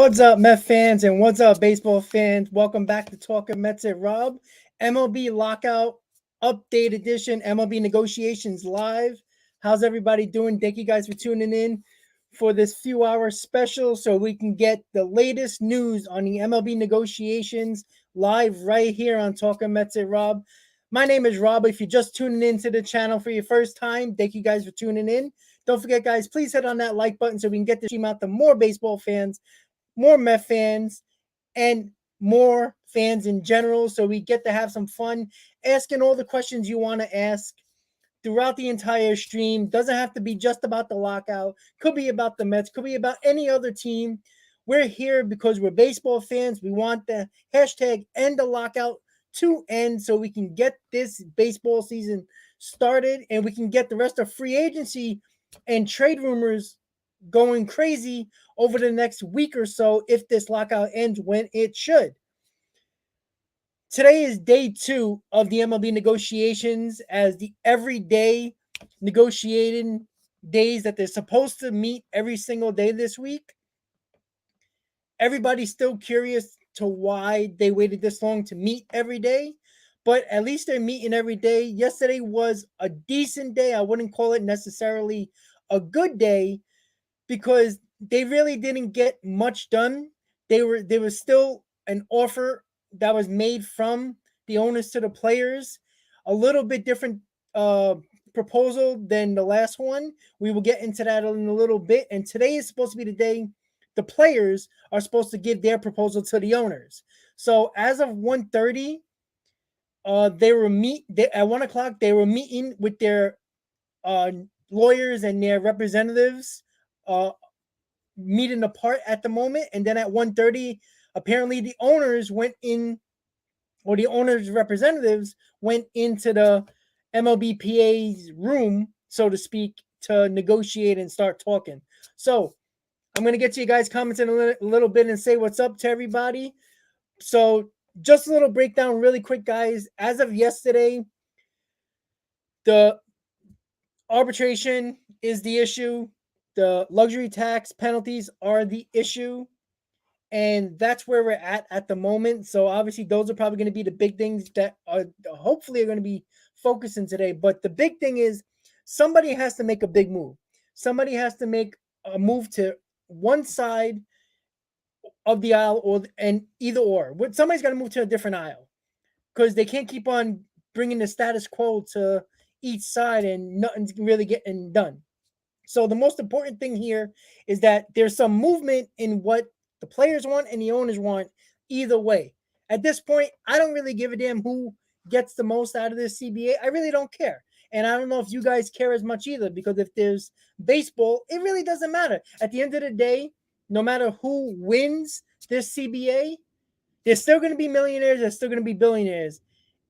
What's up, Met fans, and what's up, baseball fans? Welcome back to Talking Mets at Rob. MLB Lockout Update Edition, MLB Negotiations Live. How's everybody doing? Thank you guys for tuning in for this few hour special so we can get the latest news on the MLB negotiations live right here on Talking Mets at Rob. My name is Rob. If you're just tuning into the channel for your first time, thank you guys for tuning in. Don't forget, guys, please hit on that like button so we can get the stream out to more baseball fans, more Met fans, and more fans in general. So we get to have some fun asking all the questions you want to ask throughout the entire stream. Doesn't have to be just about the lockout. Could be about the Mets. Could be about any other team. We're here because we're baseball fans. We want the hashtag end the lockout to end so we can get this baseball season started and we can get the rest of free agency and trade rumors going crazy over the next week or so if this lockout ends when it should. Today is day 2 of the MLB negotiations as the everyday negotiating days that they're supposed to meet every single day this week. Everybody's still curious to why they waited this long to meet every day, but at least they're meeting every day. Yesterday was a decent day. I wouldn't call it necessarily a good day because they really didn't get much done. There was still an offer that was made from the owners to the players, a little bit different proposal than the last one. We will get into that in a little bit. And today is supposed to be the day the players are supposed to give their proposal to the owners. So as of 1:30, at 1 o'clock. They were meeting with their uh, lawyers and their representatives, uh, meeting apart at the moment. And then at 1:30, apparently the owners went in, or the owners' representatives went into the MLBPA's room, so to speak, to negotiate and start talking. So I'm going to get to you guys' comments in a little bit and say what's up to everybody. So just a little breakdown really quick, guys. As of yesterday, the arbitration is the issue. The luxury tax penalties are the issue. And that's where we're at the moment. So obviously those are probably going to be the big things that are hopefully are going to be focusing today. But the big thing is somebody has to make a big move. Somebody has to make a move to one side of the aisle, or and either or. Somebody's got to move to a different aisle because they can't keep on bringing the status quo to each side and nothing's really getting done. So the most important thing here is that there's some movement in what the players want and the owners want either way. At this point, I don't really give a damn who gets the most out of this CBA. I really don't care. And I don't know if you guys care as much either, because if there's baseball, it really doesn't matter. At the end of the day, no matter who wins this CBA, there's still going to be millionaires, there's still going to be billionaires.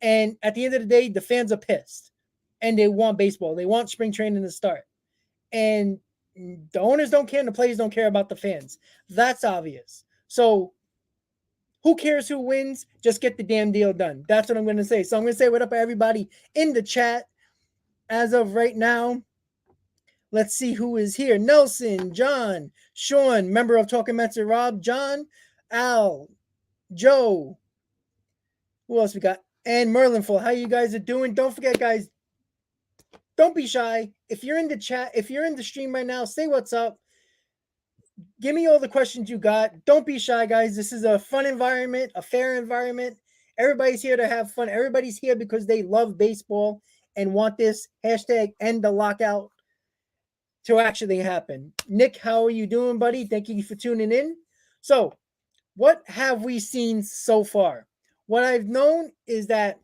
And at the end of the day, the fans are pissed and they want baseball. They want spring training to start. And the owners don't care and the players don't care about the fans. That's obvious. So who cares who wins? Just get the damn deal done. That's what I'm going to say. So I'm going to say what up, everybody in the chat. As of right now, let's see who is here. Nelson, John, Sean, member of Talking Mets and Rob, John, Al, Joe. Who else we got? And Merlinful. How you guys are doing? Don't forget, guys, don't be shy. If you're in the chat, if you're in the stream right now, say what's up. Give me all the questions you got. Don't be shy, guys. This is a fun environment, a fair environment. Everybody's here to have fun. Everybody's here because they love baseball and want this hashtag end the lockout to actually happen. Nick, how are you doing, buddy? Thank you for tuning in. So, what have we seen so far? What I've known is that,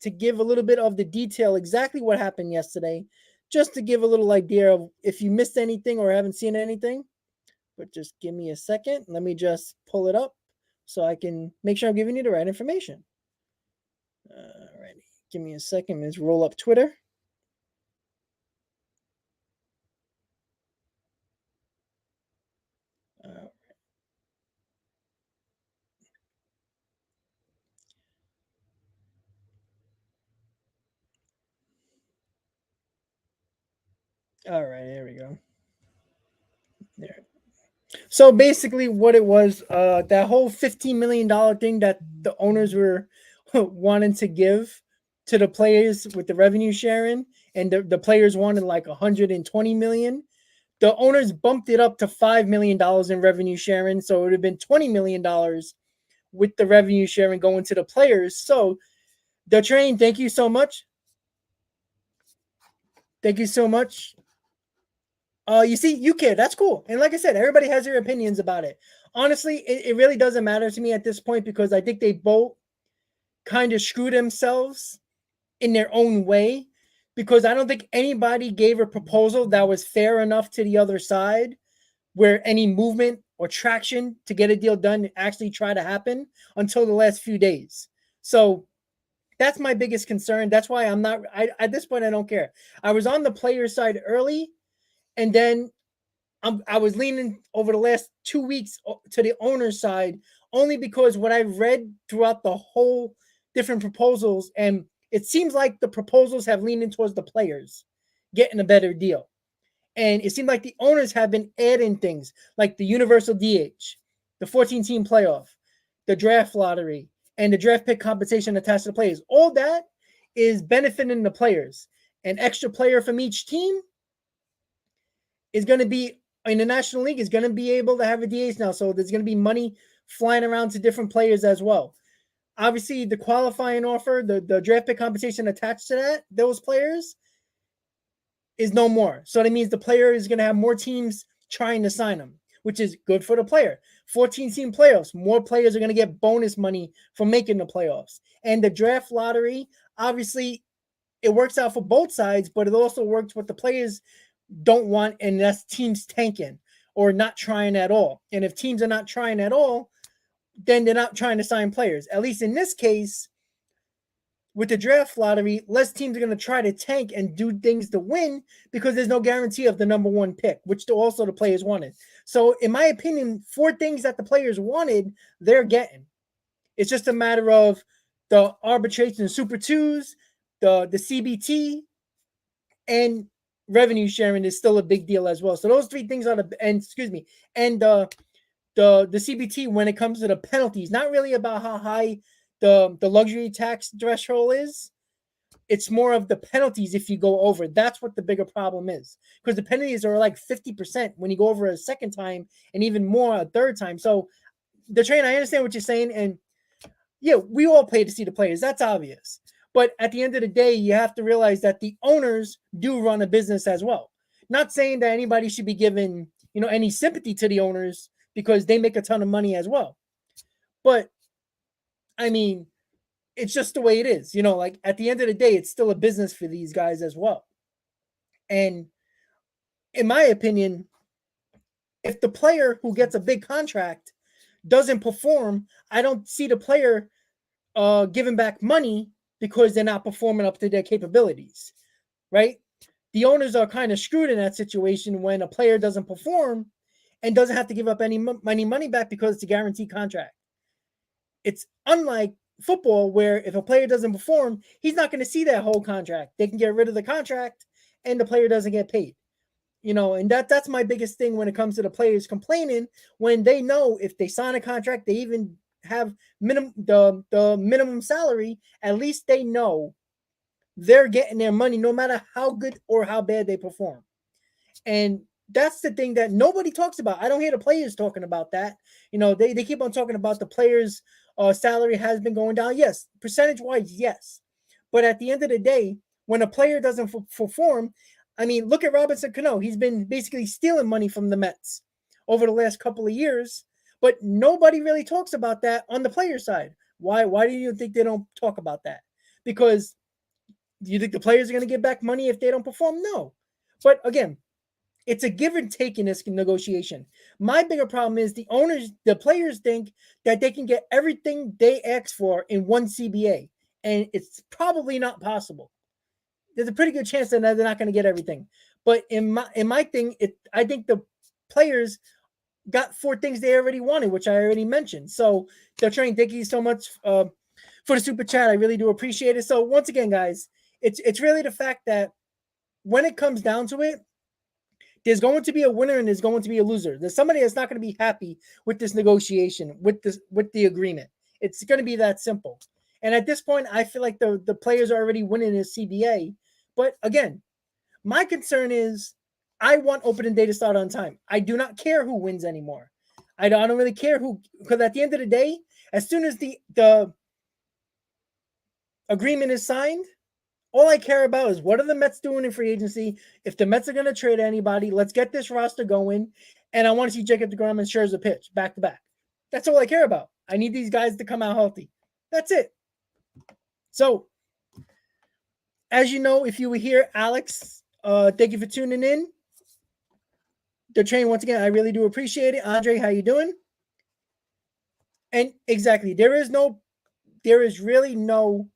to give a little bit of the detail exactly what happened yesterday, just to give a little idea of if you missed anything or haven't seen anything. But just give me a second. Let me just pull it up so I can make sure I'm giving you the right information. All right. Give me a second. Let's roll up Twitter. All right. There we go. There. So basically, what it was, that whole $15 million thing that the owners were wanting to give to the players with the revenue sharing, and the players wanted like 120 million. The owners bumped it up to $5 million in revenue sharing, so it would have been $20 million with the revenue sharing going to the players. So the train, thank you so much. Thank you so much. You see, you care. That's cool. And like I said, everybody has their opinions about it. Honestly, it really doesn't matter to me at this point because I think they both kind of screw themselves in their own way because I don't think anybody gave a proposal that was fair enough to the other side where any movement or traction to get a deal done actually try to happen until the last few days. So that's my biggest concern. That's why I'm not, at this point, I don't care. I was on the player side early, and then I was leaning over the last 2 weeks to the owner's side only because what I've read throughout the whole different proposals, and it seems like the proposals have leaned towards the players getting a better deal. And it seemed like the owners have been adding things like the universal DH, the 14-team playoff, the draft lottery, and the draft pick compensation attached to the players. All that is benefiting the players. An extra player from each team is going to be in the National League is going to be able to have a DH now. So there's going to be money flying around to different players as well. Obviously, the qualifying offer, the draft pick compensation attached to that, those players, is no more. So that means the player is going to have more teams trying to sign him, which is good for the player. 14-team playoffs, more players are going to get bonus money for making the playoffs. And the draft lottery, obviously, it works out for both sides, but it also works what the players don't want, and that's teams tanking or not trying at all. And if teams are not trying at all, then they're not trying to sign players. At least in this case, with the draft lottery, less teams are going to try to tank and do things to win because there's no guarantee of the number one pick, which also the players wanted. So, in my opinion, 4 things that the players wanted, they're getting. It's just a matter of the arbitration Super Twos, the CBT, and revenue sharing is still a big deal as well. So those 3 things are and the CBT when it comes to the penalties, not really about how high the luxury tax threshold is. It's more of the penalties if you go over. That's what the bigger problem is. Because the penalties are like 50% when you go over a second time and even more a third time. So the train, I understand what you're saying. And yeah, we all pay to see the players. That's obvious. But at the end of the day, you have to realize that the owners do run a business as well. Not saying that anybody should be given, any sympathy to the owners because they make a ton of money as well. But I mean, it's just the way it is. Like at the end of the day, it's still a business for these guys as well. And in my opinion, if the player who gets a big contract doesn't perform, I don't see the player giving back money because they're not performing up to their capabilities, right? The owners are kind of screwed in that situation when a player doesn't perform and doesn't have to give up any money back because it's a guaranteed contract. It's unlike football where if a player doesn't perform, he's not going to see that whole contract. They can get rid of the contract and the player doesn't get paid. And that's my biggest thing when it comes to the players complaining when they know if they sign a contract, they even have the minimum salary, at least they know they're getting their money no matter how good or how bad they perform. And that's the thing that nobody talks about. I don't hear the players talking about that. They keep on talking about the players' salary has been going down. Yes, percentage-wise, yes. But at the end of the day, when a player doesn't perform, I mean, look at Robinson Cano. He's been basically stealing money from the Mets over the last couple of years, but nobody really talks about that on the player side. Why? Why do you think they don't talk about that? Because do you think the players are going to get back money if they don't perform? No. But again, it's a give and take in this negotiation. My bigger problem is the players think that they can get everything they ask for in one CBA, and it's probably not possible. There's a pretty good chance that they're not going to get everything. But in my thing, I think the players got 4 things they already wanted, which I already mentioned. So, Train, thank you so much for the super chat. I really do appreciate it. So, once again, guys, it's really the fact that when it comes down to it, There's going to be a winner and there's going to be a loser. There's somebody that's not going to be happy with this negotiation, with the agreement. It's going to be that simple. And at this point, I feel like the players are already winning the CBA. But again, my concern is I want opening day to start on time. I do not care who wins anymore. I don't really care who, because at the end of the day, as soon as the agreement is signed, all I care about is what are the Mets doing in free agency. If the Mets are going to trade anybody, let's get this roster going. And I want to see Jacob deGrom and Scherzer pitch back to back. That's all I care about. I need these guys to come out healthy. That's it. So, as you know, if you were here, Alex, thank you for tuning in. The train, once again, I really do appreciate it. Andre, how you doing? And exactly, there is really no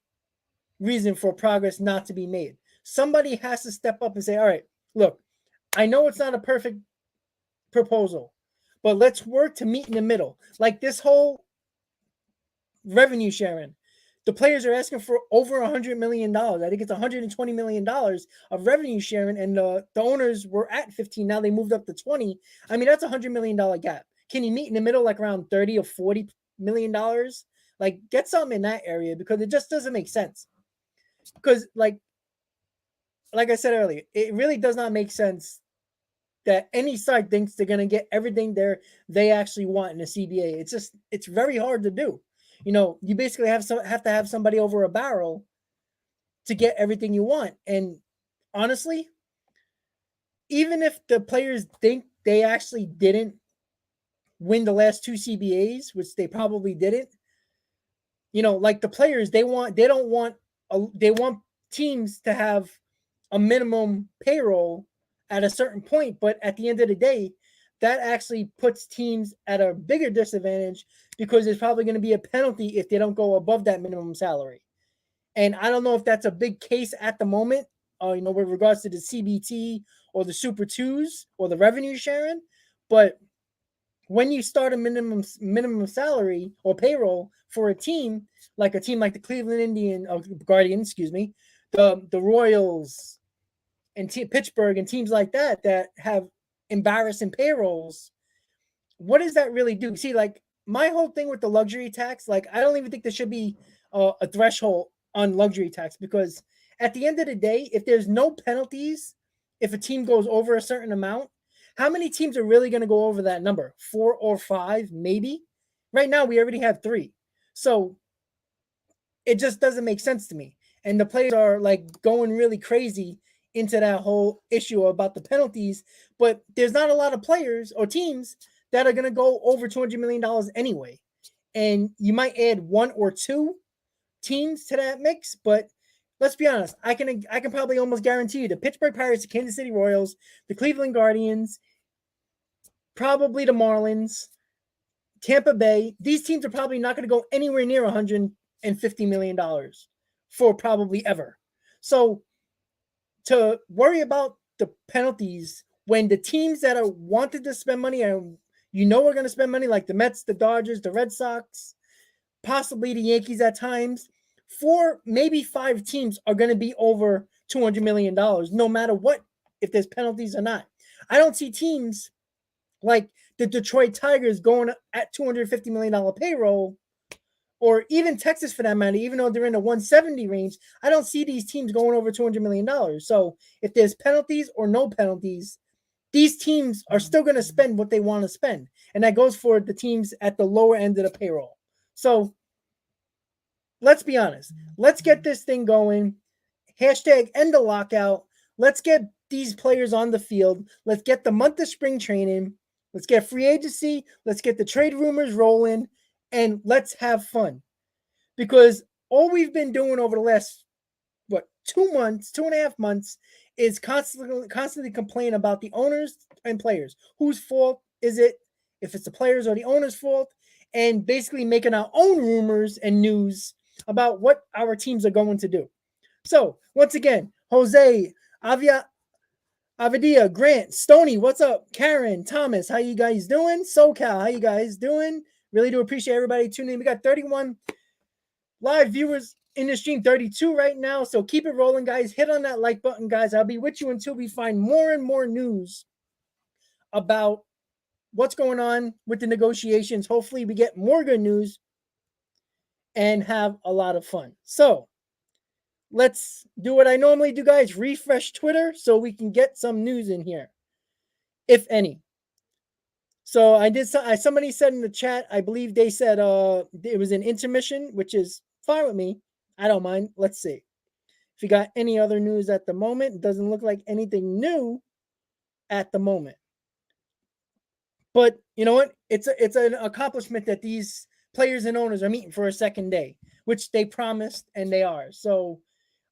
reason for progress not to be made. Somebody has to step up and say, all right, look, I know it's not a perfect proposal, but let's work to meet in the middle. Like this whole revenue sharing. The players are asking for over $100 million. I think it's $120 million of revenue sharing, and the owners were at 15. Now they moved up to 20. I mean, that's $100 million gap. Can you meet in the middle, like around 30 or $40 million? Like, get something in that area, because it just doesn't make sense. Because, like I said earlier, it really does not make sense that any side thinks they're going to get everything they actually want in the CBA. It's very hard to do. You know, you basically have to have somebody over a barrel to get everything you want. And honestly, even if the players think they actually didn't win the last two CBAs, which they probably didn't, you know, like the players, they want teams to have a minimum payroll at a certain point, but at the end of the day, that actually puts teams at a bigger disadvantage, because there's probably going to be a penalty if they don't go above that minimum salary. And I don't know if that's a big case at the moment, you know, with regards to the CBT or the Super Twos or the revenue sharing. But when you start a minimum salary or payroll for a team like the Cleveland Guardians, the Royals and Pittsburgh and teams like that have embarrassing payrolls, what does that really do? See, like my whole thing with the luxury tax, like I don't even think there should be a threshold on luxury tax, because at the end of the day, if there's no penalties, if a team goes over a certain amount, how many teams are really going to go over that number? 4 or 5, maybe. Right now, we already have 3. So it just doesn't make sense to me. And the players are like going really crazy into that whole issue about the penalties, but there's not a lot of players or teams that are going to go over $200 million anyway. And you might add 1 or 2 teams to that mix, but let's be honest, I can probably almost guarantee you the Pittsburgh Pirates, the Kansas City Royals, the Cleveland Guardians, probably the Marlins, Tampa Bay, these teams are probably not going to go anywhere near $150 million for probably ever. So to worry about the penalties when the teams that are wanted to spend money and are going to spend money, like the Mets, the Dodgers, the Red Sox, possibly the Yankees at times, 4, maybe 5 teams are going to be over $200 million, no matter what, if there's penalties or not. I don't see teams like the Detroit Tigers going at $250 million payroll, or even Texas for that matter, even though they're in the 170 range. I don't see these teams going over $200 million. So if there's penalties or no penalties, these teams are still going to spend what they want to spend. And that goes for the teams at the lower end of the payroll. So let's be honest. Let's get this thing going. Hashtag end the lockout. Let's get these players on the field. Let's get the month of spring training. Let's get free agency. Let's get the trade rumors rolling. And let's have fun. Because all we've been doing over the last, 2.5 months, is constantly complain about the owners and players. Whose fault is it? If it's the players or the owners' fault, and basically making our own rumors and news about what our teams are going to do. So once again, Jose, Avadia, Grant, Stony, what's up? Karen, Thomas, how you guys doing? SoCal, how you guys doing? Really do appreciate everybody tuning in. We got 31 live viewers in the stream, 32 right now. So keep it rolling, guys. Hit on that like button, guys. I'll be with you until we find more and more news about what's going on with the negotiations. Hopefully, we get more good news and have a lot of fun. So, let's do what I normally do, guys. Refresh Twitter so we can get some news in here, if any. So I did. Somebody said in the chat. I believe they said it was an intermission, which is fine with me. I don't mind. Let's see if you got any other news at the moment. It doesn't look like anything new at the moment. But you know what? It's an accomplishment that these players and owners are meeting for a second day, which they promised, and they are. So,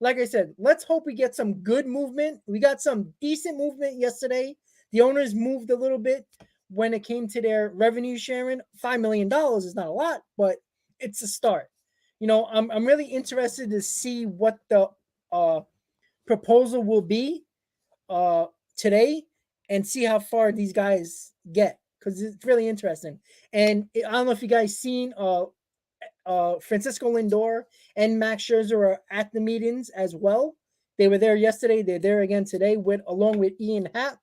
like I said, let's hope we get some good movement. We got some decent movement yesterday. The owners moved a little bit when it came to their revenue sharing. $5 million is not a lot, but it's a start. You know, I'm really interested to see what the proposal will be today and see how far these guys get, because it's really interesting. And I don't know if you guys seen Francisco Lindor and Max Scherzer are at the meetings as well. They were there yesterday. They're there again today along with Ian Happ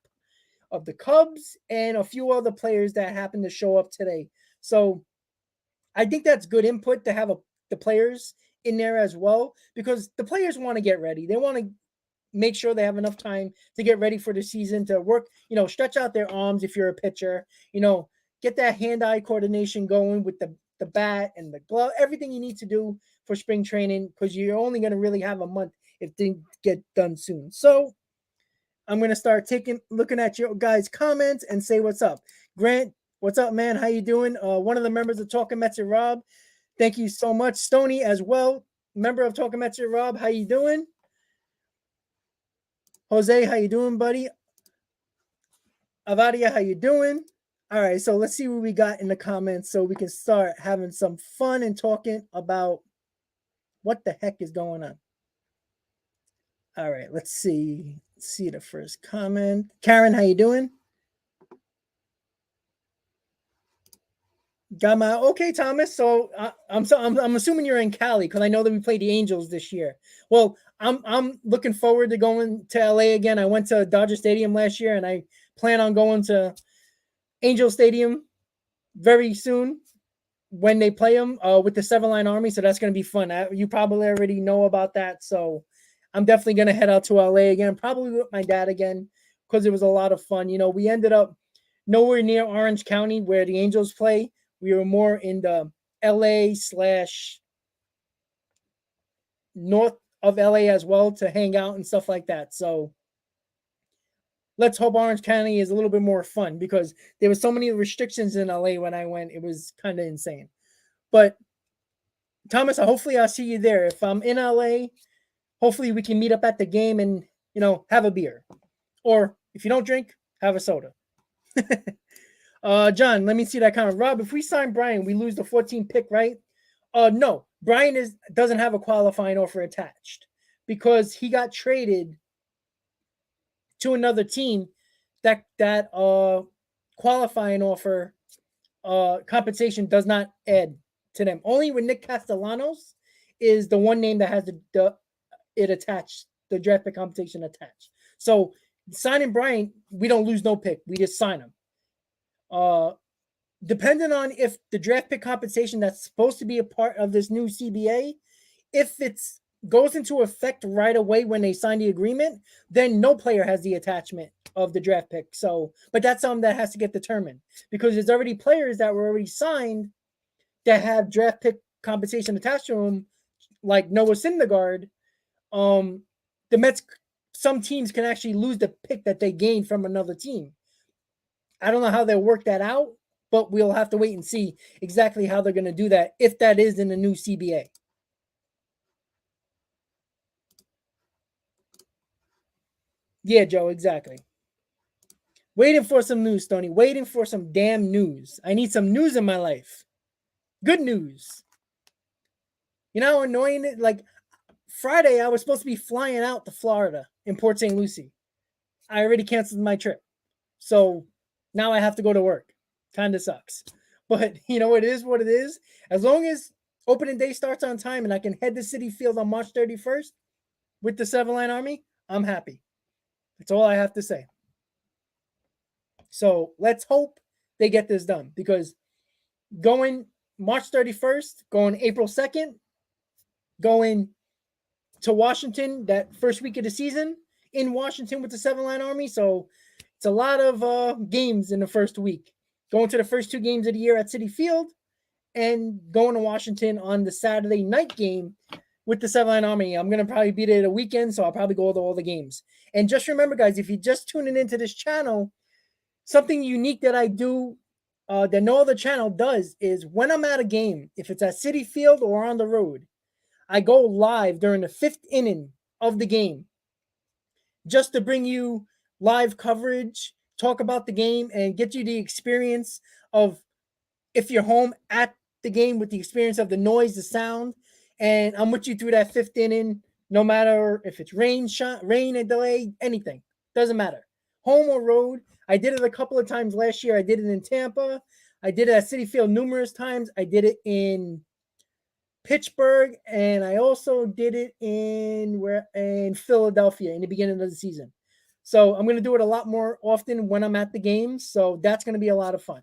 of the Cubs and a few other players that happen to show up today. So I think that's good input to have the players in there as well, because the players want to get ready. They want to make sure they have enough time to get ready for the season, to work, stretch out their arms if you're a pitcher, get that hand-eye coordination going with the bat and the glove, everything you need to do for spring training, because you're only going to really have a month if things get done soon. So I'm going to start looking at your guys' comments and say what's up. Grant, what's up, man? How you doing? One of the members of Talking Mets and Rob, thank you so much. Stoney as well, member of Talking Mets and Rob, how you doing? Jose, how you doing, buddy? Avadia, how you doing? All right, so let's see what we got in the comments so we can start having some fun and talking about what the heck is going on. All right, let's see. Let's see the first comment. Karen, how you doing? Got my okay, Thomas. So I'm assuming you're in Cali, because I know that we played the Angels this year. Well, I'm looking forward to going to LA again. I went to Dodger Stadium last year, and I plan on going to Angel Stadium very soon when they play them with the Seven Line Army. So that's going to be fun. You probably already know about that. So I'm definitely going to head out to LA again, probably with my dad again, because it was a lot of fun. We ended up nowhere near Orange County where the Angels play. We were more in the LA / north of LA as well to hang out and stuff like that. So let's hope Orange County is a little bit more fun, because there were so many restrictions in LA when I went. It was kind of insane. But Thomas, hopefully I'll see you there. If I'm in LA, hopefully we can meet up at the game and, have a beer. Or if you don't drink, have a soda. John, let me see that comment. Rob, if we sign Brian, we lose the 14th pick, right? No. Brian doesn't have a qualifying offer attached, because he got traded to another team that qualifying offer compensation does not add to them. Only with Nick Castellanos is the one name that has it attached, the draft pick compensation attached. So signing Brian, we don't lose no pick. We just sign him. Depending on if the draft pick compensation that's supposed to be a part of this new CBA, if it's goes into effect right away when they sign the agreement, then no player has the attachment of the draft pick. So, but that's something that has to get determined, because there's already players that were already signed that have draft pick compensation attached to them, like Noah Syndergaard. The Mets, some teams can actually lose the pick that they gained from another team. I don't know how they'll work that out, but we'll have to wait and see exactly how they're going to do that, if that is in the new CBA. Yeah, Joe, exactly. Waiting for some news, Tony. Waiting for some damn news. I need some news in my life. Good news. You know how annoying it? Like Friday, I was supposed to be flying out to Florida in Port St. Lucie. I already canceled my trip. So now I have to go to work. Kind of sucks. But it is what it is. As long as opening day starts on time and I can head to Citi Field on March 31st with the Seven Line Army, I'm happy. That's all I have to say. So let's hope they get this done, because going March 31st, going April 2nd, going to Washington that first week of the season in Washington with the Seven Line Army. So it's a lot of games in the first week. Going to the first 2 games of the year at Citi Field, and going to Washington on the Saturday night game with the Seven Line Army. I'm going to probably be there the weekend, so I'll probably go to all the games. And just remember, guys, if you're just tuning into this channel, something unique that I do that no other channel does is when I'm at a game, if it's at Citi Field or on the road, I go live during the 5th inning of the game just to bring you live coverage, talk about the game, and get you the experience of, if you're home at the game, with the experience of the noise, the sound. And I'm with you through that 5th inning, no matter if it's rain, and delay, anything. Doesn't matter. Home or road. I did it a couple of times last year. I did it in Tampa. I did it at Citi Field numerous times. I did it in Pittsburgh, and I also did it in Philadelphia in the beginning of the season. So I'm going to do it a lot more often when I'm at the games. So that's going to be a lot of fun.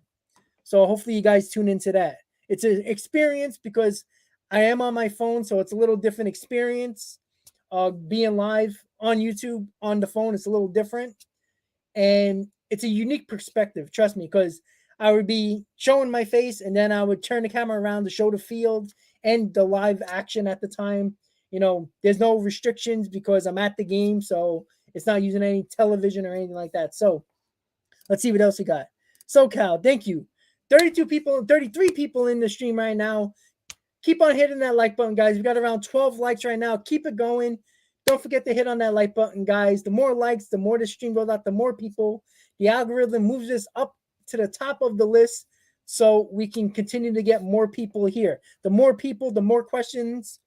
So hopefully you guys tune into that. It's an experience because I am on my phone, so it's a little different experience. Being live on YouTube on the phone is a little different, and it's a unique perspective. Trust me, because I would be showing my face, and then I would turn the camera around to show the field and the live action at the time. There's no restrictions because I'm at the game, so it's not using any television or anything like that. So let's see what else we got. SoCal, thank you. 33 people in the stream right now. Keep on hitting that like button, guys. We got around 12 likes right now. Keep it going. Don't forget to hit on that like button, guys. The more likes, the more the stream goes out, the more people. The algorithm moves us up to the top of the list so we can continue to get more people here. The more people, the more questions,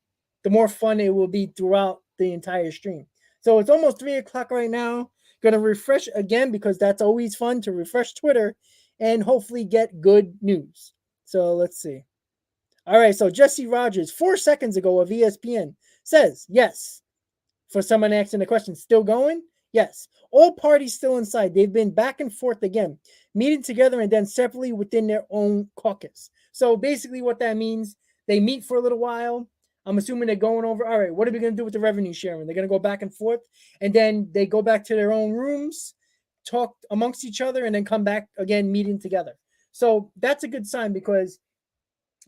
the more fun it will be throughout the entire stream. So it's almost 3 o'clock right now. Going to refresh again because that's always fun to refresh Twitter and hopefully get good news. So let's see. All right, so Jesse Rogers, 4 seconds ago of ESPN, says, yes. For someone asking the question, still going? Yes. All parties still inside. They've been back and forth again, meeting together and then separately within their own caucus. So basically what that means, they meet for a little while. I'm assuming they're going over, all right, what are we going to do with the revenue sharing? They're going to go back and forth, and then they go back to their own rooms, talk amongst each other, and then come back again, meeting together. So that's a good sign because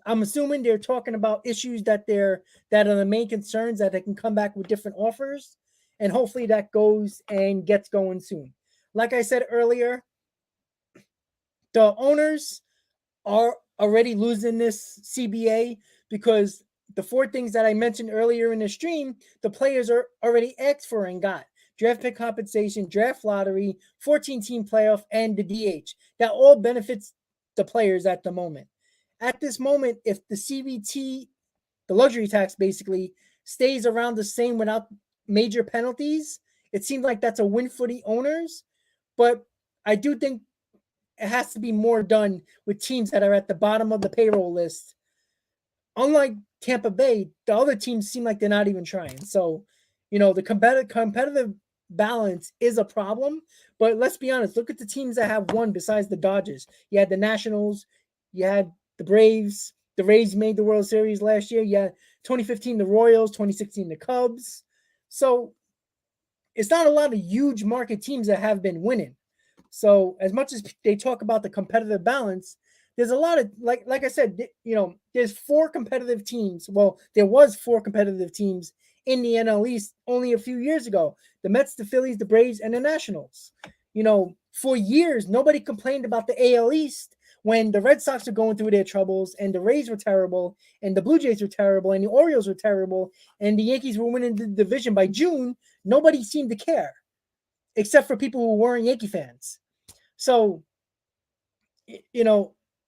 I'm assuming they're talking about issues that are the main concerns, that they can come back with different offers, and hopefully that goes and gets going soon. Like I said earlier, the owners are already losing this CBA because the 4 things that I mentioned earlier in the stream, the players are already asked for and got. Draft pick compensation, draft lottery, 14-team playoff, and the DH. That all benefits the players at the moment. At this moment, if the CBT, the luxury tax basically, stays around the same without major penalties, it seems like that's a win for the owners. But I do think it has to be more done with teams that are at the bottom of the payroll list. Unlike Tampa Bay, the other teams seem like they're not even trying. So, the competitive balance is a problem. But let's be honest, look at the teams that have won besides the Dodgers. You had the Nationals, you had the Braves, the Rays made the World Series last year. You had 2015, the Royals, 2016, the Cubs. So it's not a lot of huge market teams that have been winning. So as much as they talk about the competitive balance, there's a lot of, like I said, there's 4 competitive teams. Well, there was 4 competitive teams in the NL East only a few years ago. The Mets, the Phillies, the Braves, and the Nationals. For years, nobody complained about the AL East when the Red Sox were going through their troubles and the Rays were terrible and the Blue Jays were terrible and the Orioles were terrible and the Yankees were winning the division. By June, nobody seemed to care except for people who weren't Yankee fans. So,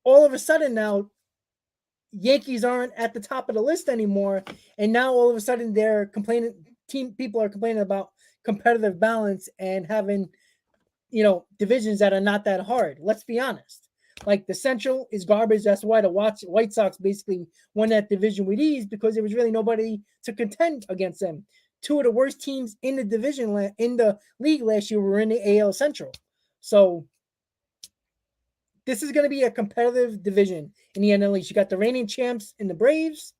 all of a sudden now, Yankees aren't at the top of the list anymore, and now all of a sudden they're complaining. People are complaining about competitive balance and having, divisions that are not that hard. Let's be honest. Like the Central is garbage. That's why the White Sox basically won that division with ease because there was really nobody to contend against them. 2 of the worst teams in the division in the league last year were in the AL Central. So this is going to be a competitive division in the NL East. You got the reigning champs in the Braves.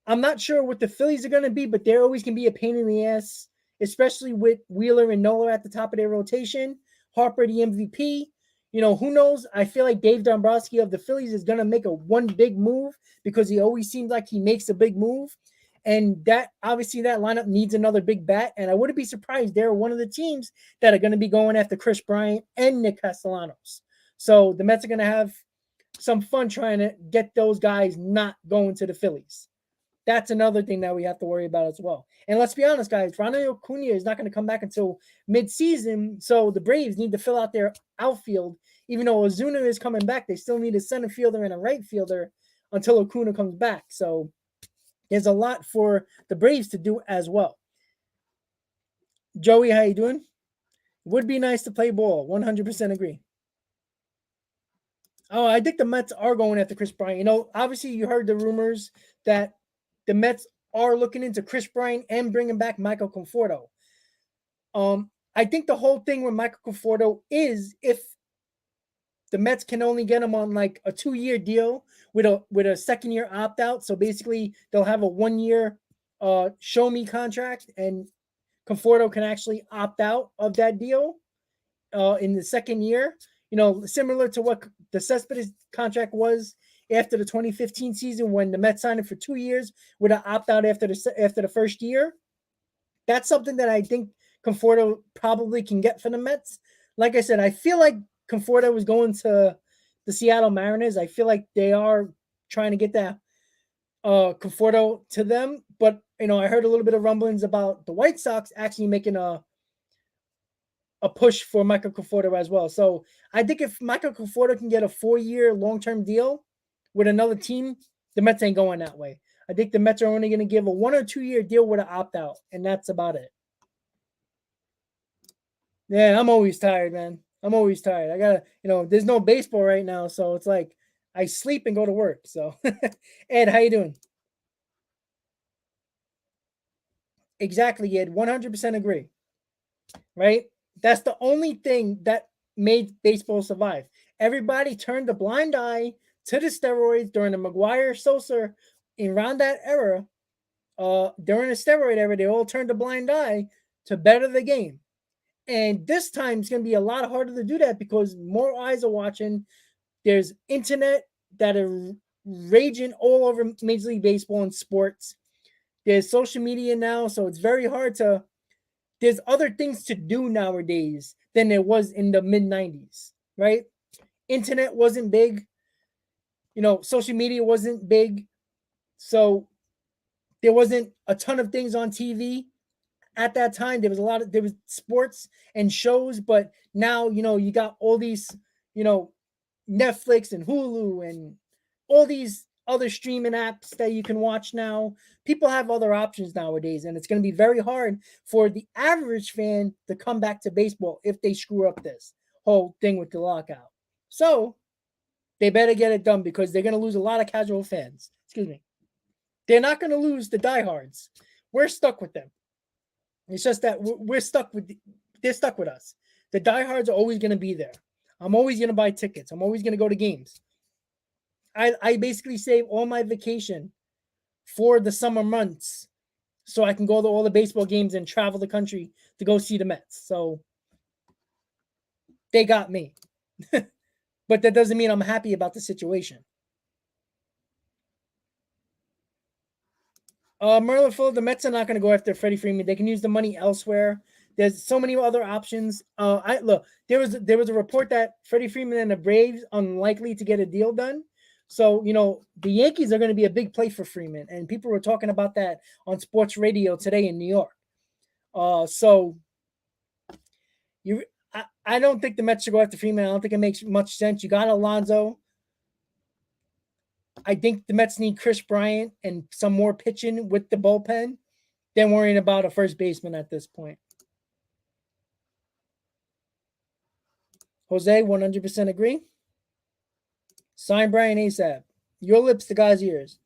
I'm not sure what the Phillies are going to be, but they're always going to be a pain in the ass, especially with Wheeler and Nola at the top of their rotation. Harper, the MVP. Who knows? I feel like Dave Dombrowski of the Phillies is going to make one big move because he always seems like he makes a big move. And that obviously that lineup needs another big bat. And I wouldn't be surprised they're one of the teams that are going to be going after Chris Bryant and Nick Castellanos. So the Mets are going to have some fun trying to get those guys not going to the Phillies. That's another thing that we have to worry about as well. And let's be honest, guys, Ronald Acuna is not going to come back until mid-season, so the Braves need to fill out their outfield. Even though Ozuna is coming back, they still need a center fielder and a right fielder until Acuna comes back. So there's a lot for the Braves to do as well. Joey, how you doing? Would be nice to play ball. 100% agree. Oh, I think the Mets are going after Chris Bryant. Obviously you heard the rumors that the Mets are looking into Chris Bryant and bringing back Michael Conforto. I think the whole thing with Michael Conforto is if the Mets can only get him on like a 2-year deal with a second-year opt-out. So basically they'll have a 1-year show me contract, and Conforto can actually opt out of that deal in the second year. Similar to what the Cespedes contract was after the 2015 season when the Mets signed him for 2 years with an opt-out after the first year. That's something that I think Conforto probably can get for the Mets. Like I said, I feel like Conforto was going to the Seattle Mariners. I feel like they are trying to get that Conforto to them. But, I heard a little bit of rumblings about the White Sox actually making a push for Michael Conforto as well. So I think if Michael Conforto can get a 4-year long-term deal with another team, the Mets ain't going that way. I think the Mets are only going to give a 1 or 2 year deal with an opt-out, and that's about it. Yeah, I'm always tired, man. I'm always tired. I gotta, there's no baseball right now, so it's like I sleep and go to work. So, Ed, how you doing? Exactly, Ed. 100% agree. Right? That's the only thing that made baseball survive. Everybody turned a blind eye to the steroids during the McGuire Sosa around that era. During the steroid era, they all turned a blind eye to better the game. And this time it's going to be a lot harder to do that because more eyes are watching. There's internet that are raging all over Major League Baseball and sports. There's social media now, so it's very hard to. There's other things to do nowadays than there was in the mid 90s, right? Internet wasn't big. Social media wasn't big. So there wasn't a ton of things on TV at that time. There was sports and shows, but now, you got all these, Netflix and Hulu and all these other streaming apps that you can watch now. People have other options nowadays, and it's going to be very hard for the average fan to come back to baseball if they screw up this whole thing with the lockout. So they better get it done because they're going to lose a lot of casual fans. Excuse me. They're not going to lose the diehards. We're stuck with them. It's just that we're stuck with. They're stuck with us. The diehards are always going to be there. I'm always going to buy tickets. I'm always going to go to games. I basically save all my vacation for the summer months so I can go to all the baseball games and travel the country to go see the Mets. So they got me. But that doesn't mean I'm happy about the situation. Merlin Full, the Mets are not going to go after Freddie Freeman. They can use the money elsewhere. There's so many other options. There was a report that Freddie Freeman and the Braves unlikely to get a deal done. So, the Yankees are going to be a big play for Freeman, and people were talking about that on sports radio today in New York. I don't think the Mets should go after Freeman. I don't think it makes much sense. You got Alonso. I think the Mets need Chris Bryant and some more pitching with the bullpen than worrying about a first baseman at this point. Jose, 100% agree. Sign Brian ASAP. Your lips to God's ears.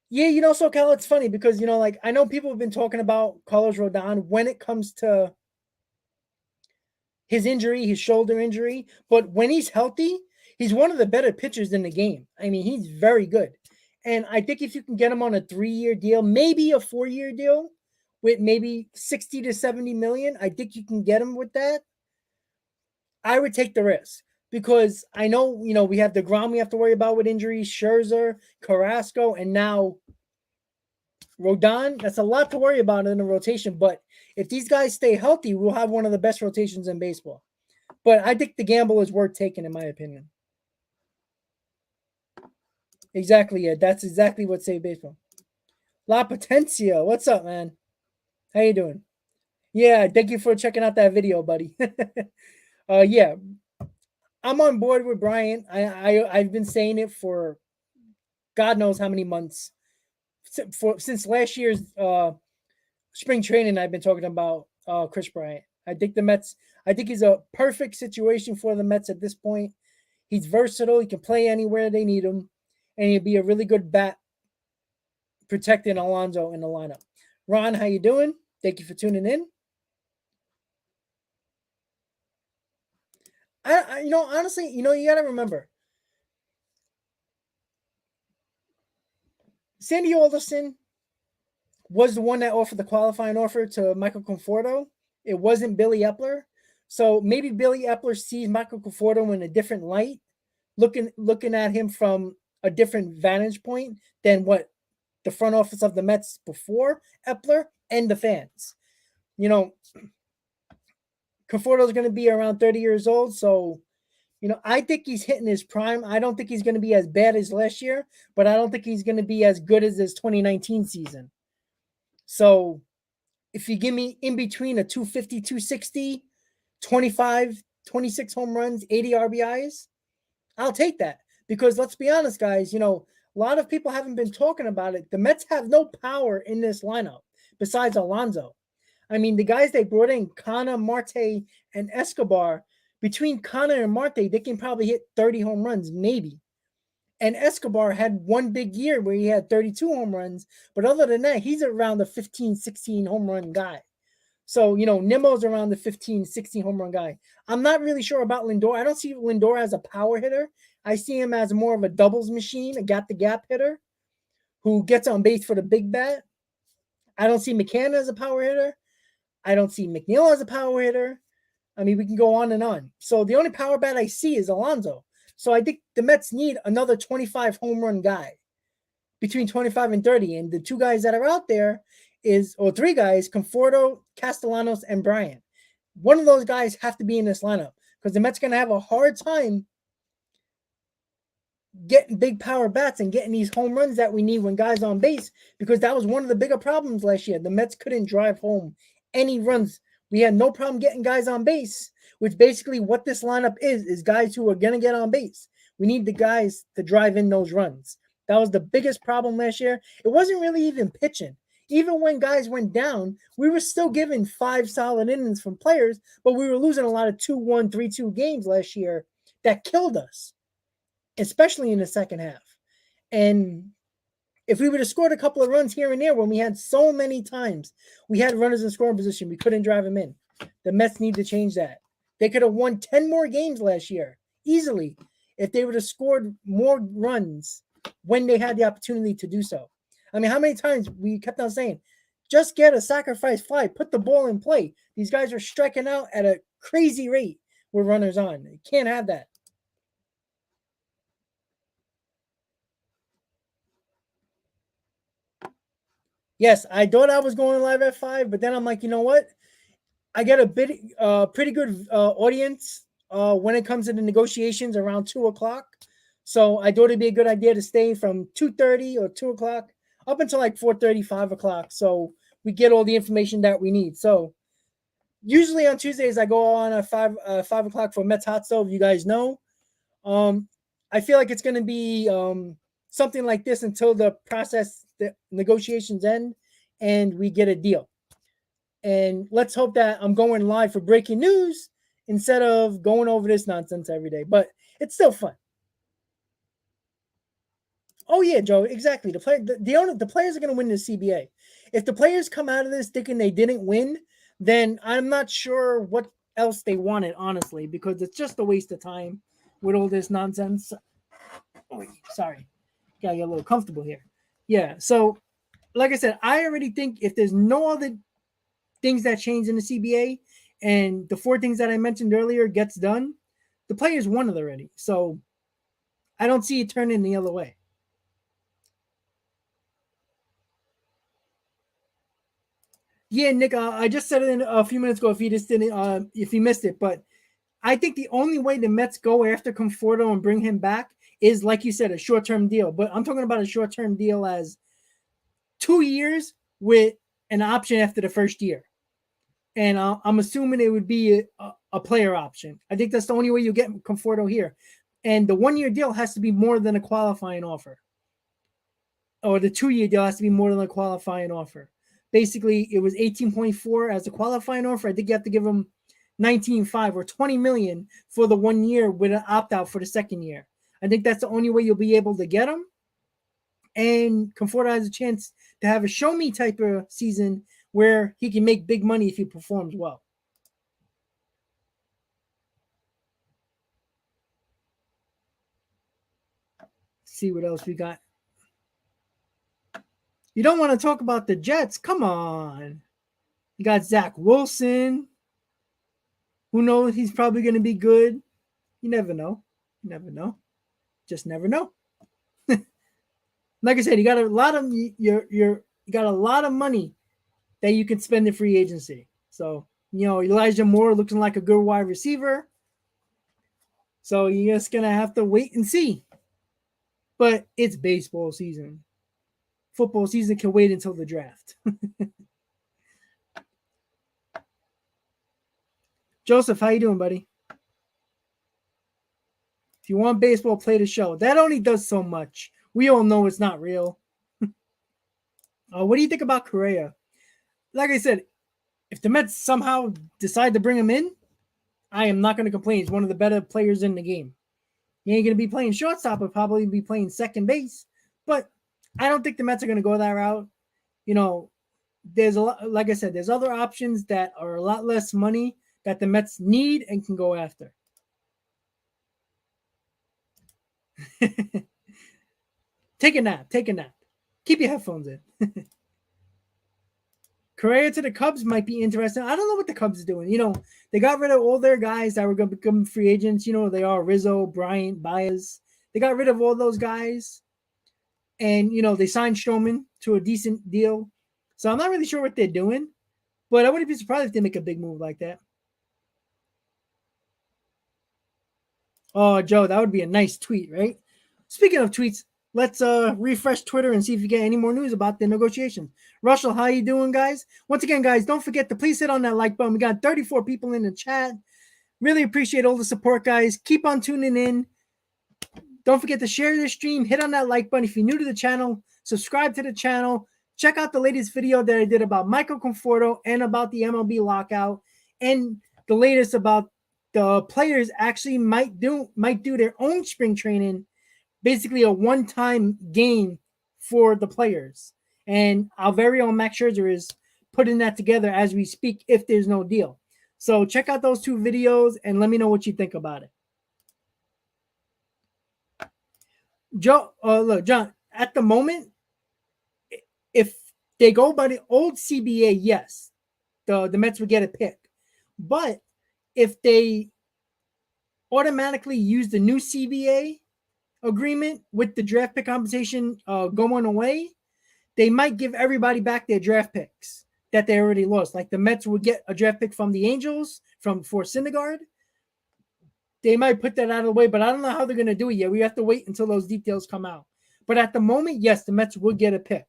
Yeah, SoCal, it's funny because, I know people have been talking about Carlos Rodon when it comes to his injury, his shoulder injury. But when he's healthy, he's one of the better pitchers in the game. I mean, he's very good. And I think if you can get him on a 3-year deal, maybe a 4-year deal with maybe 60 to 70 million, I think you can get him with that. I would take the risk because I know, we have DeGrom we have to worry about with injuries, Scherzer, Carrasco, and now Rodon. That's a lot to worry about in the rotation. But if these guys stay healthy, we'll have one of the best rotations in baseball. But I think the gamble is worth taking, in my opinion. Exactly. Yeah, that's exactly what saved baseball. La Potencia, what's up, man? How you doing? Yeah, thank you for checking out that video, buddy. Yeah, I'm on board with Bryant. I've been saying it for God knows how many months. Since last year's spring training, I've been talking about Chris Bryant. I think the Mets. I think he's a perfect situation for the Mets at this point. He's versatile. He can play anywhere they need him, and he'd be a really good bat protecting Alonso in the lineup. Ron, how you doing? Thank you for tuning in. Honestly, you got to remember, Sandy Alderson was the one that offered the qualifying offer to Michael Conforto. It wasn't Billy Epler. So maybe Billy Epler sees Michael Conforto in a different light, looking at him from a different vantage point than what the front office of the Mets before Epler and the fans. Conforto is going to be around 30 years old, so I think he's hitting his prime. I don't think he's going to be as bad as last year, but I don't think he's going to be as good as his 2019 season. So if you give me in between a 250, 260, 25, 26 home runs, 80 RBIs, I'll take that. Because let's be honest, guys, a lot of people haven't been talking about it. The Mets have no power in this lineup besides Alonso. I mean, the guys they brought in, Connor, Marte, and Escobar, between Connor and Marte, they can probably hit 30 home runs, maybe. And Escobar had one big year where he had 32 home runs. But other than that, he's around the 15, 16 home run guy. So, Nimmo's around the 15, 16 home run guy. I'm not really sure about Lindor. I don't see Lindor as a power hitter. I see him as more of a doubles machine, a gap-to-gap hitter who gets on base for the big bat. I don't see McCann as a power hitter. I don't see McNeil as a power hitter. I mean, we can go on and on. So the only power bat I see is Alonso. So I think the Mets need another 25 home run guy between 25 and 30. And the two guys that are out there or three guys, Conforto, Castellanos, and Bryant. One of those guys have to be in this lineup because the Mets going to have a hard time getting big power bats and getting these home runs that we need when guys on base, because that was one of the bigger problems last year. The Mets couldn't drive home any runs. We had no problem getting guys on base, which basically what this lineup is guys who are going to get on base. We need the guys to drive in those runs. That was the biggest problem last year. It wasn't really even pitching. Even when guys went down, we were still giving 5 solid innings from players, but we were losing a lot of 2-1, 3-2 games last year that killed us, especially in the second half. And if we would have scored a couple of runs here and there when we had so many times, we had runners in scoring position, we couldn't drive them in. The Mets need to change that. They could have won 10 more games last year, easily, if they would have scored more runs when they had the opportunity to do so. I mean, how many times we kept on saying, just get a sacrifice fly, put the ball in play. These guys are striking out at a crazy rate with runners on. You can't have that. Yes, I thought I was going live at 5, but then I'm like, you know what? I get a pretty good audience when it comes to the negotiations around 2:00. So I thought it'd be a good idea to stay from 2:30 or 2:00 up until like 4:30, 5:00. So we get all the information that we need. So usually on Tuesdays I go on at 5:00 for Mets Hot Stove. You guys know. I feel like it's going to be something like this until the negotiations end and we get a deal. And let's hope that I'm going live for breaking news instead of going over this nonsense every day. But it's still fun. Oh yeah, Joe, exactly. The players are going to win the CBA. If the players come out of this thinking they didn't win, then I'm not sure what else they wanted, honestly, because it's just a waste of time with all this nonsense. Oh, sorry, gotta get a little comfortable here. Yeah, so like I said, I already think if there's no other things that change in the CBA and the 4 things that I mentioned earlier gets done, the players won it already. So I don't see it turning the other way. Yeah, Nick, I just said it a few minutes ago. If you just didn't, if you missed it, but I think the only way the Mets go after Conforto and bring him back is, like you said, a short-term deal. But I'm talking about a short-term deal as 2 years with an option after the first year. And I'm assuming it would be a player option. I think that's the only way you get Conforto here. And the 1-year deal has to be more than a qualifying offer. Or the 2-year deal has to be more than a qualifying offer. Basically, it was 18.4 as a qualifying offer. I think you have to give them 19.5 or 20 million for the 1 year with an opt-out for the second year. I think that's the only way you'll be able to get them. And Conforto has a chance to have a show me type of season where he can make big money if he performs well. Let's see what else we got. You don't want to talk about the Jets? Come on. You got Zach Wilson. Who knows? He's probably going to be good. You never know. You never know. Just never know. Like I said, you got a lot of you got a lot of money that you can spend in free agency. So, Elijah Moore looking like a good wide receiver. So you're just gonna have to wait and see. But it's baseball season. Football season can wait until the draft. Joseph, how you doing, buddy? If you want baseball, play the show. That only does so much. We all know it's not real. What do you think about Correa? Like I said, if the Mets somehow decide to bring him in, I am not going to complain. He's one of the better players in the game. He ain't going to be playing shortstop, but probably be playing second base. But I don't think the Mets are going to go that route. There's a lot, like I said, there's other options that are a lot less money that the Mets need and can go after. Take a nap. Keep your headphones in. Correa to the Cubs might be interesting. I don't know what the Cubs are doing. They got rid of all their guys that were going to become free agents. They are Rizzo, Bryant, Baez. They got rid of all those guys. And, they signed Stroman to a decent deal. So I'm not really sure what they're doing. But I wouldn't be surprised if they make a big move like that. Oh, Joe, that would be a nice tweet, right? Speaking of tweets, let's refresh Twitter and see if you get any more news about the negotiations. Russell, how you doing, guys? Once again, guys, don't forget to please hit on that like button. We got 34 people in the chat. Really appreciate all the support, guys. Keep on tuning in. Don't forget to share this stream. Hit on that like button. If you're new to the channel, subscribe to the channel. Check out the latest video that I did about Michael Conforto and about the MLB lockout, and the latest about the players actually might do their own spring training, basically a one-time game for the players. And our very own Max Scherzer is putting that together as we speak if there's no deal. So check out those 2 videos and let me know what you think about it. Joe, look, John, at the moment, if they go by the old CBA, yes, the Mets would get a pick. But if they automatically use the new CBA agreement with the draft pick compensation going away, they might give everybody back their draft picks that they already lost. Like the Mets would get a draft pick from the Angels for Syndergaard. They might put that out of the way, but I don't know how they're going to do it yet. We have to wait until those details come out. But at the moment, yes, the Mets would get a pick.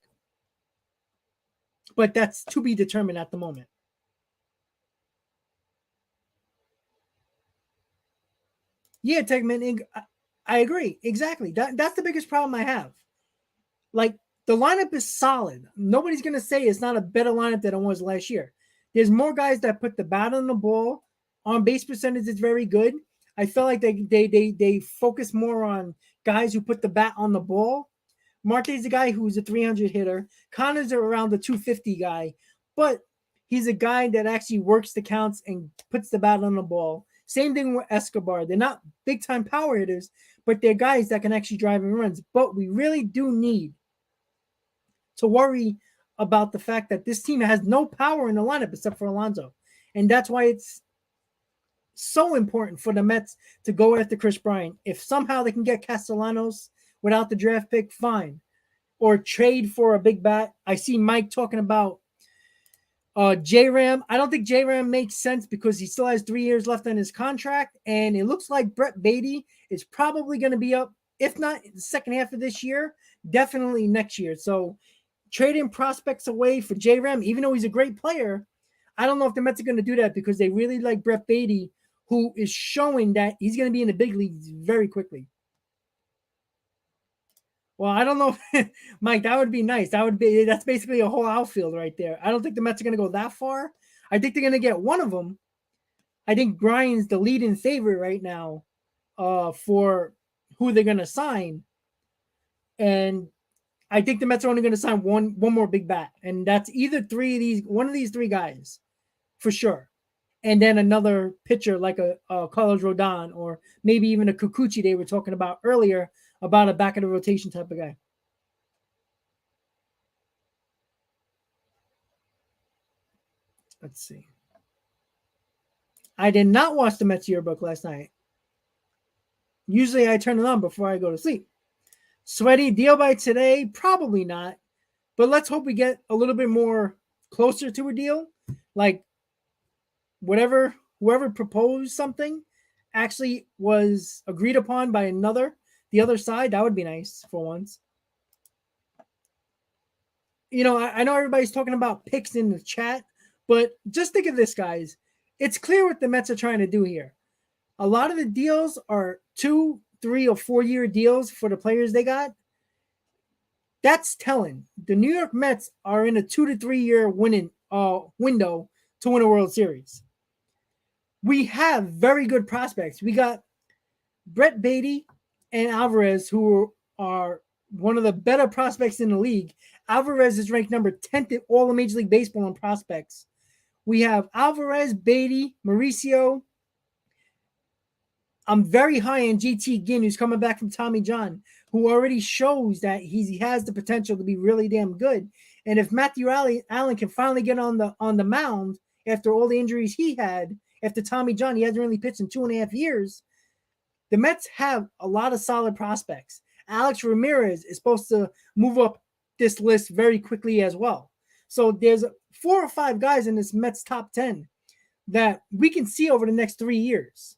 But that's to be determined at the moment. Yeah, Tegman, I agree. Exactly. That's the biggest problem I have. Like, the lineup is solid. Nobody's going to say it's not a better lineup than it was last year. There's more guys that put the bat on the ball. On base percentage is very good. I felt like they focus more on guys who put the bat on the ball. Marte's a guy who's a 300 hitter. Connor's around the 250 guy. But He's a guy that actually works the counts and puts the bat on the ball. Same thing with Escobar. They're not big time power hitters, but they're guys that can actually drive in runs. But we really do need to worry about the fact that this team has no power in the lineup except for Alonso. And that's why it's so important for the Mets to go after Chris Bryant. If somehow they can get Castellanos without the draft pick, fine. Or trade for a big bat. I see Mike talking about J-Ram. I don't think J-Ram makes sense because he still has 3 years left on his contract. And it looks like Brett Beatty is probably going to be up, if not the second half of this year, definitely next year. So trading prospects away for J-Ram, even though he's a great player, I don't know if the Mets are going to do that because they really like Brett Beatty, who is showing that he's going to be in the big leagues very quickly. Well, I don't know, Mike. That would be nice. That's basically a whole outfield right there. I don't think the Mets are going to go that far. I think they're going to get one of them. I think Brian's the leading favorite right now, for who they're going to sign, and I think the Mets are only going to sign one more big bat, and that's either one of these three guys, for sure, and then another pitcher like a Carlos Rodon or maybe even a Kikuchi they were talking about earlier, about a back of the rotation type of guy. Let's see. I did not watch the Mets yearbook last night. Usually I turn it on before I go to sleep. Sweaty, deal by today? Probably not. But let's hope we get a little bit more closer to a deal. Like whoever proposed something actually was agreed upon by the other side. That would be nice for once. You know, I know everybody's talking about picks in the chat, but just think of this, guys. It's clear what the Mets are trying to do here. A lot of the deals are 2, 3, or 4 year deals for the players they got. That's telling. The New York Mets are in a 2 to 3 year winning window to win a World Series. We have very good prospects. We got Brett Beatty and Alvarez, who are one of the better prospects in the league. Alvarez is ranked number 10th in all of Major League Baseball in prospects. We have Alvarez, Beatty, Mauricio. I'm very high on JT Ginn, who's coming back from Tommy John, who already shows that he has the potential to be really damn good. And if Matthew Allen can finally get on the mound after all the injuries he had, after Tommy John, he hasn't really pitched in 2.5 years. The Mets have a lot of solid prospects. Alex Ramirez is supposed to move up this list very quickly as well. So there's 4 or 5 guys in this Mets top 10 that we can see over the next 3 years,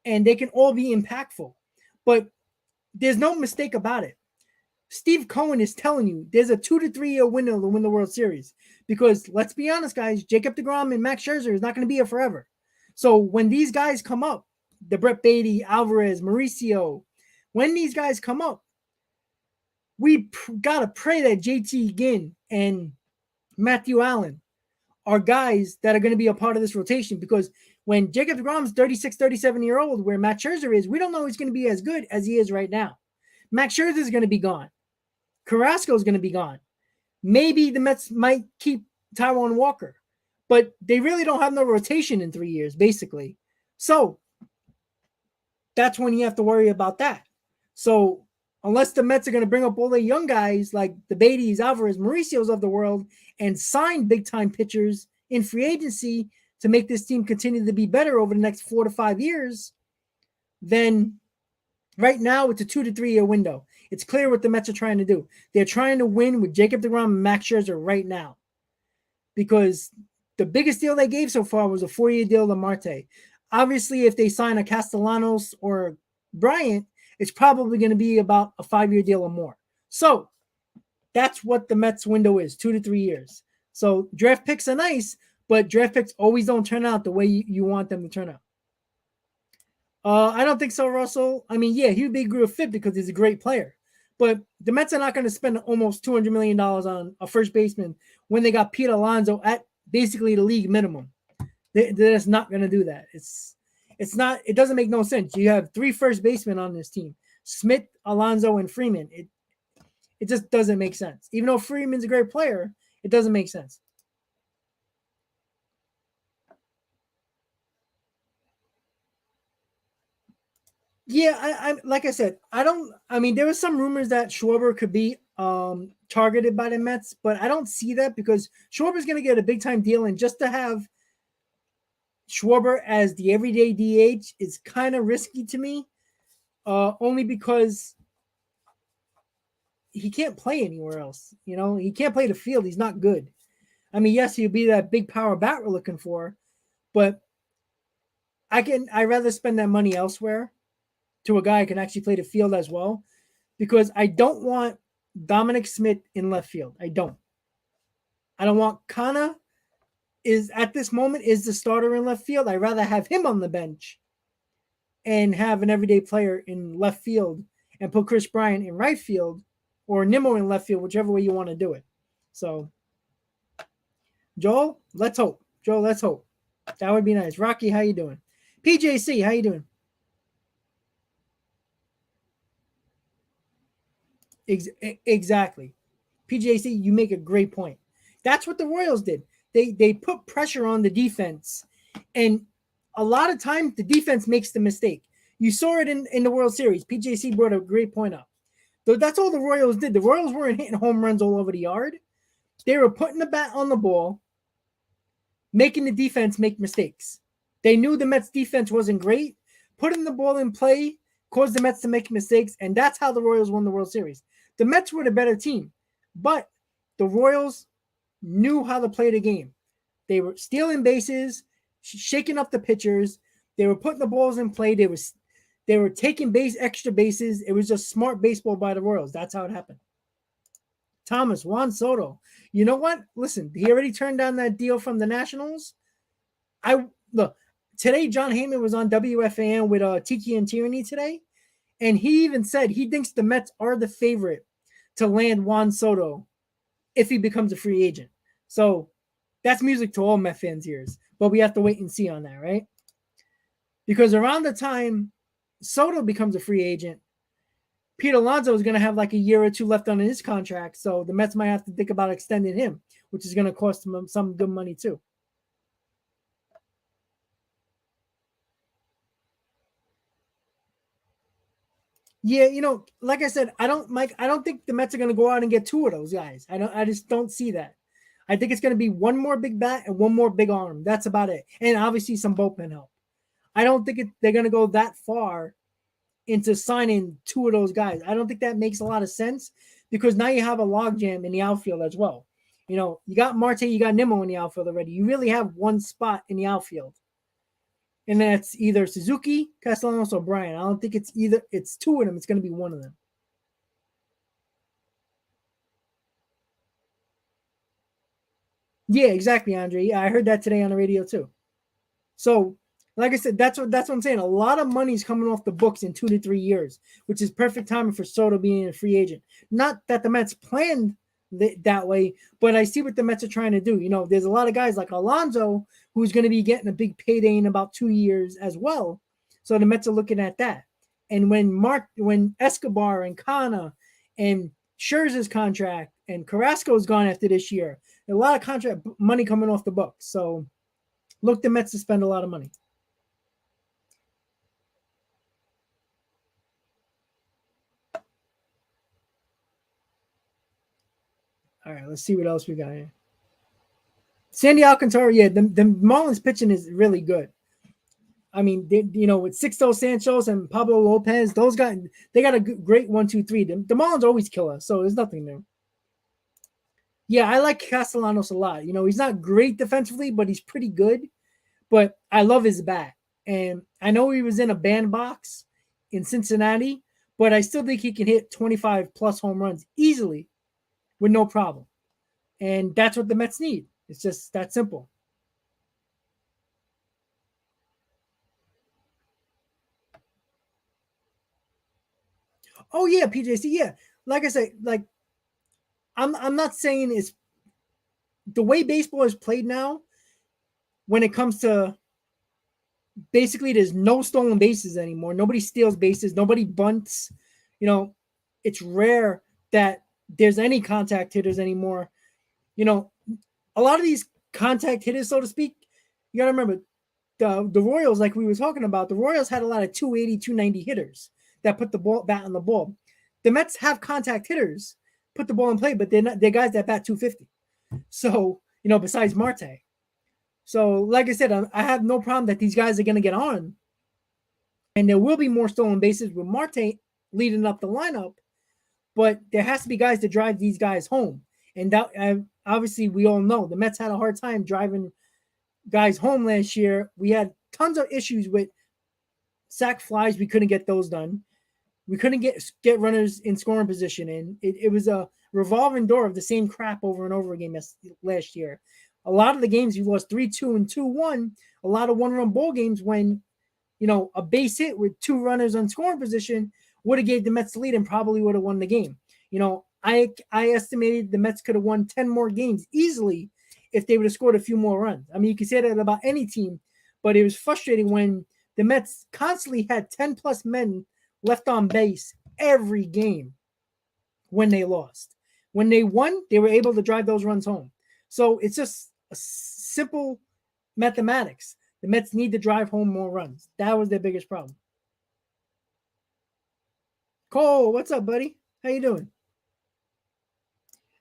and they can all be impactful. But there's no mistake about it. Steve Cohen is telling you there's a 2 to 3 year window to win the World Series, because let's be honest, guys, Jacob deGrom and Max Scherzer is not going to be here forever. So when these guys come up, the Brett Beatty, Alvarez, Mauricio, when these guys come up, we got to pray that JT Ginn and Matthew Allen are guys that are going to be a part of this rotation, because when Jacob deGrom's 36, 37-year-old, where Max Scherzer is, we don't know he's going to be as good as he is right now. Max Scherzer is going to be gone. Carrasco is going to be gone. Maybe the Mets might keep Taijuan Walker, but they really don't have no rotation in 3 years, basically. So that's when you have to worry about that. So unless the Mets are going to bring up all the young guys like the Beatties, Alvarez, Mauricios of the world and sign big-time pitchers in free agency to make this team continue to be better over the next 4 to 5 years, then right now it's a 2 to 3 year window. It's clear what the Mets are trying to do. They're trying to win with Jacob deGrom and Max Scherzer right now, because the biggest deal they gave so far was a 4-year deal to Marte. Obviously, if they sign a Castellanos or Bryant, it's probably going to be about a 5-year deal or more. So that's what the Mets window is, 2 to 3 years. So draft picks are nice, but draft picks always don't turn out the way you want them to turn out. I don't think so, Russell. I mean, yeah, he would be a good fit because he's a great player. But the Mets are not going to spend almost $200 million on a first baseman when they got Pete Alonso at basically the league minimum. They're just not going to do that. It's not. It doesn't make no sense. You have 3 first basemen on this team: Smith, Alonso, and Freeman. It just doesn't make sense. Even though Freeman's a great player, it doesn't make sense. Yeah, I like I said, I don't. I mean, there was some rumors that Schwarber could be targeted by the Mets, but I don't see that because Schwarber's going to get a big time deal, and just to have Schwarber as the everyday DH is kind of risky to me. Only because he can't play anywhere else. You know, he can't play the field. He's not good. I mean, yes, he'll be that big power bat we're looking for, but I rather spend that money elsewhere to a guy who can actually play the field as well, because I don't want Dominic Smith in left field. I don't. I don't want Kana is at this moment is the starter in left field. I'd rather have him on the bench and have an everyday player in left field and put Chris Bryant in right field or Nimmo in left field, whichever way you want to do it. So, Joel, let's hope. Joel, let's hope. That would be nice. Rocky, how you doing? PJC, how you doing? Exactly. PJC, you make a great point. That's what the Royals did. They put pressure on the defense, and a lot of times the defense makes the mistake. You saw it in the World Series. PJC brought a great point up. So that's all the Royals did. The Royals weren't hitting home runs all over the yard. They were putting the bat on the ball, making the defense make mistakes. They knew the Mets defense wasn't great. Putting the ball in play caused the Mets to make mistakes, and that's how the Royals won the World Series. The Mets were the better team, but the Royals knew how to play the game. They were stealing bases, shaking up the pitchers. They were putting the balls in play. They were taking extra bases. It was just smart baseball by the Royals. That's how it happened. Thomas, Juan Soto. You know what? Listen, he already turned down that deal from the Nationals. Look, today John Heyman was on WFAN with Tiki and Tierney today, and he even said he thinks the Mets are the favorite to land Juan Soto if he becomes a free agent. So that's music to all Met fans' ears, but we have to wait and see on that, right? Because around the time Soto becomes a free agent, Pete Alonso is going to have like a year or two left on his contract, so the Mets might have to think about extending him, which is going to cost them some good money too. Yeah, like I said, I don't think the Mets are going to go out and get two of those guys. I just don't see that. I think it's going to be one more big bat and one more big arm. That's about it, and obviously some bullpen help. I don't think they're going to go that far into signing two of those guys. I don't think that makes a lot of sense because now you have a logjam in the outfield as well. You got Marte, you got Nimmo in the outfield already. You really have one spot in the outfield. And that's either Suzuki, Castellanos, or Bryant. I don't think it's two of them. It's going to be one of them. Yeah, exactly, Andre. Yeah, I heard that today on the radio too. So, like I said, that's what I'm saying. A lot of money's coming off the books in 2 to 3 years, which is perfect timing for Soto being a free agent. Not that the Mets planned that way, but I see what the Mets are trying to do. There's a lot of guys like Alonso who's going to be getting a big payday in about 2 years as well. So the Mets are looking at that. And when Escobar and Kana and Scherzer's contract and Carrasco's gone after this year, a lot of contract money coming off the books. So look, the Mets to spend a lot of money. All right, let's see what else we got here. Sandy Alcantara, yeah, the Marlins pitching is really good. I mean, with Sixto Sanchez and Pablo Lopez, those guys, they got a great 1-2-3. The Marlins always kill us, so there's nothing new. Yeah, I like Castellanos a lot. He's not great defensively, but he's pretty good. But I love his bat. And I know he was in a bandbox in Cincinnati, but I still think he can hit 25 plus home runs easily with no problem. And that's what the Mets need. It's just that simple. Oh yeah, PJC. Yeah, like I say, like I'm not saying it's the way baseball is played now. When it comes to basically, there's no stolen bases anymore. Nobody steals bases. Nobody bunts. It's rare that there's any contact hitters anymore. A lot of these contact hitters, so to speak, you got to remember the Royals, like we were talking about, the Royals had a lot of 280, 290 hitters that put the bat on the ball. The Mets have contact hitters, put the ball in play, but they're guys that bat 250. So, besides Marte. So, like I said, I have no problem that these guys are going to get on. And there will be more stolen bases with Marte leading up the lineup. But there has to be guys to drive these guys home. And that obviously we all know the Mets had a hard time driving guys home last year. We had tons of issues with sac flies. We couldn't get those done. We couldn't get runners in scoring position. And it was a revolving door of the same crap over and over again as last year. A lot of the games you lost 3-2 and 2-1. A lot of one-run ball games when, a base hit with 2 runners on scoring position would have gave the Mets the lead and probably would have won the game. I estimated the Mets could have won 10 more games easily if they would have scored a few more runs. I mean, you could say that about any team, but it was frustrating when the Mets constantly had 10-plus men left on base every game when they lost. When they won, they were able to drive those runs home. So it's just a simple mathematics. The Mets need to drive home more runs. That was their biggest problem. Cole, what's up, buddy? How you doing?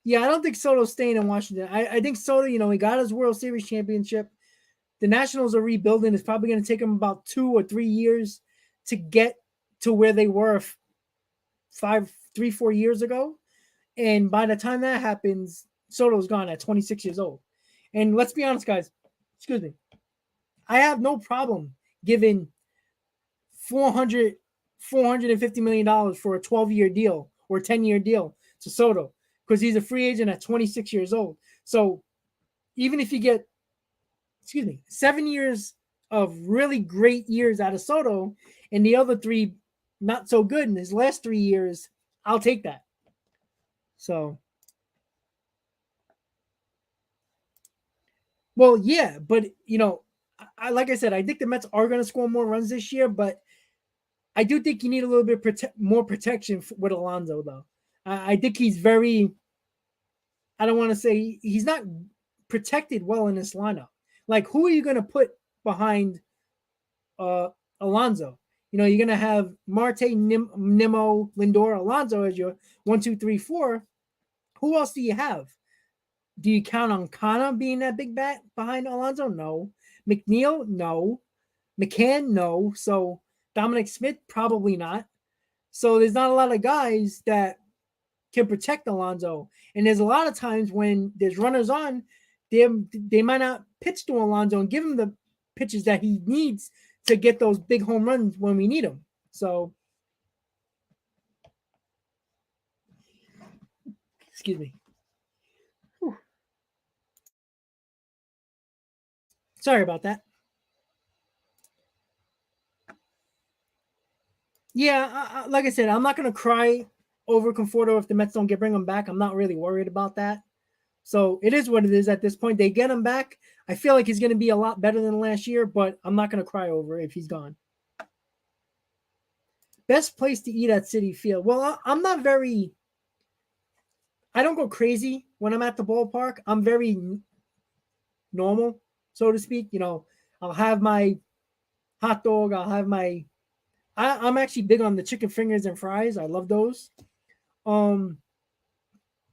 Yeah, I don't think Soto's staying in Washington. I think Soto, he got his World Series championship. The Nationals are rebuilding. It's probably going to take them about 2 or 3 years to get to where they were 4 years ago. And by the time that happens, Soto's gone at 26 years old. And let's be honest, guys. Excuse me. I have no problem giving $450 million for a 12-year deal or 10-year deal to Soto because he's a free agent at 26 years old. So even if you get, 7 years of really great years out of Soto and the other 3 not so good in his last 3 years, I'll take that. So, well, yeah, but, like I said, I think the Mets are going to score more runs this year, but I do think you need a little bit more protection with Alonso, though. I think he's very, I don't want to say, he's not protected well in this lineup. Like, who are you going to put behind Alonso? You're going to have Marte, Nimmo, Lindor, Alonso as your 1, 2, 3, 4. Who else do you have? Do you count on Kana being that big bat behind Alonso? No. McNeil? No. McCann? No. So Dominic Smith? Probably not. So there's not a lot of guys that can protect Alonso. And there's a lot of times when there's runners on, they might not pitch to Alonso and give him the pitches that he needs to get those big home runs when we need them. So, excuse me. Whew. Sorry about that. Yeah, like I said, I'm not going to cry over Conforto if the Mets don't bring him back. I'm not really worried about that. So it is what it is at this point. They get him back. I feel like he's going to be a lot better than last year, but I'm not going to cry over if he's gone. Best place to eat at Citi Field. Well, I'm not very – I don't go crazy when I'm at the ballpark. I'm very normal, so to speak. I'll have my hot dog. I'll have my – I'm actually big on the chicken fingers and fries. I love those.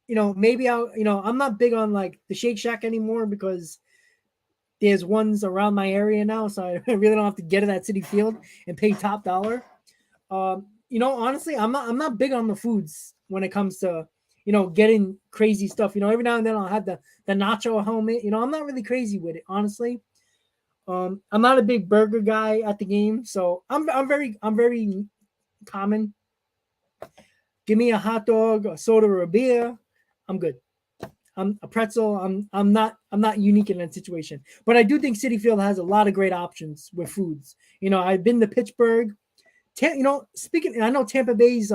Maybe I'm not big on like the Shake Shack anymore because there's ones around my area now. So I really don't have to get it at Citi Field and pay top dollar. Honestly, I'm not big on the foods when it comes to, getting crazy stuff. Every now and then I'll have the nacho helmet. I'm not really crazy with it, honestly. I'm not a big burger guy at the game, so I'm very common. Give me a hot dog, a soda, or a beer. I'm good. I'm a pretzel. I'm not unique in that situation. But I do think Citi Field has a lot of great options with foods. I've been to Pittsburgh. Speaking, I know Tampa Bay's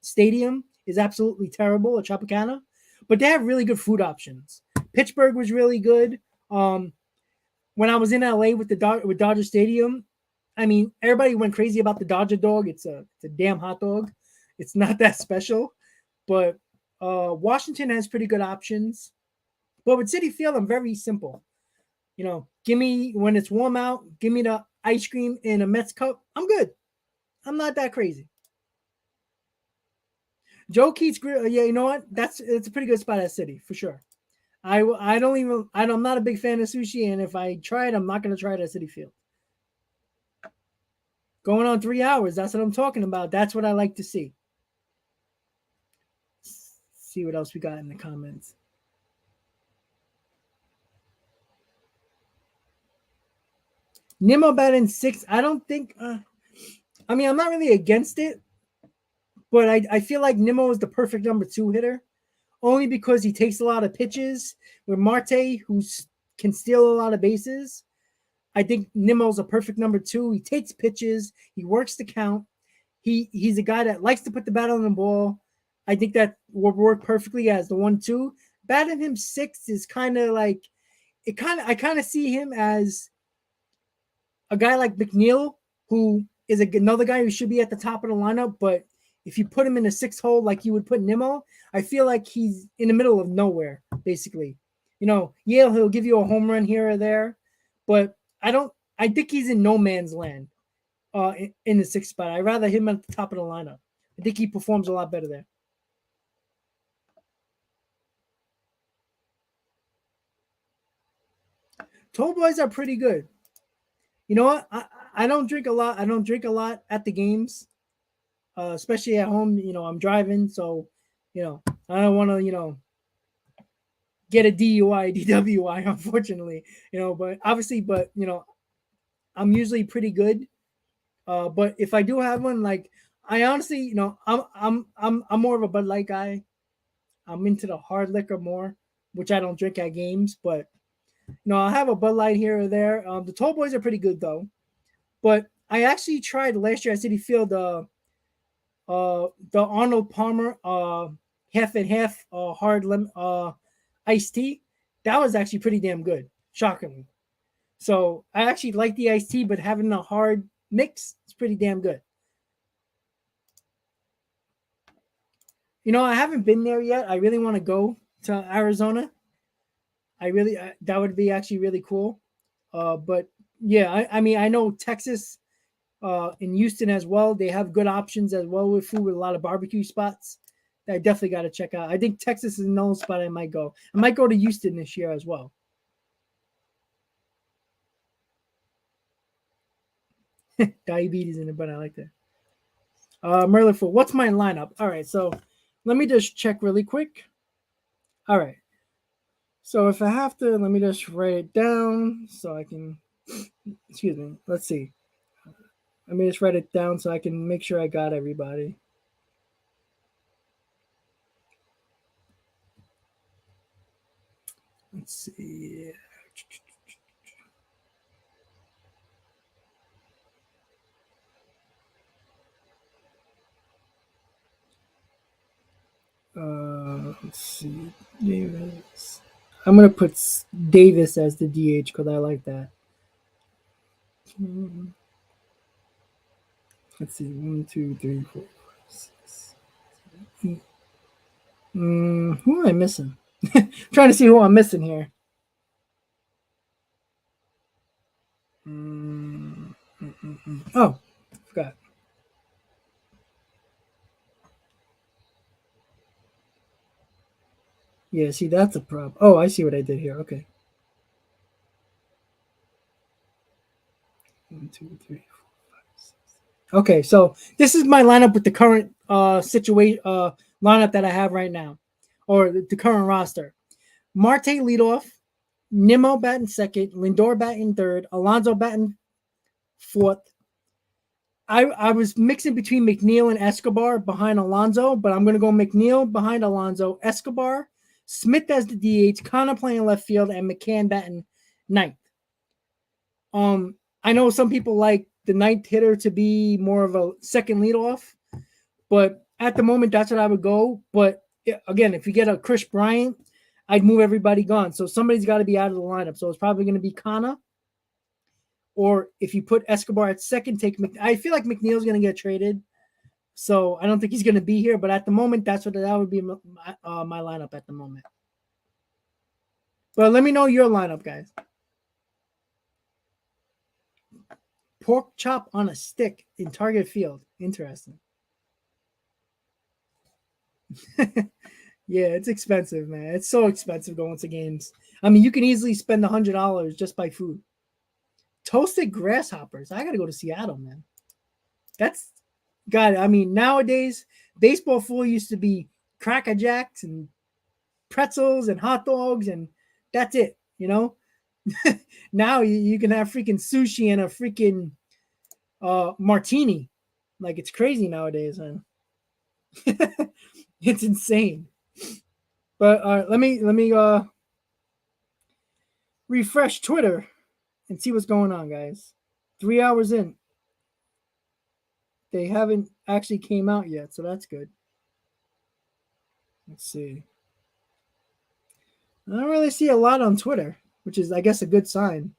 stadium is absolutely terrible at Tropicana, but they have really good food options. Pittsburgh was really good. When I was in LA with Dodger Stadium, I mean, everybody went crazy about the Dodger dog. It's a damn hot dog. It's not that special, but Washington has pretty good options. But with Citi Field, I'm very simple. Give me when it's warm out, give me the ice cream in a Mets cup. I'm good. I'm not that crazy. Joe Keats Grill. Yeah, you know what? It's a pretty good spot at City for sure. I'm not a big fan of sushi, and if I try it, I'm not gonna try it at City Field. Going on 3 hours. That's what I'm talking about. That's what I like to see. Let's see what else we got in the comments. Nimmo batting 6. I don't think. I'm not really against it, but I feel like Nimmo is the perfect number 2 hitter, only because he takes a lot of pitches. With Marte, who can steal a lot of bases, I think Nimmo's a perfect number 2. He takes pitches. He works the count. He's a guy that likes to put the bat on the ball. I think that will work perfectly as the 1-2. Batting him 6 is kind of like it. I kind of see him as a guy like McNeil, who is another guy who should be at the top of the lineup, but if you put him in a 6 hole like you would put Nimmo, I feel like he's in the middle of nowhere, basically. He'll give you a home run here or there, but I think he's in no man's land in the 6th spot. I'd rather him at the top of the lineup. I think he performs a lot better there. Tall boys are pretty good. You know what? I don't drink a lot. I don't drink a lot at the games, especially at home. I'm driving, so I don't want to get a DUI, DWI, unfortunately. But obviously, I'm usually pretty good. But if I do have one, like I honestly, I'm more of a Bud Light guy. I'm into the hard liquor more, which I don't drink at games, but I have a Bud Light here or there. The Tall Boys are pretty good though. But I actually tried last year at City Field the Arnold Palmer half and half hard iced tea. That was actually pretty damn good, shockingly. So I actually like the iced tea, but having a hard mix is pretty damn good. I haven't been there yet. I really want to go to Arizona. That would be actually really cool. But yeah, I know Texas, in Houston as well. They have good options as well with food, with a lot of barbecue spots that I definitely got to check out. I think Texas is another spot I might go. I might go to Houston this year as well. Diabetes in it, but I like that. Merlin Fool, what's my lineup? All right, so let me just check really quick. All right. So if I have to, let me just write it down so I can, excuse me, let's see. Let me just write it down so I can make sure I got everybody. Let's see. Let's see. Davis. I'm gonna put Davis as the DH because I like that. Let's see. 1, 2, 3, 4, 5, 6. Who am I missing? Trying to see who I'm missing here. Oh, forgot. Yeah, see, that's a problem. Oh, I see what I did here. Okay. 1, 2, 3, 4, 5, 6. Okay, so this is my lineup with the current situation lineup that I have right now, or the current roster. Marte leadoff, Nimmo batting second, Lindor batting third, Alonso batting fourth. I was mixing between McNeil and Escobar behind Alonso, but I'm going to go McNeil behind Alonso, Escobar, Smith as the DH, Connor playing left field, and McCann batting ninth. I know some people like the ninth hitter to be more of a second leadoff, but at the moment, that's what I would go. But again, if you get a Chris Bryant, I'd move everybody gone. So somebody's got to be out of the lineup. So it's probably going to be Connor. Or if you put Escobar at second, I feel like McNeil's going to get traded. So I don't think he's going to be here. But at the moment, that would be my lineup at the moment. But let me know your lineup, guys. pork chop on a stick in Target Field. Interesting. Yeah, it's expensive, man. It's so expensive going to games. I mean, you can easily spend $100 just by food. Toasted grasshoppers. I gotta go to Seattle, man. That's God. I mean, nowadays baseball food used to be Cracker Jacks and pretzels and hot dogs, and that's it. You know. Now you can have freaking sushi and a freaking martini. Like it's crazy nowadays, man. It's insane. But let me refresh Twitter and see what's going on, guys. 3 hours in, they haven't actually came out yet, so that's good. Let's see. I don't really see a lot on Twitter, which is, I guess, a good sign.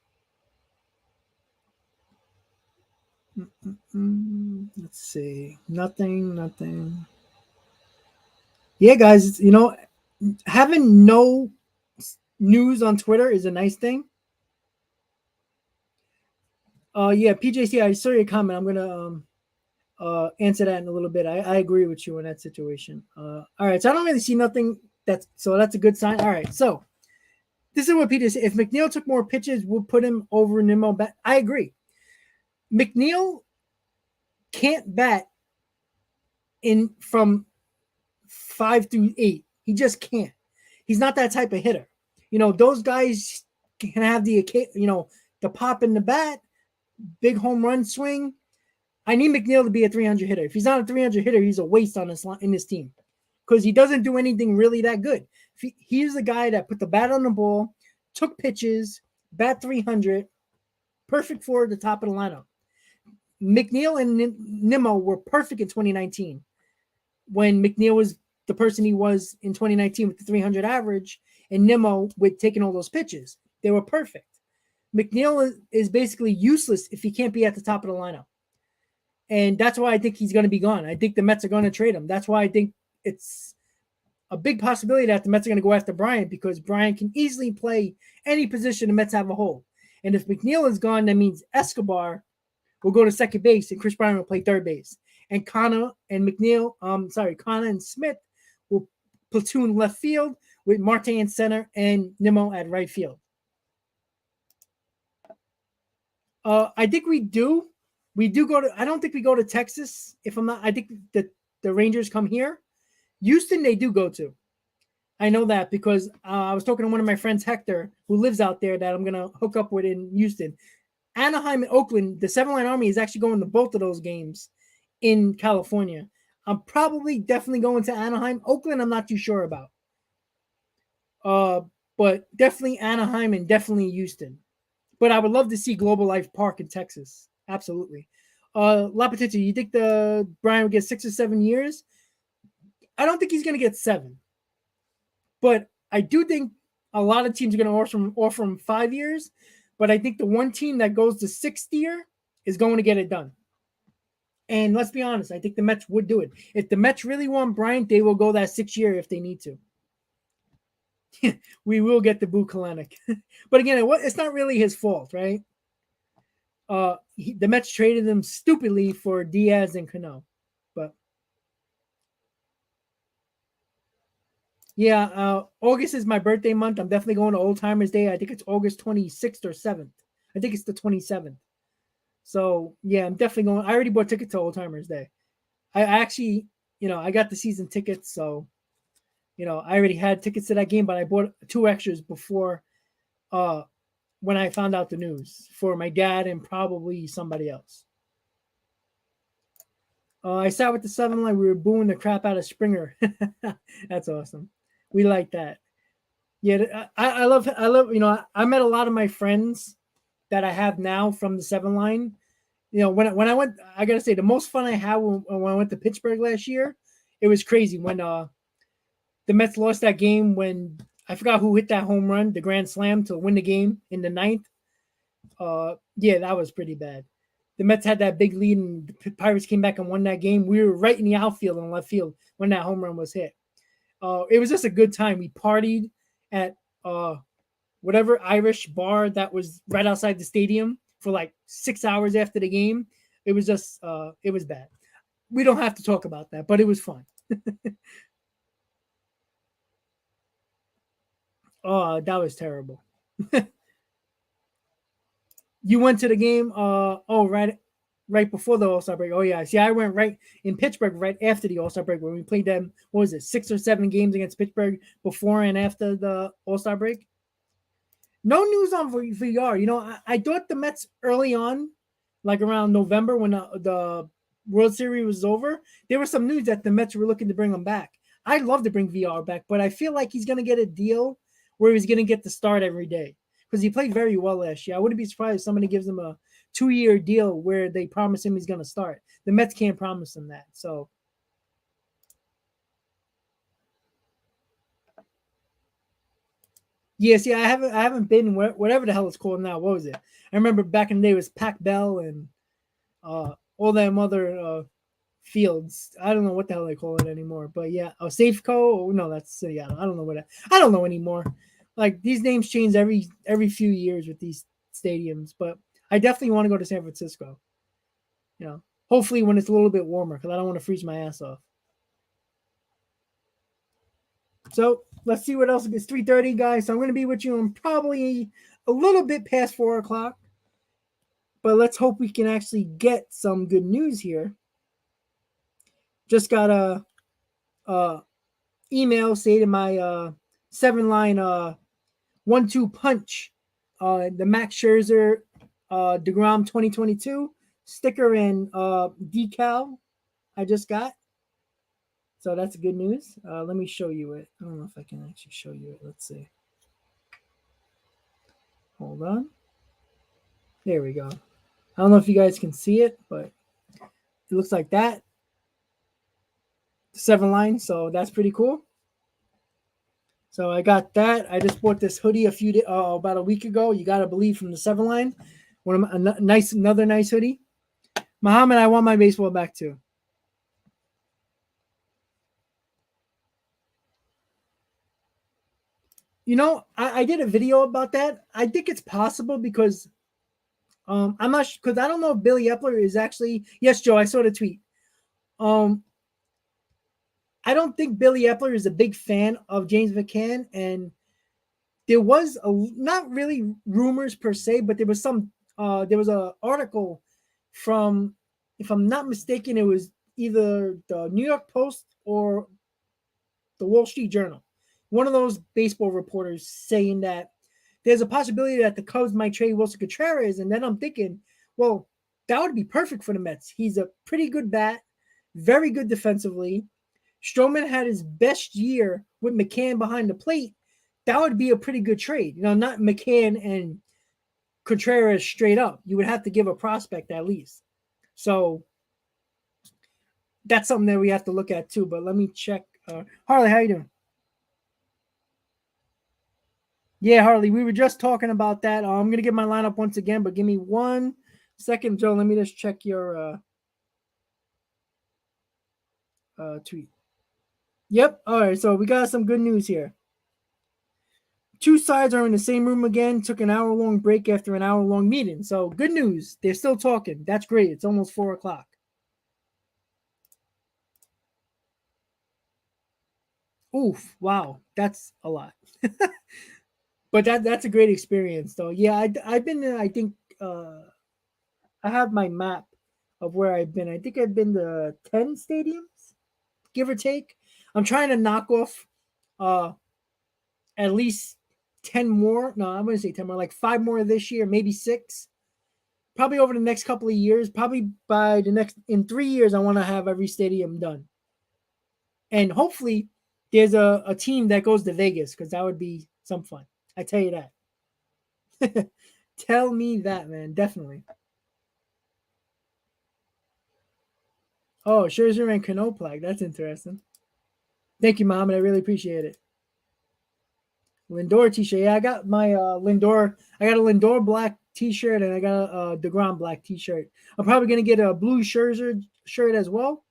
Let's see. Nothing. Yeah, guys, having no news on Twitter is a nice thing. Yeah, PJC, I saw your comment. I'm gonna answer that in a little bit. I agree with you in that situation. All right, so I don't really see nothing. That's a good sign. All right, so this is what Peter said. If McNeil took more pitches, we'll put him over Nimmo. I agree. McNeil can't bat in from 5 through 8. He just can't. He's not that type of hitter. Those guys can have the pop in the bat, big home run swing. I need McNeil to be a 300 hitter. If he's not a 300 hitter, he's a waste in this team because he doesn't do anything really that good. He's the guy that put the bat on the ball, took pitches, bat 300, perfect for the top of the lineup. McNeil and Nimmo were perfect in 2019 when McNeil was the person he was in 2019 with the 300 average and Nimmo with taking all those pitches. They were perfect. McNeil is basically useless if he can't be at the top of the lineup. And that's why I think he's going to be gone. I think the Mets are going to trade him. That's why I think it's a big possibility that the Mets are going to go after Bryant because Bryant can easily play any position the Mets have a hole. And if McNeil is gone, that means Escobar will go to second base and Chris Bryant will play third base. And Connor and Smith will platoon left field with Marte in center and Nimmo at right field. I think we do. We do go to. I don't think we go to Texas. If I'm not, I think that the Rangers come here. Houston, they do go to. I know that because I was talking to one of my friends, Hector, who lives out there, that I'm gonna hook up with in Houston. Anaheim and Oakland, the 7-Line Army is actually going to both of those games in California. I'm definitely going to Anaheim. Oakland, I'm not too sure about. But definitely Anaheim and definitely Houston. But I would love to see Global Life Park in Texas. Absolutely. Lapatito, you think the Brian will get 6 or 7 years? I don't think he's going to get 7. But I do think a lot of teams are going to offer him 5 years. But I think the one team that goes to 6th year is going to get it done. And let's be honest, I think the Mets would do it. If the Mets really want Bryant, they will go that 6th year if they need to. We will get the Boo Kalanick. But again, it's not really his fault, right? The Mets traded him stupidly for Diaz and Cano. But yeah, August is my birthday month. I'm definitely going to Old Timers Day. I think it's August 26th or 7th. I think it's the 27th. So yeah, I'm definitely going. I already bought tickets to Old Timers Day. I actually, I got the season tickets, so I already had tickets to that game, but I bought 2 extras before when I found out the news for my dad and probably somebody else. I sat with the 7-Line. We were booing the crap out of Springer. That's awesome. We like that. Yeah, I love. I met a lot of my friends that I have now from the 7-Line. When I went, I gotta say the most fun I had when I went to Pittsburgh last year, it was crazy when the Mets lost that game when I forgot who hit that home run, the grand slam to win the game in the 9th. Yeah, that was pretty bad. The Mets had that big lead and the Pirates came back and won that game. We were right in the outfield and left field when that home run was hit. It was just a good time. We partied at whatever Irish bar that was right outside the stadium for like 6 hours after the game. It was just it was bad. We don't have to talk about that, but it was fun. Oh, that was terrible. You went to the game right before the All-Star break. Oh yeah. See, I went right in Pittsburgh right after the All-Star break when we played them. What was it? 6 or 7 games against Pittsburgh before and after the All-Star break. No news on VR. I thought the Mets early on, like around November when the World Series was over, there was some news that the Mets were looking to bring him back. I'd love to bring VR back, but I feel like he's going to get a deal where he's going to get the start every day because he played very well last year. I wouldn't be surprised if somebody gives him a 2-year deal where they promise him he's going to start. The Mets can't promise him that. So yeah, see, I haven't been whatever the hell it's called now. What was it? I remember back in the day it was Pac Bell and all them other fields. I don't know what the hell they call it anymore. But yeah, Safeco. Oh, no, that's yeah. I don't know what I don't know anymore. Like these names change every few years with these stadiums. But I definitely want to go to San Francisco. Hopefully when it's a little bit warmer because I don't want to freeze my ass off. So let's see what else. It's 3:30, guys. So I'm going to be with you on probably a little bit past 4 o'clock. But let's hope we can actually get some good news here. Just got a email stating my 7-line 1-2 punch. The Max Scherzer DeGrom 2022 sticker and decal I just got. So that's good news. Let me show you it. I don't know if I can actually show you it. Let's see. Hold on. There we go. I don't know if you guys can see it, but it looks like that. 7-line, so that's pretty cool. So I got that. I just bought this hoodie about a week ago. You gotta believe from the 7-line. Another nice hoodie. Muhammad, I want my baseball back too. I did a video about that. I think it's possible because I'm not because I don't know if Billy Epler is actually. Yes, Joe, I saw the tweet. I don't think Billy Epler is a big fan of James McCann, and there was not really rumors per se, but there was an article from, if I'm not mistaken, it was either the New York Post or the Wall Street Journal. One of those baseball reporters saying that there's a possibility that the Cubs might trade Wilson Contreras, and then I'm thinking, well, that would be perfect for the Mets. He's a pretty good bat, very good defensively. Stroman had his best year with McCann behind the plate. That would be a pretty good trade. Not McCann and Contreras straight up. You would have to give a prospect at least. So that's something that we have to look at too. But let me check. Harley, how you doing? Yeah, Harley, we were just talking about that. I'm going to get my lineup once again, but give me 1 second, Joe. Let me just check your tweet. Yep. All right. So we got some good news here. Two sides are in the same room again. Took an hour-long break after an hour-long meeting. So good news. They're still talking. That's great. It's almost 4 o'clock. Oof. Wow. That's a lot. But that's a great experience, though. Yeah, I've been I think I have my map of where I've been. I think I've been to 10 stadiums, give or take. I'm trying to knock off uh at least 10 more. No, I'm going to say 10 more, like 5 more this year, maybe 6. Probably over the next couple of years, probably in 3 years, I want to have every stadium done. And hopefully there's a team that goes to Vegas because that would be some fun. I tell you that. Tell me that, man. Definitely. Oh, Scherzer and Knoblauch. That's interesting. Thank you, Mom, and I really appreciate it. Lindor t-shirt. Yeah, I got my Lindor. I got a Lindor black t-shirt and I got a DeGrom black t-shirt. I'm probably gonna get a blue Scherzer shirt as well.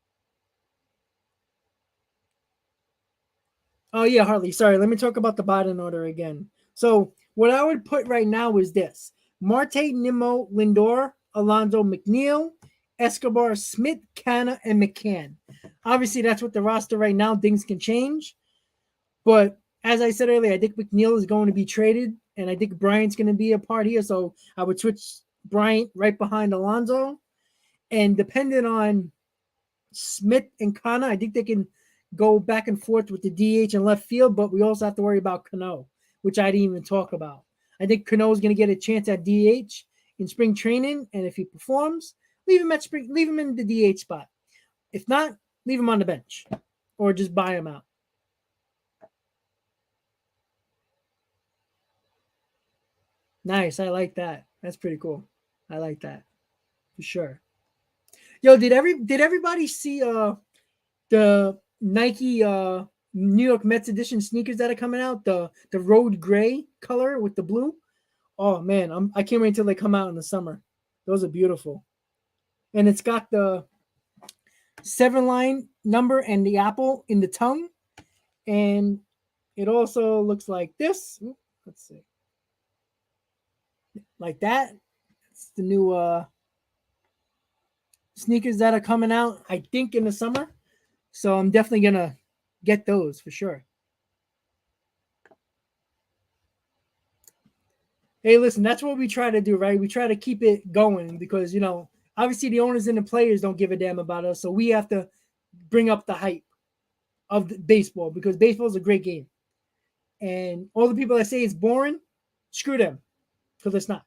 Oh yeah, Harley. Sorry, let me talk about the Biden order again. So what I would put right now is this: Marte, Nimmo, Lindor, Alonso, McNeil, Escobar, Smith, Canna, and McCann. Obviously, that's what the roster right now. Things can change. But as I said earlier, I think McNeil is going to be traded, and I think Bryant's going to be a part here. So I would switch Bryant right behind Alonso. And depending on Smith and Kana, I think they can go back and forth with the DH and left field, but we also have to worry about Cano, which I didn't even talk about. I think Cano is going to get a chance at DH in spring training, and if he performs, leave him in the DH spot. If not, leave him on the bench or just buy him out. Nice, I like that. That's pretty cool. I like that for sure. Yo, did everybody see the Nike New York Mets edition sneakers that are coming out? The road gray color with the blue. Oh man, I can't wait until they come out in the summer. Those are beautiful, and it's got the 7-line number and the apple in the tongue, and it also looks like this. Let's see, like that. It's the new sneakers that are coming out, I think, in the summer. So I'm definitely gonna get those for sure. Hey, listen, that's what we try to do, right? We try to keep it going because obviously the owners and the players don't give a damn about us, so we have to bring up the hype of the baseball because baseball is a great game. And all the people that say it's boring, screw them because it's not.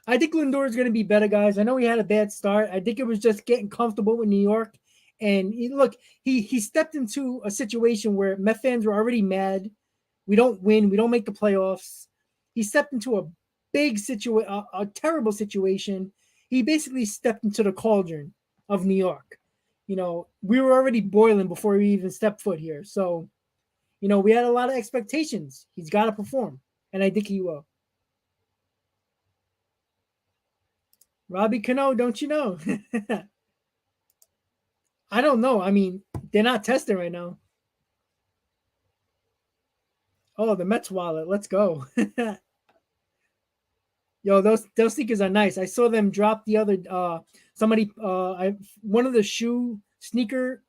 I think Lindor is going to be better, guys. I know he had a bad start. I think it was just getting comfortable with New York. And look, he stepped into a situation where Met fans were already mad. We don't win. We don't make the playoffs. He stepped into a big situation, a terrible situation. He basically stepped into the cauldron of New York. We were already boiling before we even stepped foot here. So, we had a lot of expectations. He's got to perform, and I think he will. Robbie Cano, don't you know? I don't know. I mean, they're not testing right now. Oh, the Mets wallet. Let's go. Yo, those sneakers are nice. I saw them drop the other somebody one of the shoe sneaker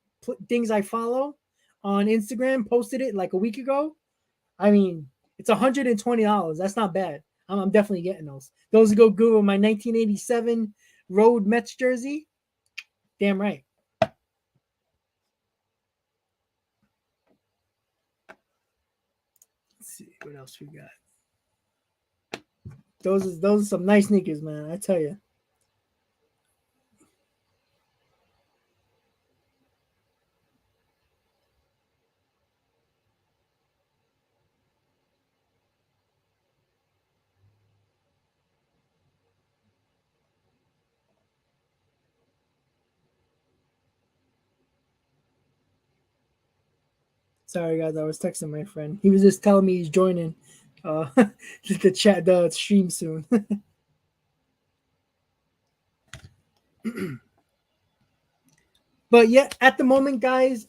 things I follow on Instagram posted it like a week ago. I mean, it's $120. That's not bad. I'm definitely getting those. Those go good with my 1987 Road Mets jersey. Damn right. Let's see what else we got. Those are some nice sneakers, man. I tell you. Sorry, guys. I was texting my friend. He was just telling me he's joining the stream soon. But yeah, at the moment, guys,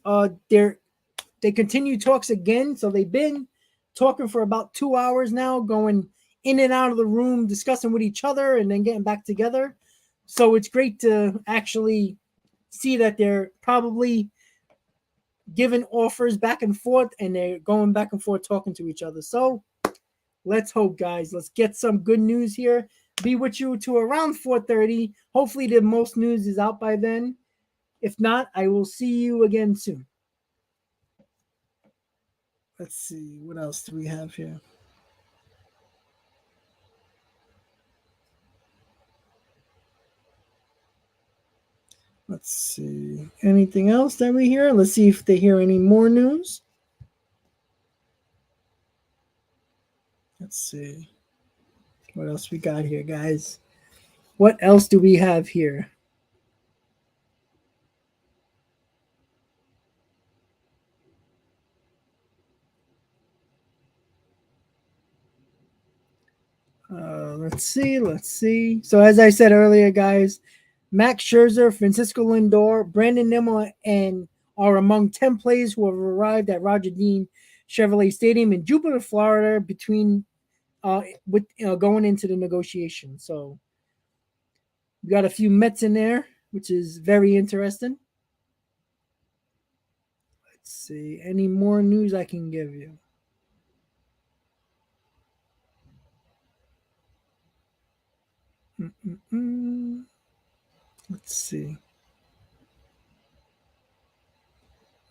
they continue talks again. So they've been talking for about 2 hours now, going in and out of the room, discussing with each other, and then getting back together. So it's great to actually see that they're probably giving offers back and forth, and they're going back and forth talking to each other. So let's hope, guys. Let's get some good news here. Be with you to around 4:30. Hopefully, the most news is out by then. If not, I will see you again soon. Let's see. What else do we have here? Let's see. Anything else that we hear? Let's see if they hear any more news. Let's see. What else we got here, guys? What else do we have here? Let's see. Let's see. So as I said earlier, guys, Max Scherzer, Francisco Lindor, Brandon Nimmo, and are among 10 players who have arrived at Roger Dean Chevrolet Stadium in Jupiter, Florida, between with going into the negotiation. So we got a few Mets in there, which is very interesting. Let's see. Any more news I can give you? Mm-mm-mm. Let's see.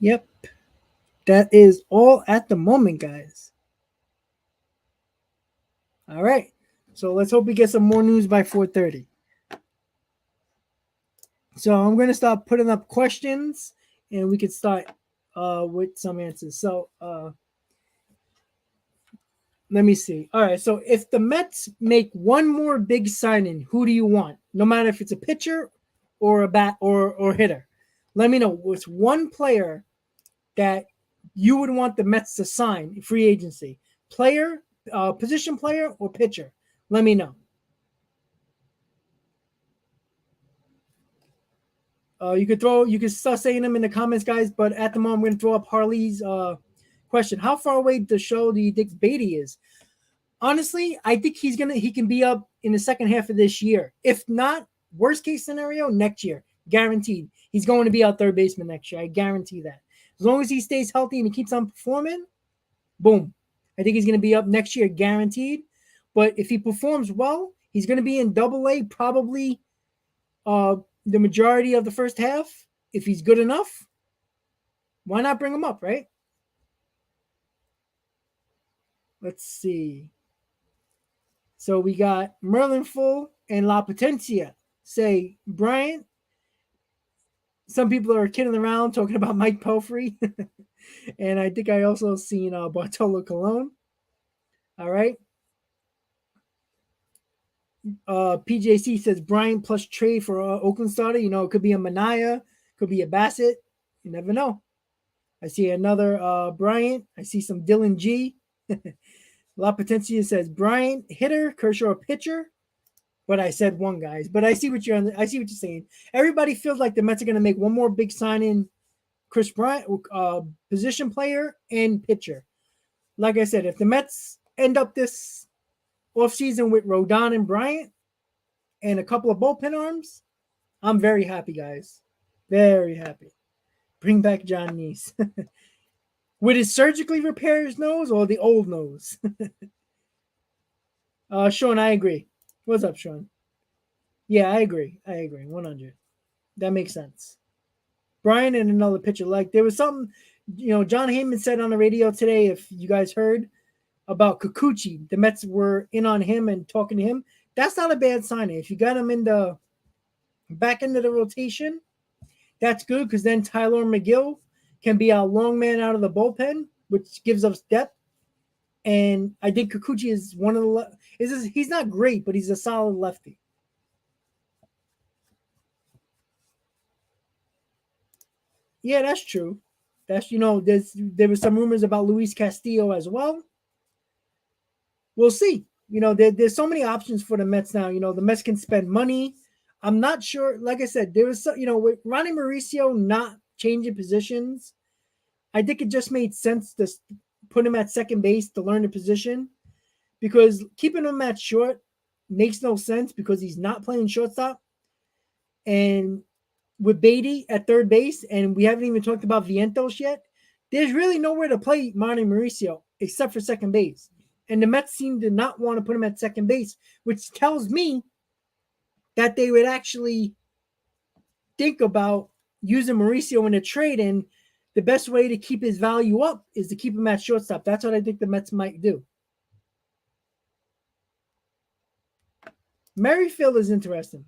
Yep. That is all at the moment, guys. All right. So let's hope we get some more news by 4:30. So I'm going to start putting up questions and we can start with some answers. So let me see. All right. So if the Mets make one more big signing, who do you want? No matter if it's a pitcher or a bat or hitter. Let me know. What's one player that you would want the Mets to sign free agency? Player, position player, or pitcher? Let me know. You could start saying them in the comments, guys. But at the moment, I'm going to throw up Harley's question. How far away the show do you think Beatty is? Honestly, I think he can be up in the second half of this year. If not, worst case scenario, next year, guaranteed. He's going to be our third baseman next year. I guarantee that. As long as he stays healthy and he keeps on performing, boom. I think he's going to be up next year, guaranteed. But if he performs well, he's going to be in Double A probably the majority of the first half. If he's good enough, why not bring him up, right? Let's see. So we got Merlin Full and La Potencia. Say, Bryant, some people are kidding around talking about Mike Pelfrey. And I think I also seen Bartolo Colon. All right. PJC says Bryant plus trade for Oakland starter. You know, it could be a Manaya, could be a Bassett. You never know. I see another Bryant. I see some Dylan G. La Potencia says Bryant hitter, Kershaw pitcher. But I said one, guys. But I see what you're saying. Everybody feels like the Mets are going to make one more big signing. Chris Bryant, position player and pitcher. Like I said, if the Mets end up this offseason with Rodon and Bryant and a couple of bullpen arms, I'm very happy, guys. Very happy. Bring back John Neese. Would it surgically repair his nose or the old nose? Sean, I agree. What's up, Sean? Yeah, I agree. 100. That makes sense. Brian and another pitcher. Like there was something, John Heyman said on the radio today, if you guys heard, about Kikuchi. The Mets were in on him and talking to him. That's not a bad signing. If you got him in the back end of the rotation, that's good because then Tyler McGill can be our long man out of the bullpen, which gives us depth. And I think Kikuchi is one of the he's not great, but he's a solid lefty. Yeah, that's true. That's there was some rumors about Luis Castillo as well. We'll see. There's so many options for the Mets now. The Mets can spend money. I'm not sure. Like I said, there was with Ronnie Mauricio not changing positions. I think it just made sense to put him at second base to learn the position, because keeping him at short makes no sense because he's not playing shortstop. And with Beatty at third base, and we haven't even talked about Vientos yet, there's really nowhere to play Ronnie Mauricio except for second base. And the Mets seem to not want to put him at second base, which tells me that they would actually think about using Mauricio in a trade. And the best way to keep his value up is to keep him at shortstop. That's what I think the Mets might do. Merrifield is interesting.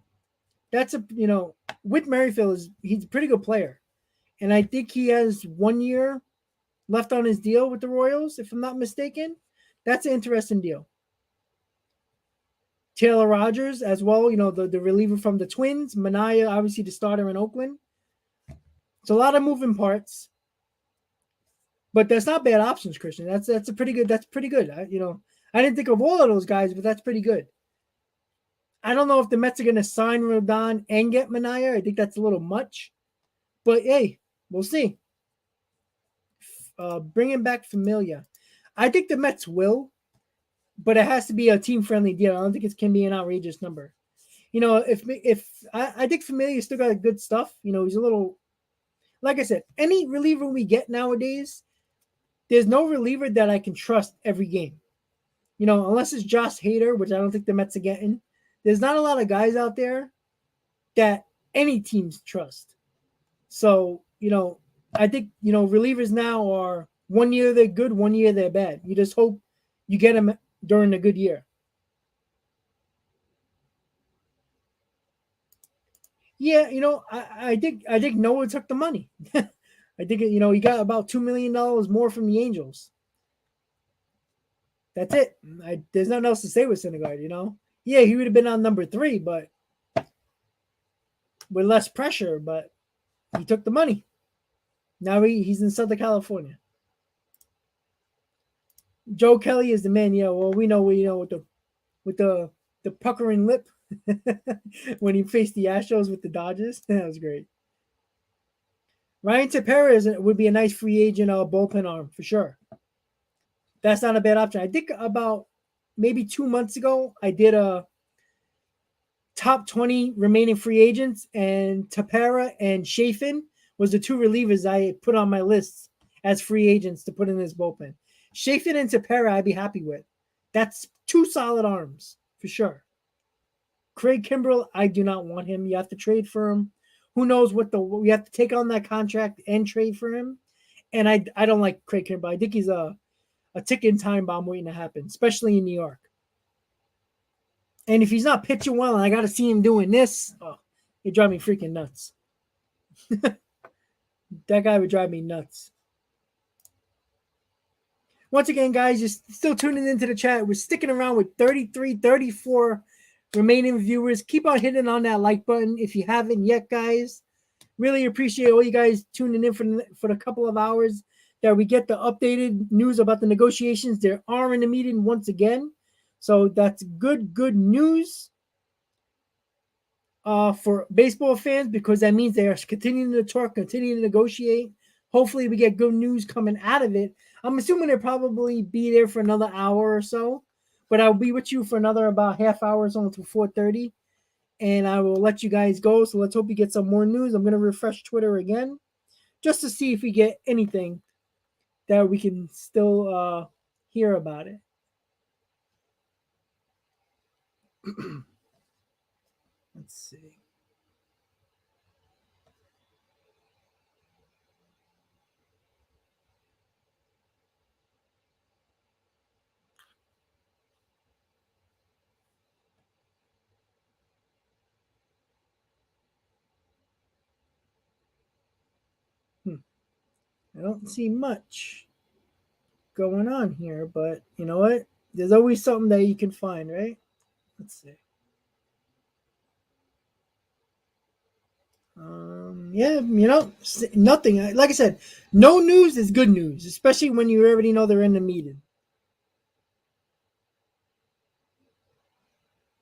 That's with Merrifield he's a pretty good player. And I think he has 1 year left on his deal with the Royals, if I'm not mistaken. That's an interesting deal. Taylor Rogers as well, the reliever from the Twins. Manaya, obviously the starter in Oakland. It's a lot of moving parts, but that's not bad options, Christian. That's a pretty good. That's pretty good. I didn't think of all of those guys, but that's pretty good. I don't know if the Mets are going to sign Rodon and get Manaya. I think that's a little much, but hey, we'll see. Bringing back Familia, I think the Mets will. but it has to be a team friendly deal. I don't think it can be an outrageous number. If I think Familia still got good stuff. He's a little, like I said, any reliever we get nowadays, there's no reliever that I can trust every game. Unless it's Josh Hader, which I don't think the Mets are getting. There's not a lot of guys out there that any teams trust. So, I think, relievers now are 1 year they're good, 1 year they're bad. You just hope you get them during a good year. Yeah, I think Noah took the money. I think he got about $2 million more from the Angels. That's it. There's nothing else to say with Syndergaard. Yeah, he would have been on number 3, but with less pressure. But he took the money. Now he's in Southern California. Joe Kelly is the man. Yeah, well, we know with the puckering lip when he faced the Astros with the Dodgers. That was great. Ryan Tepera would be a nice free agent bullpen arm for sure. That's not a bad option. I think about maybe 2 months ago, I did a top 20 remaining free agents, and Tepera and Chafin was the 2 relievers I put on my list as free agents to put in this bullpen. Chafin and Tepera I'd be happy with. That's 2 solid arms for sure. Craig Kimbrell, I do not want him. You have to trade for him. Who knows we have to take on that contract and trade for him. And I don't like Craig Kimbrell. I think he's a ticking time bomb waiting to happen, especially in New York. And if he's not pitching well and I got to see him doing this, it drive me freaking nuts. That guy would drive me nuts. Once again, guys, just still tuning into the chat. We're sticking around with 33, 34 remaining viewers. Keep on hitting on that like button if you haven't yet, guys. Really appreciate all you guys tuning in for the couple of hours that we get the updated news about the negotiations. They are in the meeting once again. So that's good news for baseball fans, because that means they are continuing to talk, continuing to negotiate. Hopefully we get good news coming out of it. I'm assuming they'll probably be there for another hour or so, but I'll be with you for another about half hour until 4:30, and I will let you guys go. So let's hope we get some more news. I'm going to refresh Twitter again just to see if we get anything that we can still hear about it. Let's see. I don't see much going on here, but you know what? There's always something that you can find, right? Let's see. Yeah, nothing. Like I said, no news is good news, especially when you already know they're in the meeting.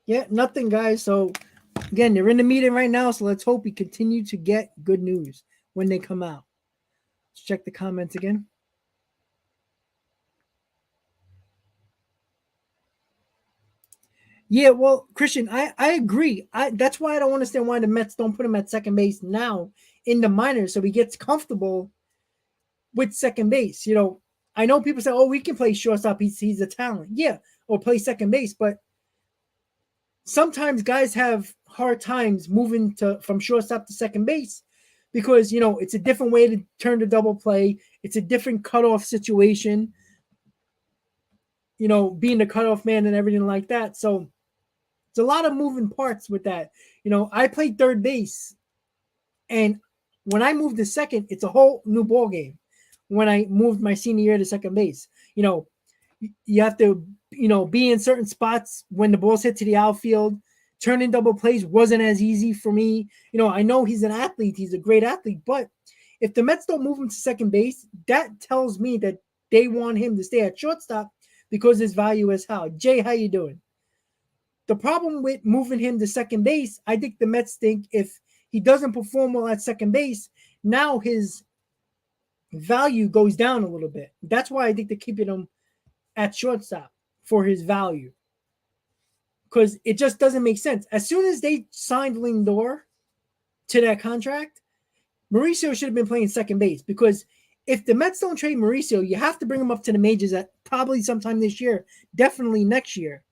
Yeah, nothing, guys. So again, they're in the meeting right now, so let's hope we continue to get good news when they come out. Let's check the comments again. Yeah, well, Christian, I agree. That's why I don't understand why the Mets don't put him at second base now in the minors, so he gets comfortable with second base. I know people say, "Oh, we can play shortstop. He's a talent." Yeah, or play second base, but sometimes guys have hard times moving from shortstop to second base because it's a different way to turn the double play. It's a different cutoff situation. Being the cutoff man and everything like that. So it's a lot of moving parts with that. I played third base, and when I moved to second, it's a whole new ball game. When I moved my senior year to second base, you have to, be in certain spots when the balls hit to the outfield. Turning double plays wasn't as easy for me. I know he's an athlete. He's a great athlete. But if the Mets don't move him to second base, that tells me that they want him to stay at shortstop because his value is high. Jay, how you doing? The problem with moving him to second base, I think the Mets think if he doesn't perform well at second base, now his value goes down a little bit. That's why I think they're keeping him at shortstop for his value. Because it just doesn't make sense. As soon as they signed Lindor to that contract, Mauricio should have been playing second base. Because if the Mets don't trade Mauricio, you have to bring him up to the majors at probably sometime this year, definitely next year.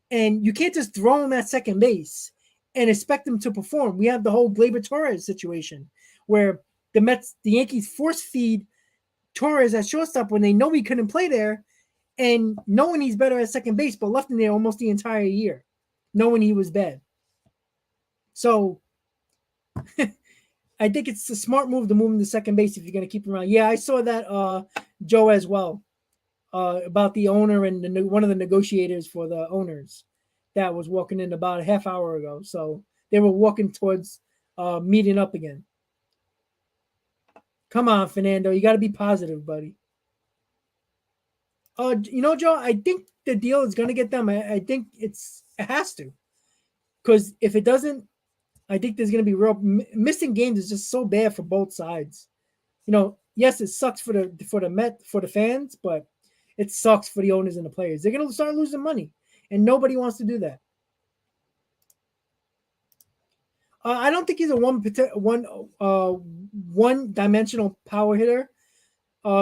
And you can't just throw him at second base and expect him to perform. We have the whole Gleyber Torres situation where the Yankees force feed Torres at shortstop when they know he couldn't play there, and knowing he's better at second base, but left him there almost the entire year, knowing he was bad. So I think it's a smart move to move him to second base if you're going to keep him around. Yeah, I saw that, Joe, as well, about the owner and one of the negotiators for the owners that was walking in about a half hour ago. So they were walking towards meeting up again. Come on, Fernando. You got to be positive, buddy. Joe, I think the deal is going to get them. I think it has to. Because if it doesn't, I think there's going to be missing games is just so bad for both sides. Yes, it sucks for the fans, but it sucks for the owners and the players. They're going to start losing money, and nobody wants to do that. I don't think he's a one-dimensional power hitter.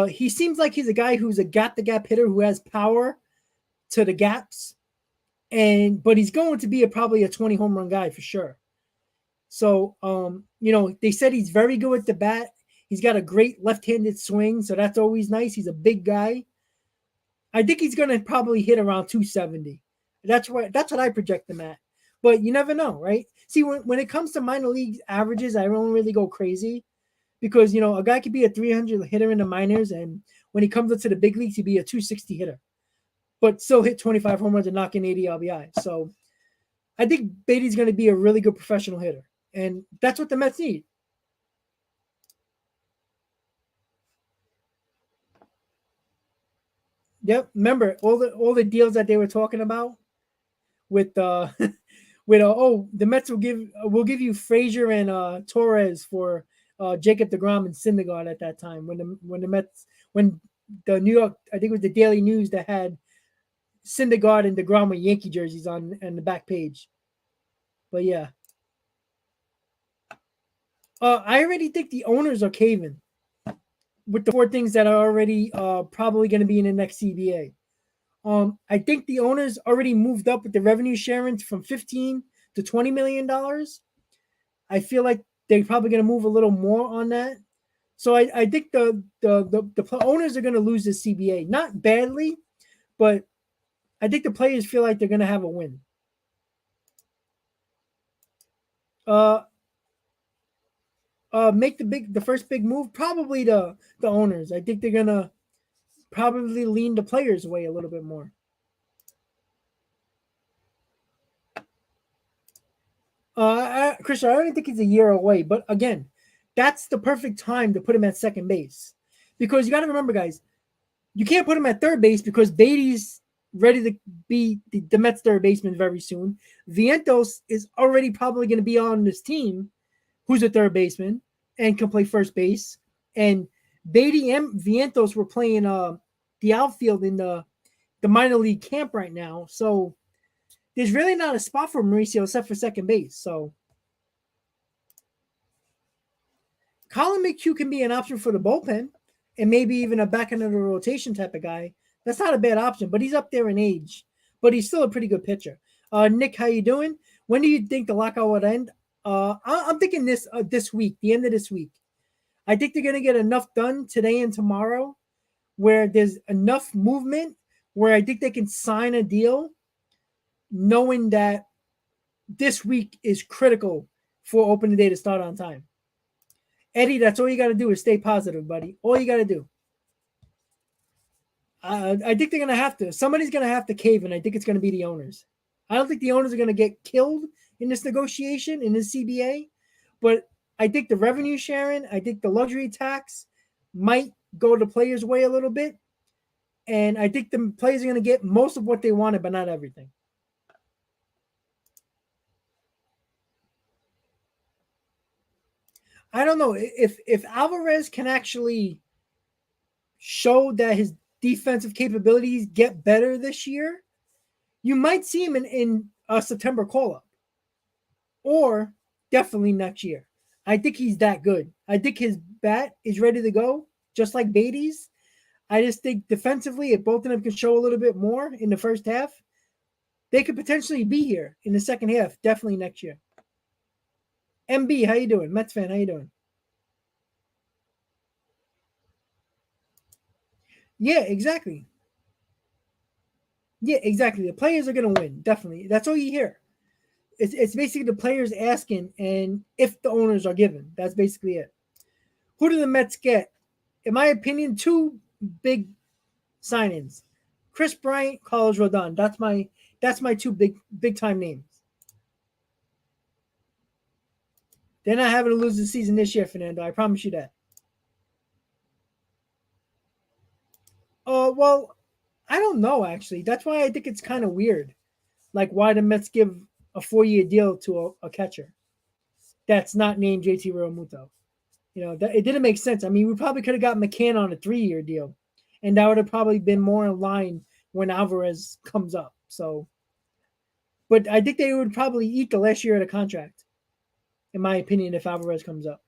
He seems like he's a guy who's a gap-to-gap hitter who has power to the gaps, but he's going to be probably a 20 home run guy for sure. So, they said he's very good with the bat. He's got a great left-handed swing, so that's always nice. He's a big guy. I think he's going to probably hit around 270. That's what I project him at. But you never know, right? See, when it comes to minor league averages, I don't really go crazy because, a guy could be a 300 hitter in the minors, and when he comes up to the big leagues, he'd be a 260 hitter, but still hit 25 home runs and knock in 80 RBI. So I think Beatty's going to be a really good professional hitter, and that's what the Mets need. Yep. Remember all the deals that they were talking about with the Mets will give you Frazier and Torres for Jacob deGrom and Syndergaard at that time when the New York, I think it was the Daily News that had Syndergaard and deGrom with Yankee jerseys on the back page. But yeah, I already think the owners are caving with the 4 things that are already probably going to be in the next CBA. I think the owners already moved up with the revenue sharing from $15 to $20 million. I feel like they're probably going to move a little more on that. So I think the owners are going to lose the CBA. Not badly, but I think the players feel like they're going to have a win. Make the first big move, probably the owners. I think they're going to probably lean the players away a little bit more. Christian, I don't think he's a year away, but again, that's the perfect time to put him at second base. Because you got to remember, guys, you can't put him at third base because Beatty's ready to be the Mets third baseman very soon. Vientos is already probably going to be on this team, who's a third baseman and can play first base. And Beatty and Vientos were playing the outfield in the minor league camp right now. So there's really not a spot for Mauricio except for second base. So Colin McHugh can be an option for the bullpen and maybe even a back end of the rotation type of guy. That's not a bad option, but he's up there in age. But he's still a pretty good pitcher. Nick, how you doing? When do you think the lockout would end? I'm thinking this week, the end of this week. I think they're going to get enough done today and tomorrow where there's enough movement where I think they can sign a deal knowing that this week is critical for opening day to start on time. Eddie, that's all you got to do is stay positive, buddy. All you got to do. I think they're going to have to. Somebody's going to have to cave, and I think it's going to be the owners. I don't think the owners are going to get killed in this negotiation, in this CBA, but I think the revenue sharing, I think the luxury tax might go the players' way a little bit, and I think the players are going to get most of what they wanted, but not everything. I don't know if Alvarez can actually show that his defensive capabilities get better this year. You might see him in a September call up, or definitely next year. I think he's that good. I think his bat is ready to go, just like Beatty's. I just think defensively, if both of them can show a little bit more in the first half, they could potentially be here in the second half, definitely next year. MB, how you doing? Mets fan, how you doing? Yeah, exactly. Yeah, exactly. The players are gonna win, definitely. That's all you hear. It's basically the players asking, and if the owners are given, that's basically it. Who do the Mets get? In my opinion, two big signings: Chris Bryant, Carlos Rodon. That's my two big time names. They're not having to lose the season this year, Fernando. I promise you that. Well, I don't know actually. That's why I think it's kind of weird. Like why the Mets give a 4-year deal to a catcher that's not named JT Realmuto. That it didn't make sense. I mean, we probably could have got McCann on a 3-year deal, and that would have probably been more in line when Alvarez comes up. So, but I think they would probably eat the last year of the contract, in my opinion, if Alvarez comes up.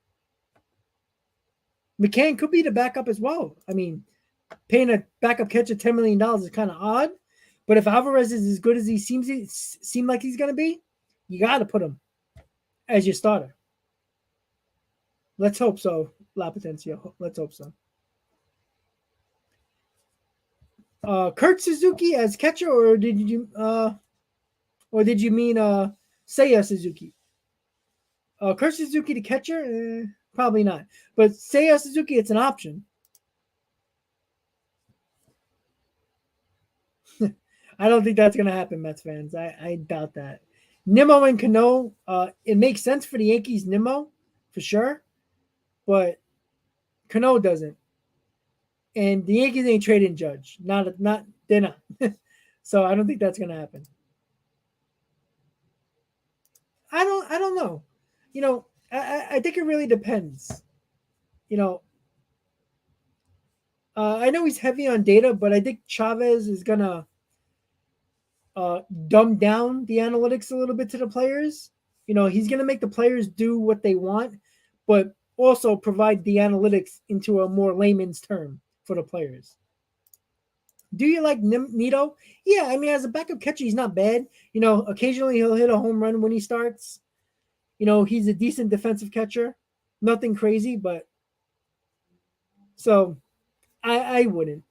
McCann could be the backup as well. I mean, paying a backup catcher $10 million is kind of odd, but if Alvarez is as good as he seem like he's going to be, you got to put him as your starter. Let's hope so, La Potencia. Let's hope so. Kurt Suzuki as catcher, or did you mean Seiya Suzuki? Kurt Suzuki the catcher? Probably not. But Seiya Suzuki, it's an option. I don't think that's going to happen, Mets fans. I doubt that. Nimmo and Cano, it makes sense for the Yankees, Nimmo, for sure. But Cano doesn't. And the Yankees ain't trading Judge. They're not. So I don't think that's going to happen. I don't know. I think it really depends. You know, I know he's heavy on data, but I think Chavez is gonna dumb down the analytics a little bit to the players. He's gonna make the players do what they want, but also provide the analytics into a more layman's term for the players. Do you like Nito? Yeah, I mean, as a backup catcher, he's not bad. Occasionally he'll hit a home run when he starts. He's a decent defensive catcher. Nothing crazy, but so I wouldn't.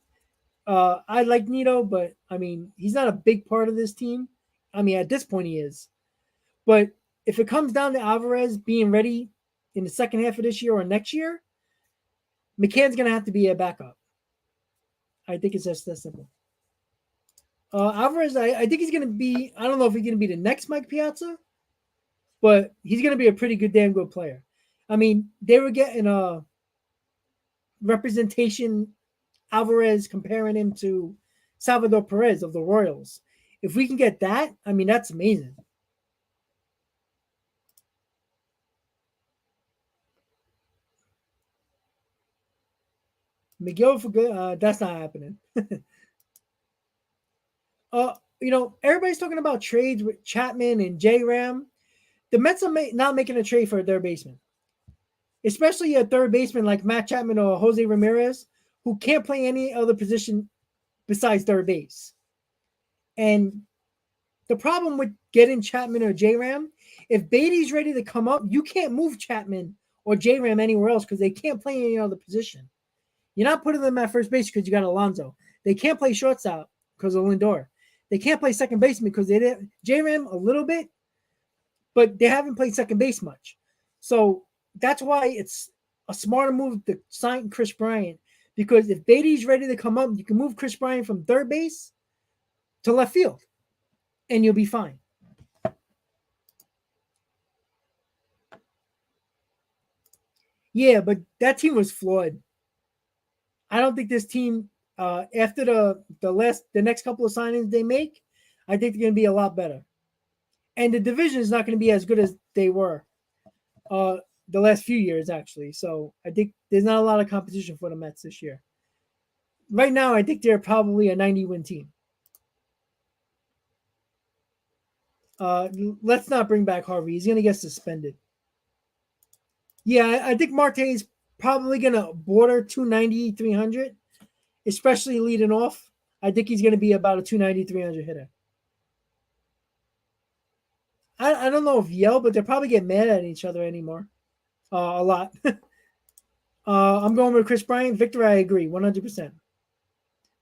I like Nito, but I mean, he's not a big part of this team. I mean, at this point, he is. But if it comes down to Alvarez being ready in the second half of this year or next year, McCann's going to have to be a backup. I think it's just that simple. Alvarez, I think he's going to be, I don't know if he's going to be the next Mike Piazza, but he's going to be a pretty good, damn good player. I mean, they were getting a representation Alvarez comparing him to Salvador Perez of the Royals. If we can get that, I mean, that's amazing. Miguel for good, that's not happening. Everybody's talking about trades with Chapman and J Ram. The Mets are not making a trade for a third baseman, especially a third baseman like Matt Chapman or Jose Ramirez, who can't play any other position besides third base. And the problem with getting Chapman or J Ram, if Beatty's ready to come up, you can't move Chapman or J Ram anywhere else because they can't play any other position. You're not putting them at first base because you got Alonso. They can't play shortstop because of Lindor. They can't play second baseman because they didn't. J-Ram a little bit, but they haven't played second base much. So that's why it's a smarter move to sign Chris Bryant, because if Beatty's ready to come up, you can move Chris Bryant from third base to left field, and you'll be fine. Yeah, but that team was flawed. I don't think this team, after the next couple of signings they make, I think they're going to be a lot better. And the division is not going to be as good as they were the last few years, actually. So I think there's not a lot of competition for the Mets this year. Right now, I think they're probably a 90-win team. Let's not bring back Harvey. He's gonna get suspended. Yeah, I think Marte is probably gonna border 290, 300, especially leading off. I think he's gonna be about a 290, 300 hitter. I don't know if yell, but they'll probably get mad at each other anymore. A lot. I'm going with Chris Bryant. Victor, I agree, 100%.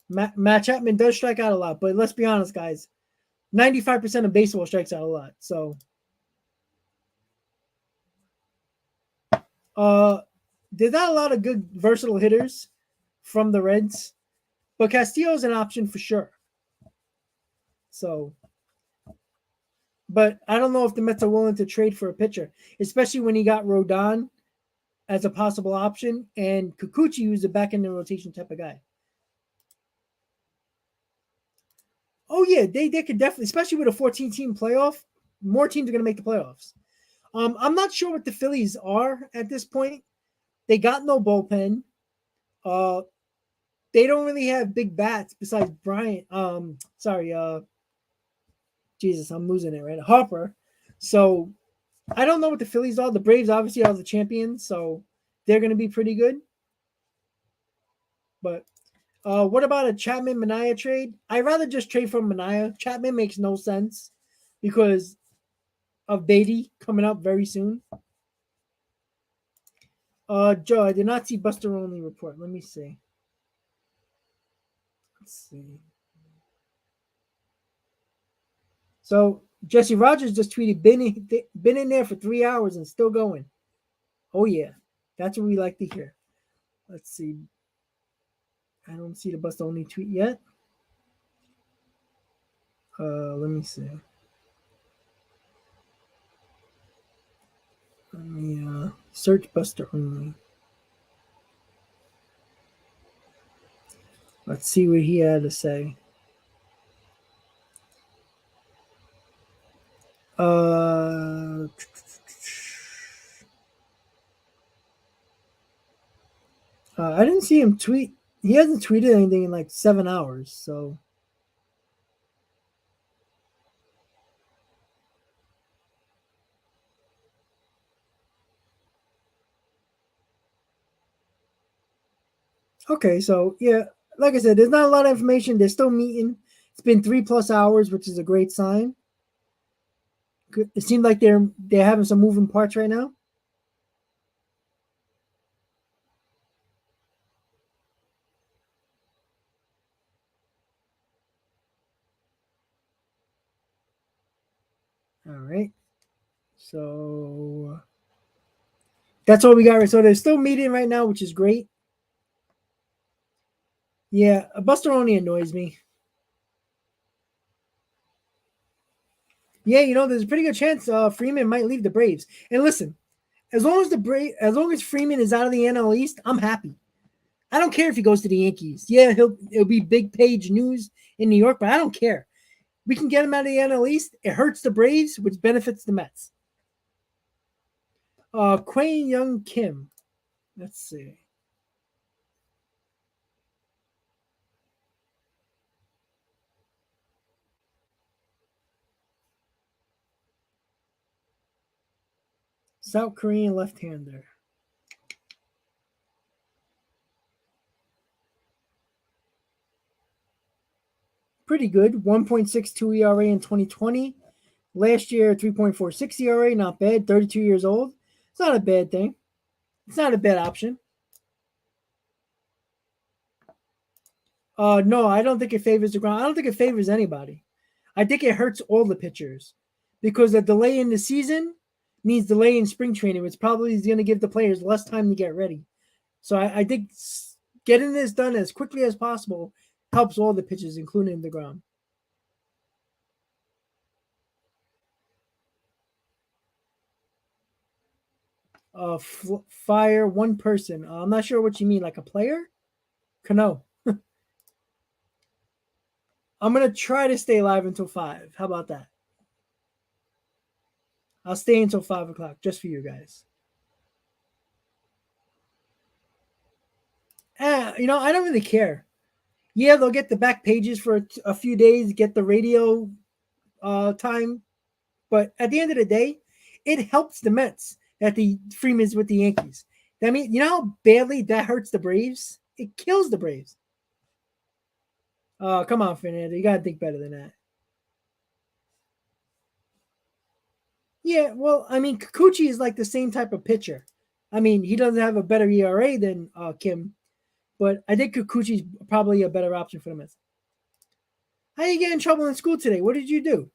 Matt Chapman does strike out a lot, but let's be honest, guys. 95% of baseball strikes out a lot. So, there's not a lot of good versatile hitters from the Reds, but Castillo's an option for sure. So, but I don't know if the Mets are willing to trade for a pitcher, especially when he got Rodon as a possible option and Kikuchi, who's a back end rotation type of guy. Oh yeah, they could definitely, especially with a 14 team playoff, more teams are going to make the playoffs. I'm not sure what the Phillies are at this point. They got no bullpen. Uh, they don't really have big bats besides Bryant. Jesus, I'm losing it right. Harper. So I don't know what the Phillies are. The Braves obviously are the champions, so they're going to be pretty good. But what about a Chapman Manaea trade? I'd rather just trade for Manaea. Chapman makes no sense because of Beatty coming up very soon. Joe, I did not see Buster Only report. Let me see. Let's see. So Jesse Rogers just tweeted, been in there for 3 hours and still going. Oh yeah, that's what we like to hear. Let's see. I don't see the Buster Only tweet yet. Let me see. Let me search Buster Only. Let's see what he had to say. I didn't see him tweet. He hasn't tweeted anything in like 7 hours. So okay, so yeah, like I said, there's not a lot of information. They're still meeting. It's been 3+ hours, which is a great sign. It seems like they're having some moving parts right now. All right. So that's all we got. So they're still meeting right now, which is great. Yeah, Buster only annoys me. Yeah, there's a pretty good chance Freeman might leave the Braves. And listen, as long as Freeman is out of the NL East, I'm happy. I don't care if he goes to the Yankees. Yeah, it'll be big page news in New York, but I don't care. We can get him out of the NL East. It hurts the Braves, which benefits the Mets. Kwang Young Kim. Let's see. South Korean left-hander. Pretty good. 1.62 ERA in 2020. Last year, 3.46 ERA. Not bad. 32 years old. It's not a bad thing. It's not a bad option. No, I don't think it favors the ground. I don't think it favors anybody. I think it hurts all the pitchers because a delay in the season means delay in spring training, which probably is going to give the players less time to get ready. So I think getting this done as quickly as possible helps all the pitchers, including the ground. Fire one person. I'm not sure what you mean, like a player? Cano. I'm gonna try to stay live until 5. How about that? I'll stay until 5 o'clock just for you guys. I don't really care. Yeah, they'll get the back pages for a few days, get the radio time, But at the end of the day, it helps the Mets that the Freeman's with the Yankees. I mean, you know how badly that hurts the Braves? It kills the Braves. Oh, come on, Fernando. You got to think better than that. Yeah, well, I mean, Kikuchi is like the same type of pitcher. I mean, he doesn't have a better ERA than Kim, but I think Kikuchi's probably a better option for the Mets. How you get in trouble in school today? What did you do?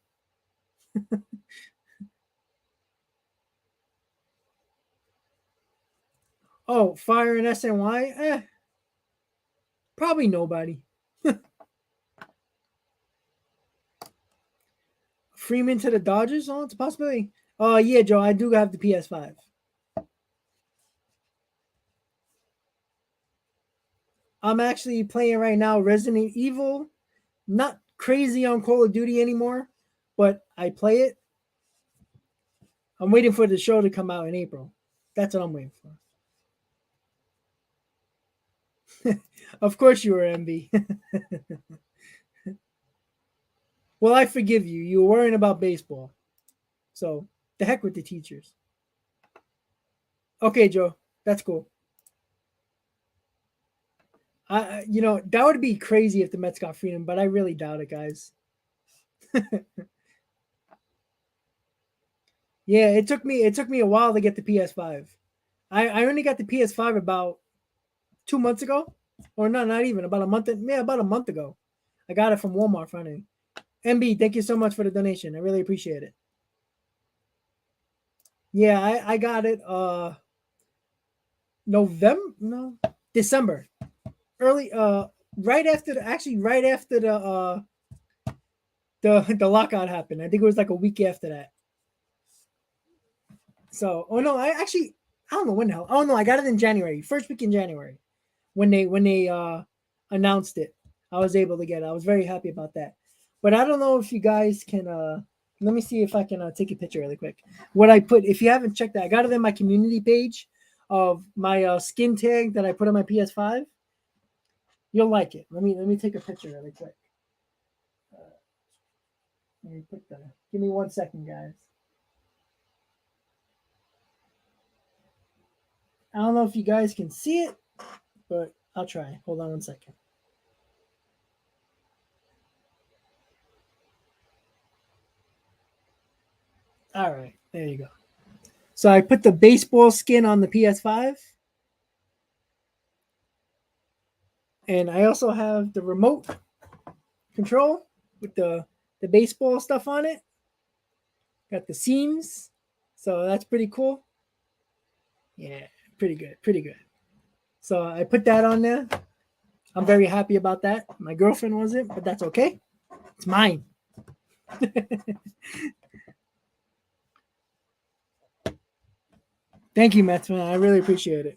Oh, fire in SNY? Probably nobody. Freeman to the Dodgers? Oh, it's a possibility. Oh, yeah, Joe, I do have the PS5. I'm actually playing right now Resident Evil. Not crazy on Call of Duty anymore, but I play it. I'm waiting for the show to come out in April. That's what I'm waiting for. Of course you were MB. Well, I forgive you. You were worrying about baseball. So, the heck with the teachers. Okay, Joe. That's cool. That would be crazy if the Mets got Freedom, but I really doubt it, guys. Yeah, it took me a while to get the PS5. I only got the PS5 about 2 months ago, or no, not even about a month. Yeah, about a month ago. I got it from Walmart finally. MB, thank you so much for the donation. I really appreciate it. Yeah, I got it. November, no, December, early. Right after right after the lockout happened. I think it was like a week after that. So, oh no, I don't know when the hell. Oh no, I got it in January, first week in January, when they announced it. I was able to get it. I was very happy about that. But I don't know if you guys can. Let me see if I can take a picture really quick. What I put, if you haven't checked that, I got it in my community page of my skin tag that I put on my PS5. You'll like it. Let me take a picture really quick. Uh, Let me put the. Give me 1 second, guys. I don't know if you guys can see it, but I'll try. Hold on 1 second. All right, there you go. So I put the baseball skin on the PS5, and I also have the remote control with the baseball stuff on it. Got the seams, so that's pretty cool. Yeah, pretty good, pretty good. So I put that on there. I'm very happy about that. My girlfriend wasn't, but that's okay. It's mine. Thank you, Mets man. I really appreciate it.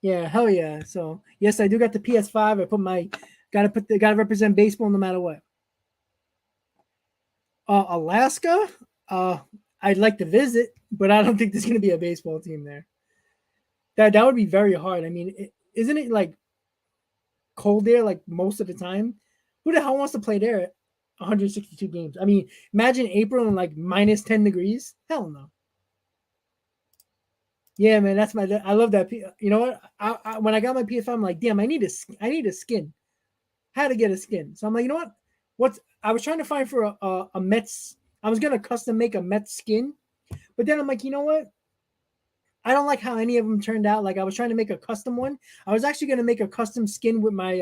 Yeah, hell yeah. So yes, I do got the PS5. I put my gotta represent baseball no matter what. Alaska, uh, I'd like to visit, but I don't think there's gonna be a baseball team there. That would be very hard. I mean, isn't it like cold there like most of the time? Who the hell wants to play there at 162 games? I mean, imagine April and like -10 degrees. Hell no. Yeah, man, that's my. I love that. You know what? When I got my PS5, I'm like, damn, I need a skin. Had to get a skin. So I'm like, you know what? I was trying to find for a Mets. I was gonna custom make a Mets skin, but then I'm like, you know what? I don't like how any of them turned out. Like I was trying to make a custom one. I was actually gonna make a custom skin with my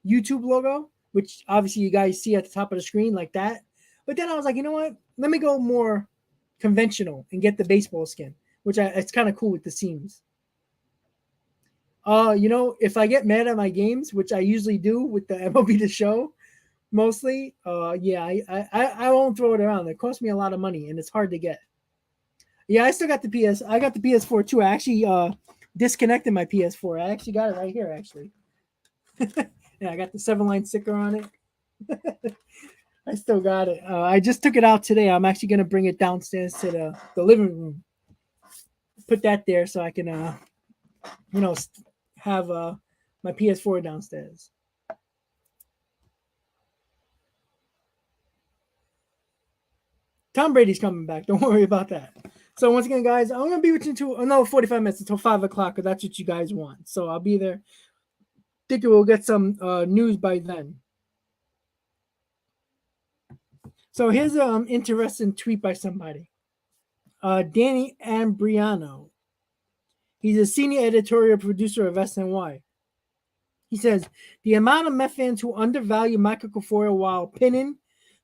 YouTube logo, which obviously you guys see at the top of the screen like that. But then I was like, you know what? Let me go more conventional and get the baseball skin, which it's kind of cool with the seams. If I get mad at my games, which I usually do with the MLB the show, mostly, yeah, I won't throw it around. It costs me a lot of money and it's hard to get. Yeah, I still got the PS. I got the PS4 too. I actually disconnected my PS4. I actually got it right here. Actually, yeah, I got the 7-line sticker on it. I still got it. I just took it out today. I'm actually gonna bring it downstairs to the living room. Put that there so I can you know have my PS4 downstairs. Tom Brady's coming back. Don't worry about that. So once again, guys, I'm gonna be with you until another 45 minutes until 5 o'clock, because that's what you guys want. So I'll be there. Think we'll get some news by then. So here's an interesting tweet by somebody. Danny Ambriano. He's a senior editorial producer of SNY. He says the amount of Met fans who undervalue Michael Conforto while pinning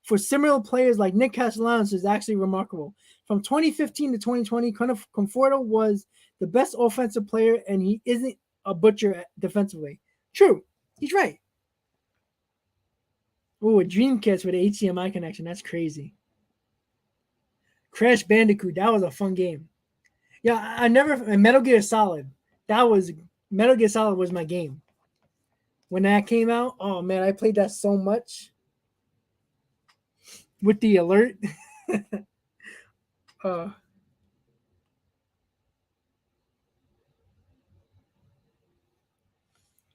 for similar players like Nick Castellanos is actually remarkable. From 2015 to 2020, Conforto was the best offensive player, and he isn't a butcher defensively. True, he's right. Oh, a Dreamcast with an HDMI connection. That's crazy. Crash Bandicoot. That was a fun game. Yeah, I never. Metal Gear Solid. Metal Gear Solid was my game. When that came out, oh man, I played that so much. With the alert.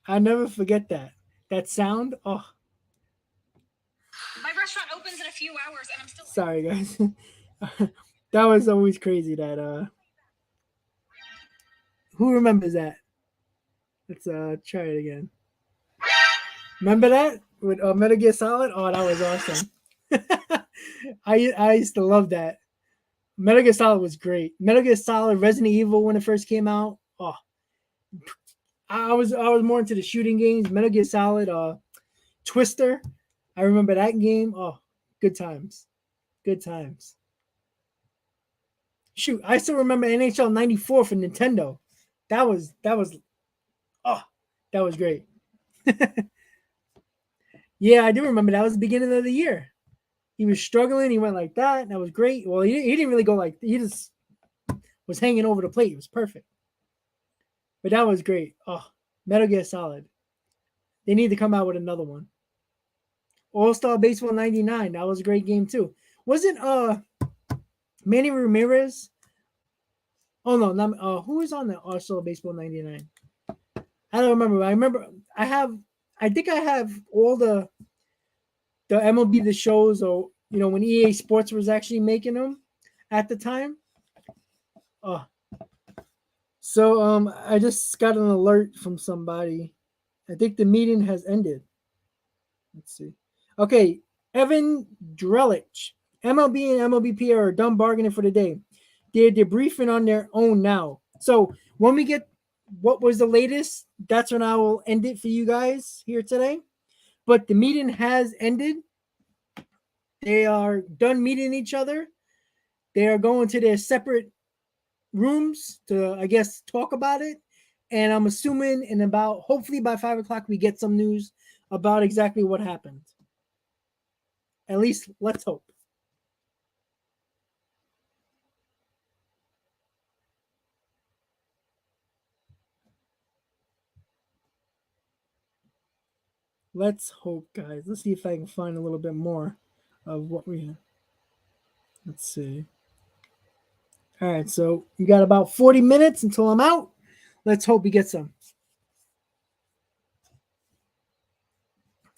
I never forget that. That sound. Oh. My restaurant opens in a few hours and I'm still. Sorry, guys. That was always crazy. That who remembers that? Let's try it again. Remember that with Metal Gear Solid? Oh, that was awesome. I used to love that. Metal Gear Solid was great. Metal Gear Solid, Resident Evil when it first came out. Oh, I was more into the shooting games. Metal Gear Solid, Twister. I remember that game. Oh, good times. Good times. Shoot, I still remember NHL '94 for Nintendo. That was oh, that was great. Yeah, I do remember that was the beginning of the year. He was struggling. He went like that. That was great. Well, he didn't really go like, he just was hanging over the plate. It was perfect. But that was great. Oh, Metal Gear Solid. They need to come out with another one. All-Star Baseball '99. That was a great game too. Wasn't Manny Ramirez? Oh no, not, who was on the All-Star Baseball '99? I don't remember. I think I have all the MLB the shows, or when EA Sports was actually making them at the time. So I just got an alert from somebody. I think the meeting has ended. Let's see. Okay, Evan Drellich. MLB and MLBP are done bargaining for the day. They're debriefing on their own now. So when we get what was the latest, that's when I will end it for you guys here today. But the meeting has ended. They are done meeting each other. They are going to their separate rooms to, I guess, talk about it. And I'm assuming hopefully by 5 o'clock, we get some news about exactly what happened. At least let's hope. Let's hope, guys. Let's see if I can find a little bit more of what we have. Let's see. All right, so we got about 40 minutes until I'm out. Let's hope we get some.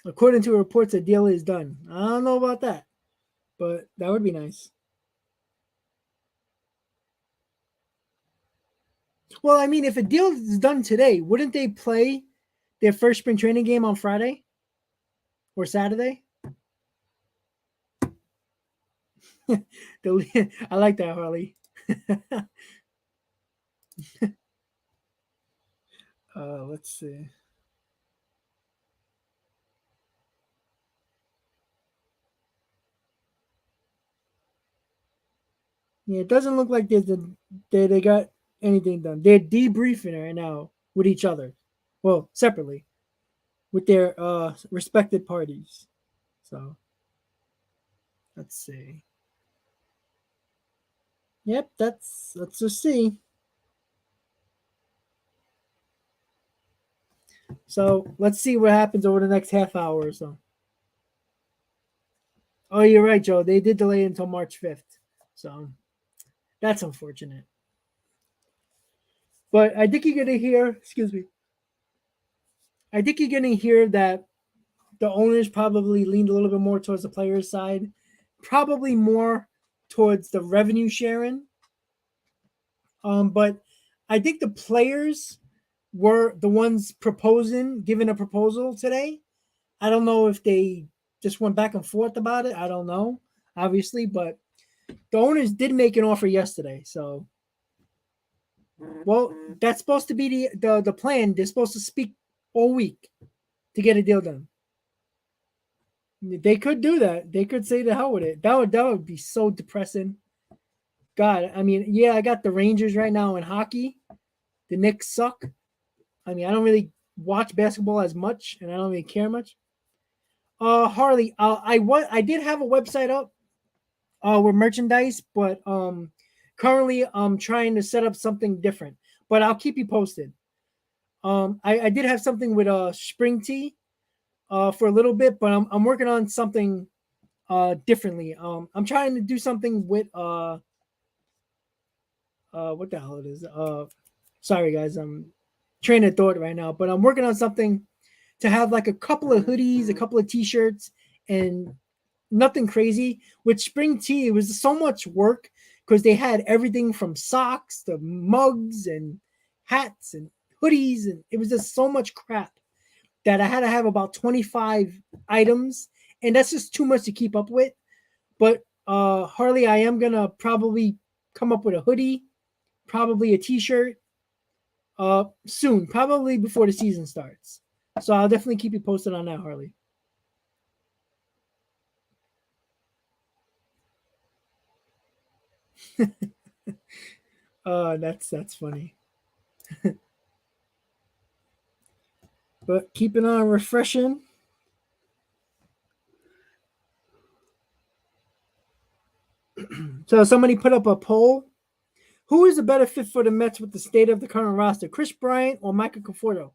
According to reports, the deal is done. I don't know about that, but that would be nice. Well, I mean, if a deal is done today, wouldn't they play their first spring training game on Friday or Saturday? I like that, Harley. Let's see. Yeah, it doesn't look like they got anything done. They're debriefing right now with each other. Well, separately with their respected parties. So let's see. Yep, let's just see. So let's see what happens over the next half hour or so. Oh, you're right, Joe. They did delay it until March 5th. So that's unfortunate. But I think you're going to hear, excuse me, I think you're going to hear that the owners probably leaned a little bit more towards the players' side, probably more towards the revenue sharing. But I think the players were the ones giving a proposal today. I don't know if they just went back and forth about it. I don't know, obviously, but the owners did make an offer yesterday. So, well, that's supposed to be the plan. They're supposed to speak all week to get a deal done. They could do that. They could say the hell with it. That would be so depressing. God, I mean, yeah, I got the Rangers right now in hockey. The Knicks suck. I mean, I don't really watch basketball as much, and I don't really care much. Harley, I did have a website up with merchandise, but currently I'm trying to set up something different. But I'll keep you posted. I did have something with spring tea for a little bit, but I'm working on something differently. I'm trying to do something with what the hell it is. Sorry guys, I'm train of thought right now, but I'm working on something to have like a couple of hoodies, a couple of t-shirts, and nothing crazy. With spring tea, it was so much work because they had everything from socks to mugs and hats and hoodies, and it was just so much crap that I had to have about 25 items, and that's just too much to keep up with. But Harley, I am gonna probably come up with a hoodie, probably a t-shirt, soon, probably before the season starts. So I'll definitely keep you posted on that, Harley. That's funny. But keeping on refreshing. So somebody put up a poll. Who is a better fit for the Mets with the state of the current roster, Chris Bryant or Michael Conforto?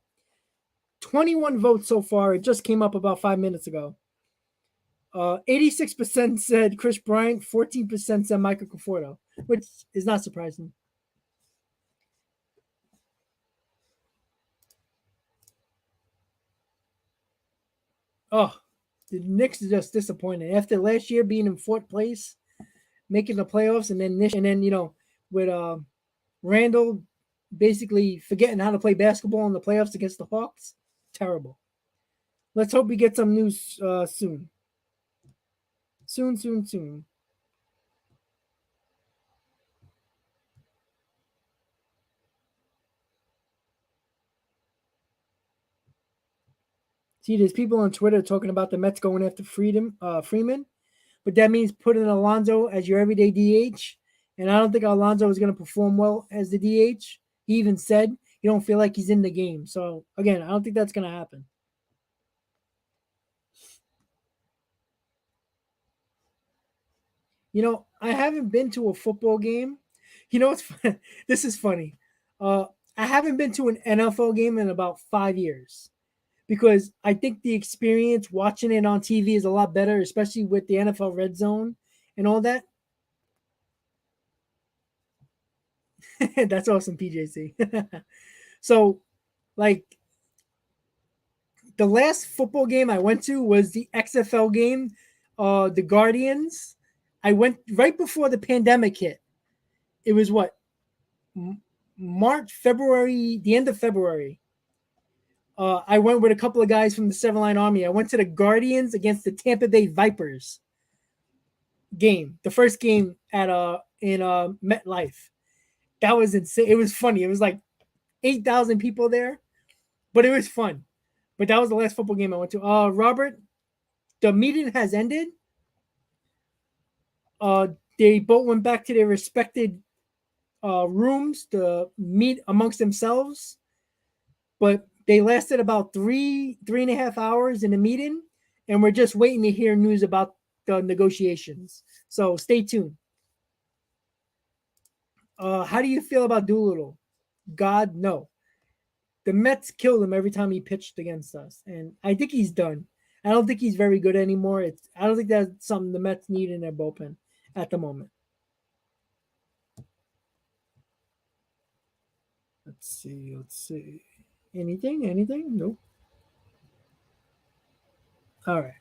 21 votes so far. It just came up about 5 minutes ago. 86% said Chris Bryant, 14% said Michael Conforto, which is not surprising. Oh, the Knicks is just disappointing. After last year being in fourth place, making the playoffs, and then with Randall basically forgetting how to play basketball in the playoffs against the Hawks. Terrible. Let's hope we get some news soon. Soon. See, there's people on Twitter talking about the Mets going after Freeman, but that means putting Alonso as your everyday DH. And I don't think Alonso is going to perform well as the DH. He even said he don't feel like he's in the game. So again, I don't think that's going to happen. I haven't been to a football game. What's this is funny. I haven't been to an NFL game in about 5 years because I think the experience watching it on TV is a lot better, especially with the NFL Red Zone and all that. That's awesome, PJC. So, like, the last football game I went to was the XFL game, the Guardians. I went right before the pandemic hit. It was what, March, February, the end of February. I went with a couple of guys from the Seven Line Army. I went to the Guardians against the Tampa Bay Vipers game, the first game at in MetLife. That was insane. It was funny. It was like 8,000 people there, but it was fun. But that was the last football game I went to. Robert, the meeting has ended. Uh, they both went back to their respected rooms to meet amongst themselves, but they lasted about three and a half hours in the meeting, and we're just waiting to hear news about the negotiations. So stay tuned. How do you feel about Doolittle? God, no. The Mets killed him every time he pitched against us, and I think he's done. I don't think he's very good anymore. I don't think that's something the Mets need in their bullpen at the moment. Let's see. Anything? Nope. All right.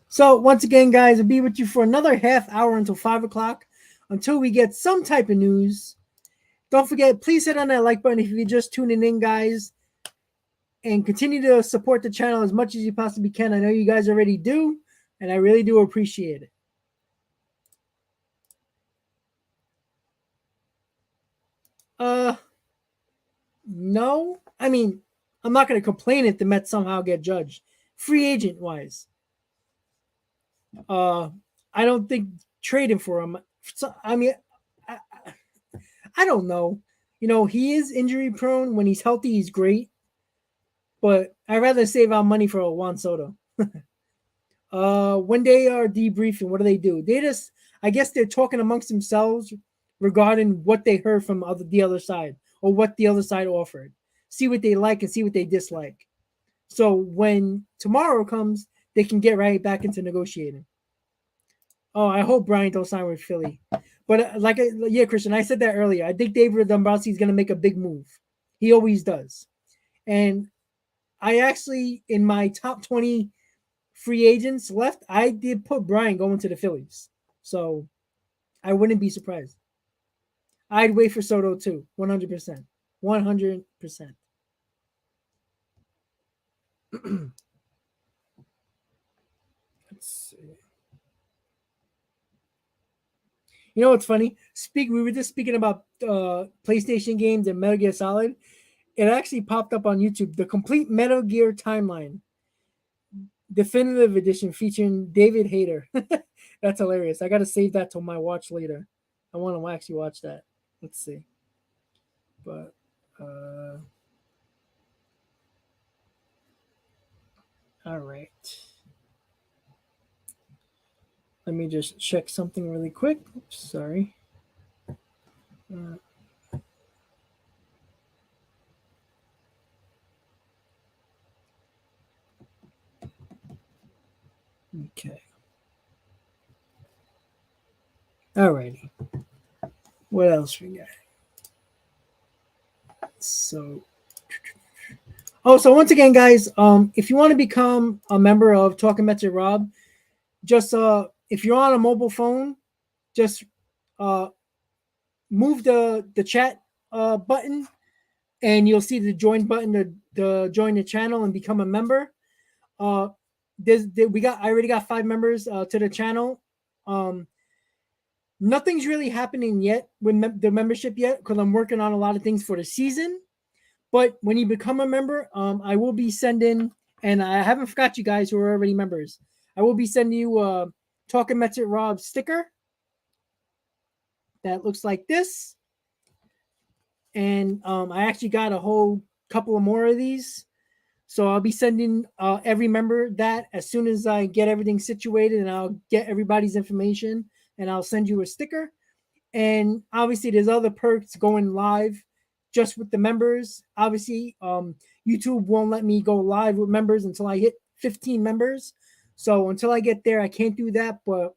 So once again, guys, I'll be with you for another half hour until 5 o'clock, until we get some type of news. Don't forget, please hit on that like button if you're just tuning in, guys, and continue to support the channel as much as you possibly can. I know you guys already do, and I really do appreciate it. No. I mean, I'm not going to complain if the Mets somehow get judged. Free agent wise, I don't think trading for him. I mean, I, I don't know. He is injury prone. When he's healthy, he's great. But I'd rather save our money for a Juan Soto. When they are debriefing, what do? They just, I guess they're talking amongst themselves regarding what they heard from the other side, or what the other side offered. See what they like and see what they dislike. So when tomorrow comes, they can get right back into negotiating. Oh, I hope Bryant don't sign with Philly. But yeah, Christian, I said that earlier. I think David Dombrowski is going to make a big move. He always does. And I actually, in my top 20 free agents left, I did put Bryant going to the Phillies. So I wouldn't be surprised. I'd wait for Soto too, 100%. 100%. Let's see. You know what's funny? We were just speaking about PlayStation games and Metal Gear Solid. It actually popped up on YouTube. The complete Metal Gear timeline, definitive edition, featuring David Hayter. That's hilarious. I gotta save that till my watch later. I want to actually watch that. Let's see. But all right. Let me just check something really quick. Oops, sorry. Okay. Alrighty. What else we got? So once again, guys, if you want to become a member of Talking Mets with Rob, just if you're on a mobile phone, just move the chat button, and you'll see the join button to join the channel and become a member. I already got 5 members to the channel. Nothing's really happening yet with the membership yet, because I'm working on a lot of things for the season. But when you become a member, I will be sending, and I haven't forgot you guys who are already members. I will be sending you a Talking Mets with Rob sticker that looks like this. And I actually got a whole couple of more of these. So I'll be sending every member that as soon as I get everything situated, and I'll get everybody's information, and I'll send you a sticker. And obviously there's other perks going live just with the members. Obviously, YouTube won't let me go live with members until I hit 15 members. So until I get there, I can't do that. But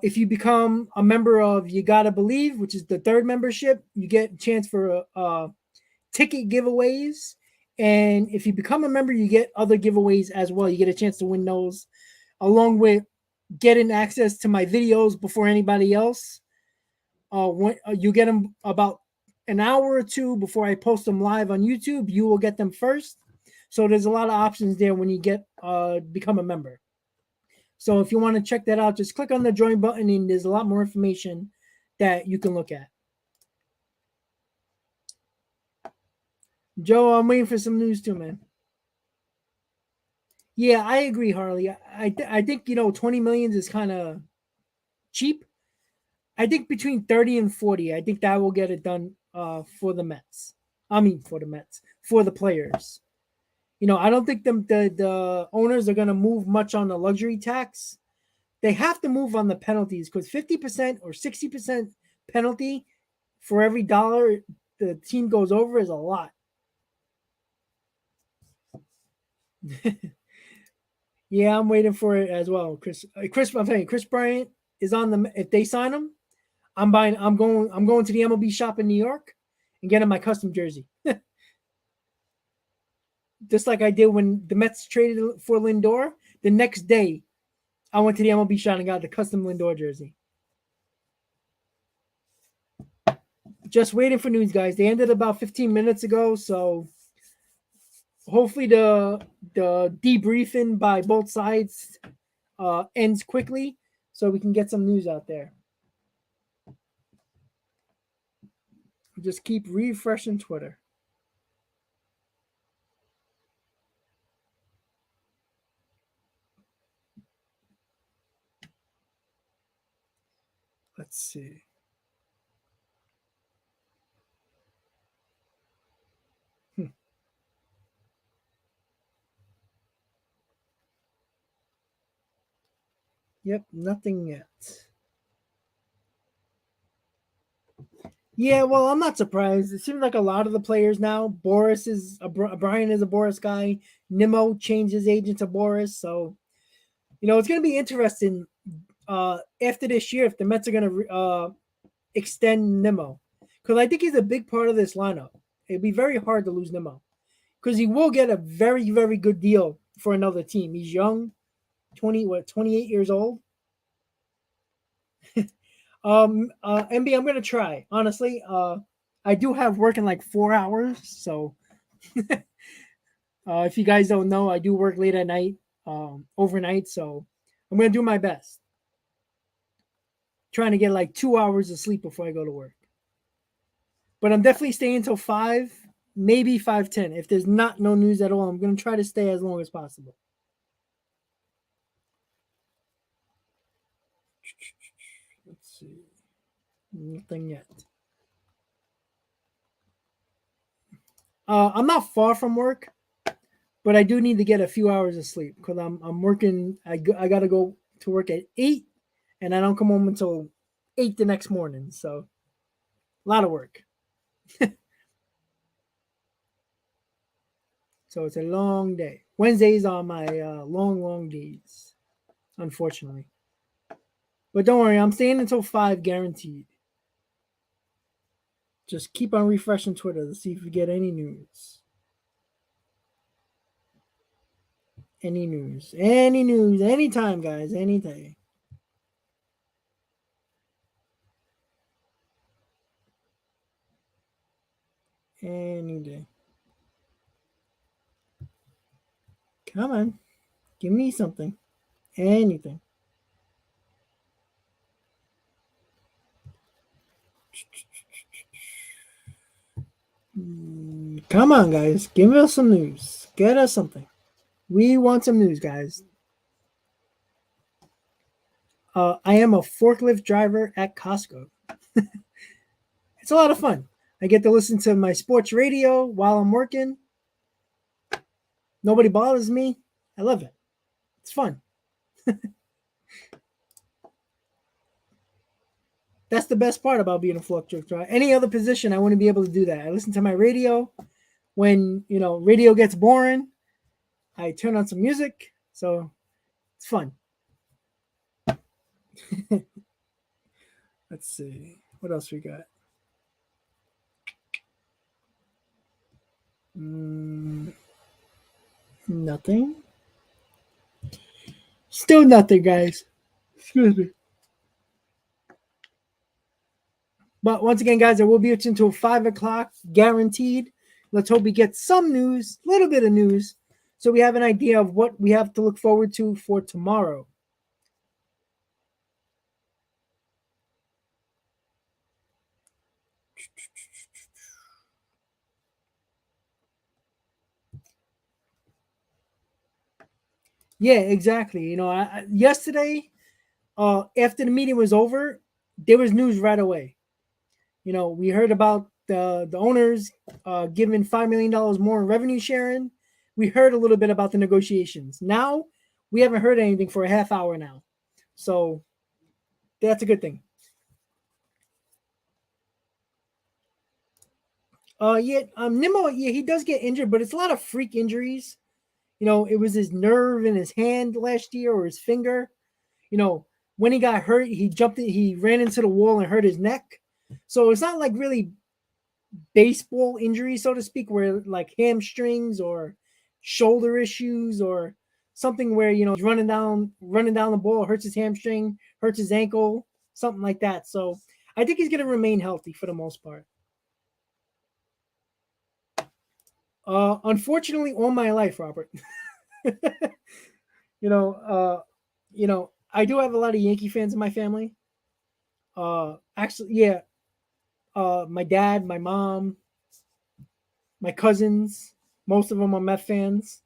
if you become a member of You Gotta Believe, which is the 3rd membership, you get a chance for ticket giveaways. And if you become a member, you get other giveaways as well. You get a chance to win those, along with getting access to my videos before anybody else. When you get them about an hour or 2 before I post them live on YouTube, you will get them first. So there's a lot of options there when you get become a member. So if you want to check that out, just click on the join button, and there's a lot more information that you can look at. Joe, I'm waiting for some news too, man. Yeah, I agree, Harley. I think 20 million is kind of cheap. I think between 30 and 40, I think that will get it done for the Mets. I mean, for the Mets, for the players. I don't think the owners are going to move much on the luxury tax. They have to move on the penalties, because 50% or 60% penalty for every dollar the team goes over is a lot. Yeah, I'm waiting for it as well. I'm telling you, Chris Bryant is on the. If they sign him, I'm buying. I'm going to the MLB shop in New York and getting my custom jersey. Just like I did when the Mets traded for Lindor. the next day, I went to the MLB shop and got the custom Lindor jersey. Just waiting for news, guys. They ended about 15 minutes ago, so hopefully the debriefing by both sides ends quickly so we can get some news out there. Just keep refreshing Twitter. Let's see. Yep, nothing yet. Yeah, well, I'm not surprised. It seems like a lot of the players now. Boris is Brian is a Boris guy. Nimmo changed his agent to Boris, so it's going to be interesting after this year if the Mets are going to extend Nimmo, because I think he's a big part of this lineup. It'd be very hard to lose Nimmo because he will get a very, very good deal for another team. He's young, 28 years old. MB, I'm gonna try. Honestly, I do have work in like 4 hours, so if you guys don't know, I do work late at night, overnight. So I'm gonna do my best, trying to get like 2 hours of sleep before I go to work. But I'm definitely staying until 5, maybe 5:10. If there's no news at all, I'm gonna try to stay as long as possible. Let's see. Nothing yet. I'm not far from work, but I do need to get a few hours of sleep because I'm working. I gotta go to work at 8, and I don't come home until 8 the next morning. So a lot of work. So it's a long day. Wednesdays are my long days, unfortunately. But don't worry, I'm staying until 5 guaranteed. Just keep on refreshing Twitter to see if we get any news. Any news, anytime, guys, any day. Any day. Come on, give me something, anything. Come on, guys, give us some news. Get us something. We want some news, guys. I am a forklift driver at Costco. It's a lot of fun. I get to listen to my sports radio while I'm working. Nobody bothers me. I love it. It's fun. That's the best part about being a forklift driver. Any other position, I wouldn't be able to do that. I listen to my radio. When radio gets boring, I turn on some music. So it's fun. Let's see. What else we got? Nothing. Still nothing, guys. Excuse me. But once again, guys, I will be until 5 o'clock, guaranteed. Let's hope we get some news, a little bit of news, so we have an idea of what we have to look forward to for tomorrow. Yeah, exactly. Yesterday, after the meeting was over, there was news right away. We heard about the owners giving $5 million more in revenue sharing. We heard a little bit about the negotiations. Now, we haven't heard anything for a half hour now. So, that's a good thing. Nimmo, he does get injured, but it's a lot of freak injuries. It was his nerve in his hand last year or his finger. When he got hurt, he ran into the wall and hurt his neck. So it's not like really baseball injuries, so to speak, where like hamstrings or shoulder issues or something where he's running down the ball, hurts his hamstring, hurts his ankle, something like that. So I think he's going to remain healthy for the most part. Unfortunately, all my life, Robert. you know, uh, I do have a lot of Yankee fans in my family. Actually, yeah. My dad, my mom, my cousins, most of them are Met fans.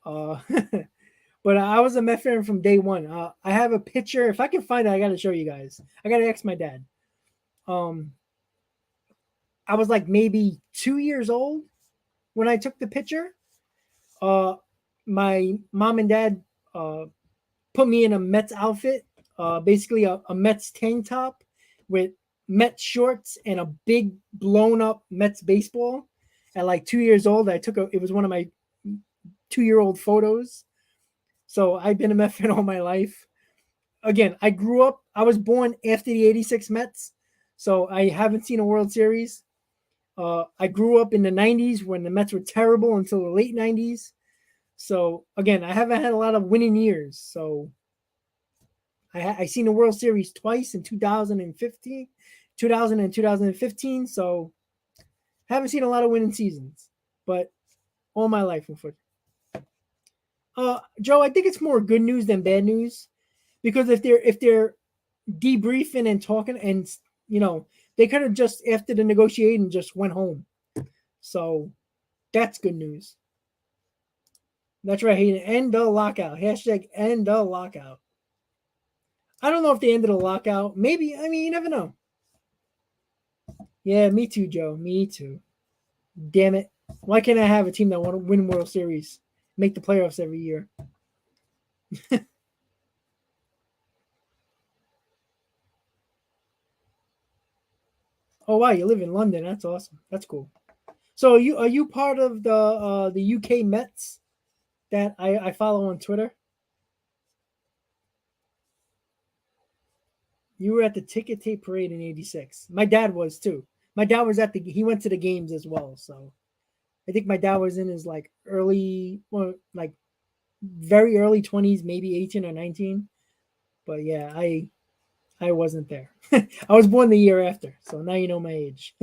Uh, but I was a Met fan from day one. I have a picture. If I can find it, I got to show you guys. I got to ask my dad. Um, I was like maybe 2 years old when I took the picture. Uh, my mom and dad put me in a Mets outfit, basically a Mets tank top with Mets shorts and a big blown up Mets baseball. At like 2 years old, it was one of my 2 year old photos. So I've been a Mets fan all my life. Again, I was born after the 86 Mets, so I haven't seen a World Series. I grew up in the 90s when the Mets were terrible until the late 90s. So again, I haven't had a lot of winning years. So I seen the World Series twice in 2015, 2000 and 2015. So haven't seen a lot of winning seasons, but all my life, unfortunately. Joe, I think it's more good news than bad news because if they're debriefing and talking, and they could have just after the negotiating just went home. So that's good news. That's right. Hayden. End the lockout. Hashtag end the lockout. I don't know if they ended the lockout. Maybe. I mean, you never know. Yeah, me too, Joe. Me too. Damn it. Why can't I have a team that want to win World Series, make the playoffs every year? Oh wow, you live in London. That's awesome. That's cool. So are you part of the UK Mets that I follow on Twitter? You were at the ticket tape parade in '86. My dad was too. My dad was he went to the games as well. So I think my dad was in his like early, well, like very early 20s, maybe 18 or 19. But yeah, I wasn't there. I was born the year after, so now you know my age.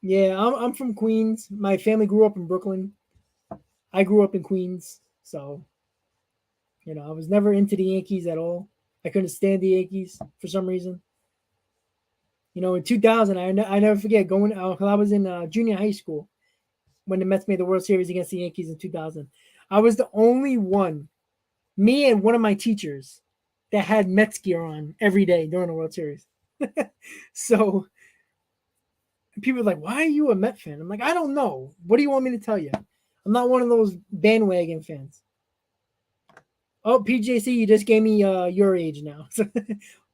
Yeah, I'm from Queens. My family grew up in Brooklyn. I grew up in Queens, so I was never into the Yankees at all. I couldn't stand the Yankees for some reason. In 2000, I never forget going out. I was in junior high school when the Mets made the World Series against the Yankees in 2000. I was the only one, me and one of my teachers, that had Mets gear on every day during the World Series. So people are like, "Why are you a Met fan?" I'm like, "I don't know. What do you want me to tell you? I'm not one of those bandwagon fans." Oh, PJC, you just gave me your age now.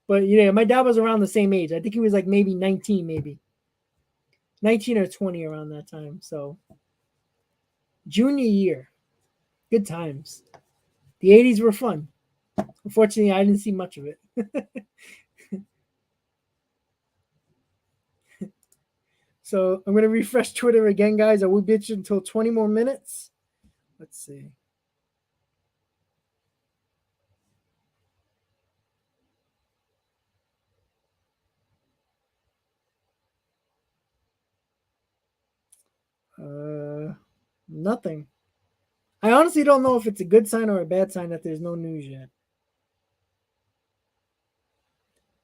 But yeah, my dad was around the same age. I think he was like maybe 19, maybe 19 or 20 around that time. So junior year, good times. The 80s were fun. Unfortunately, I didn't see much of it. So I'm gonna refresh Twitter again, guys. I will bitch until 20 more minutes. Let's see. Nothing. I honestly don't know if it's a good sign or a bad sign that there's no news yet.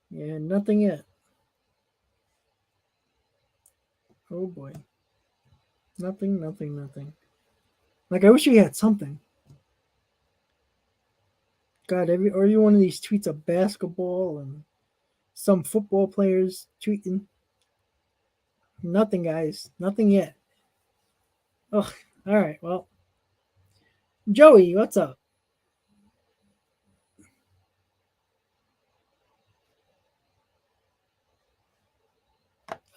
Yeah, nothing yet. Oh boy. Nothing, nothing, nothing. Like I wish we had something. God, every one of these tweets of basketball and some football players tweeting. Nothing, guys. Nothing yet. Oh, all right. Well, Joey, what's up?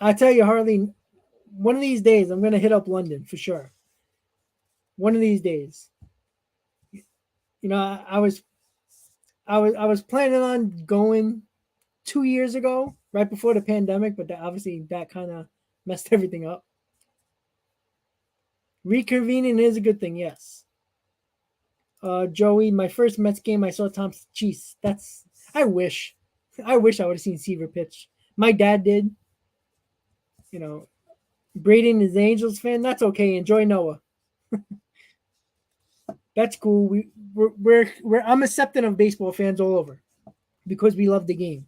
I tell you, Harley, one of these days I'm gonna hit up London for sure. One of these days. I was planning on going 2 years ago, right before the pandemic, but obviously that kind of messed everything up. Reconvening is a good thing, yes. Joey, my first Mets game, I saw Tom. Jeez, that's. I wish I would have seen Seaver pitch. My dad did. You know, Braden is an Angels fan. That's okay. Enjoy Noah. That's cool. I'm accepting of baseball fans all over because we love the game,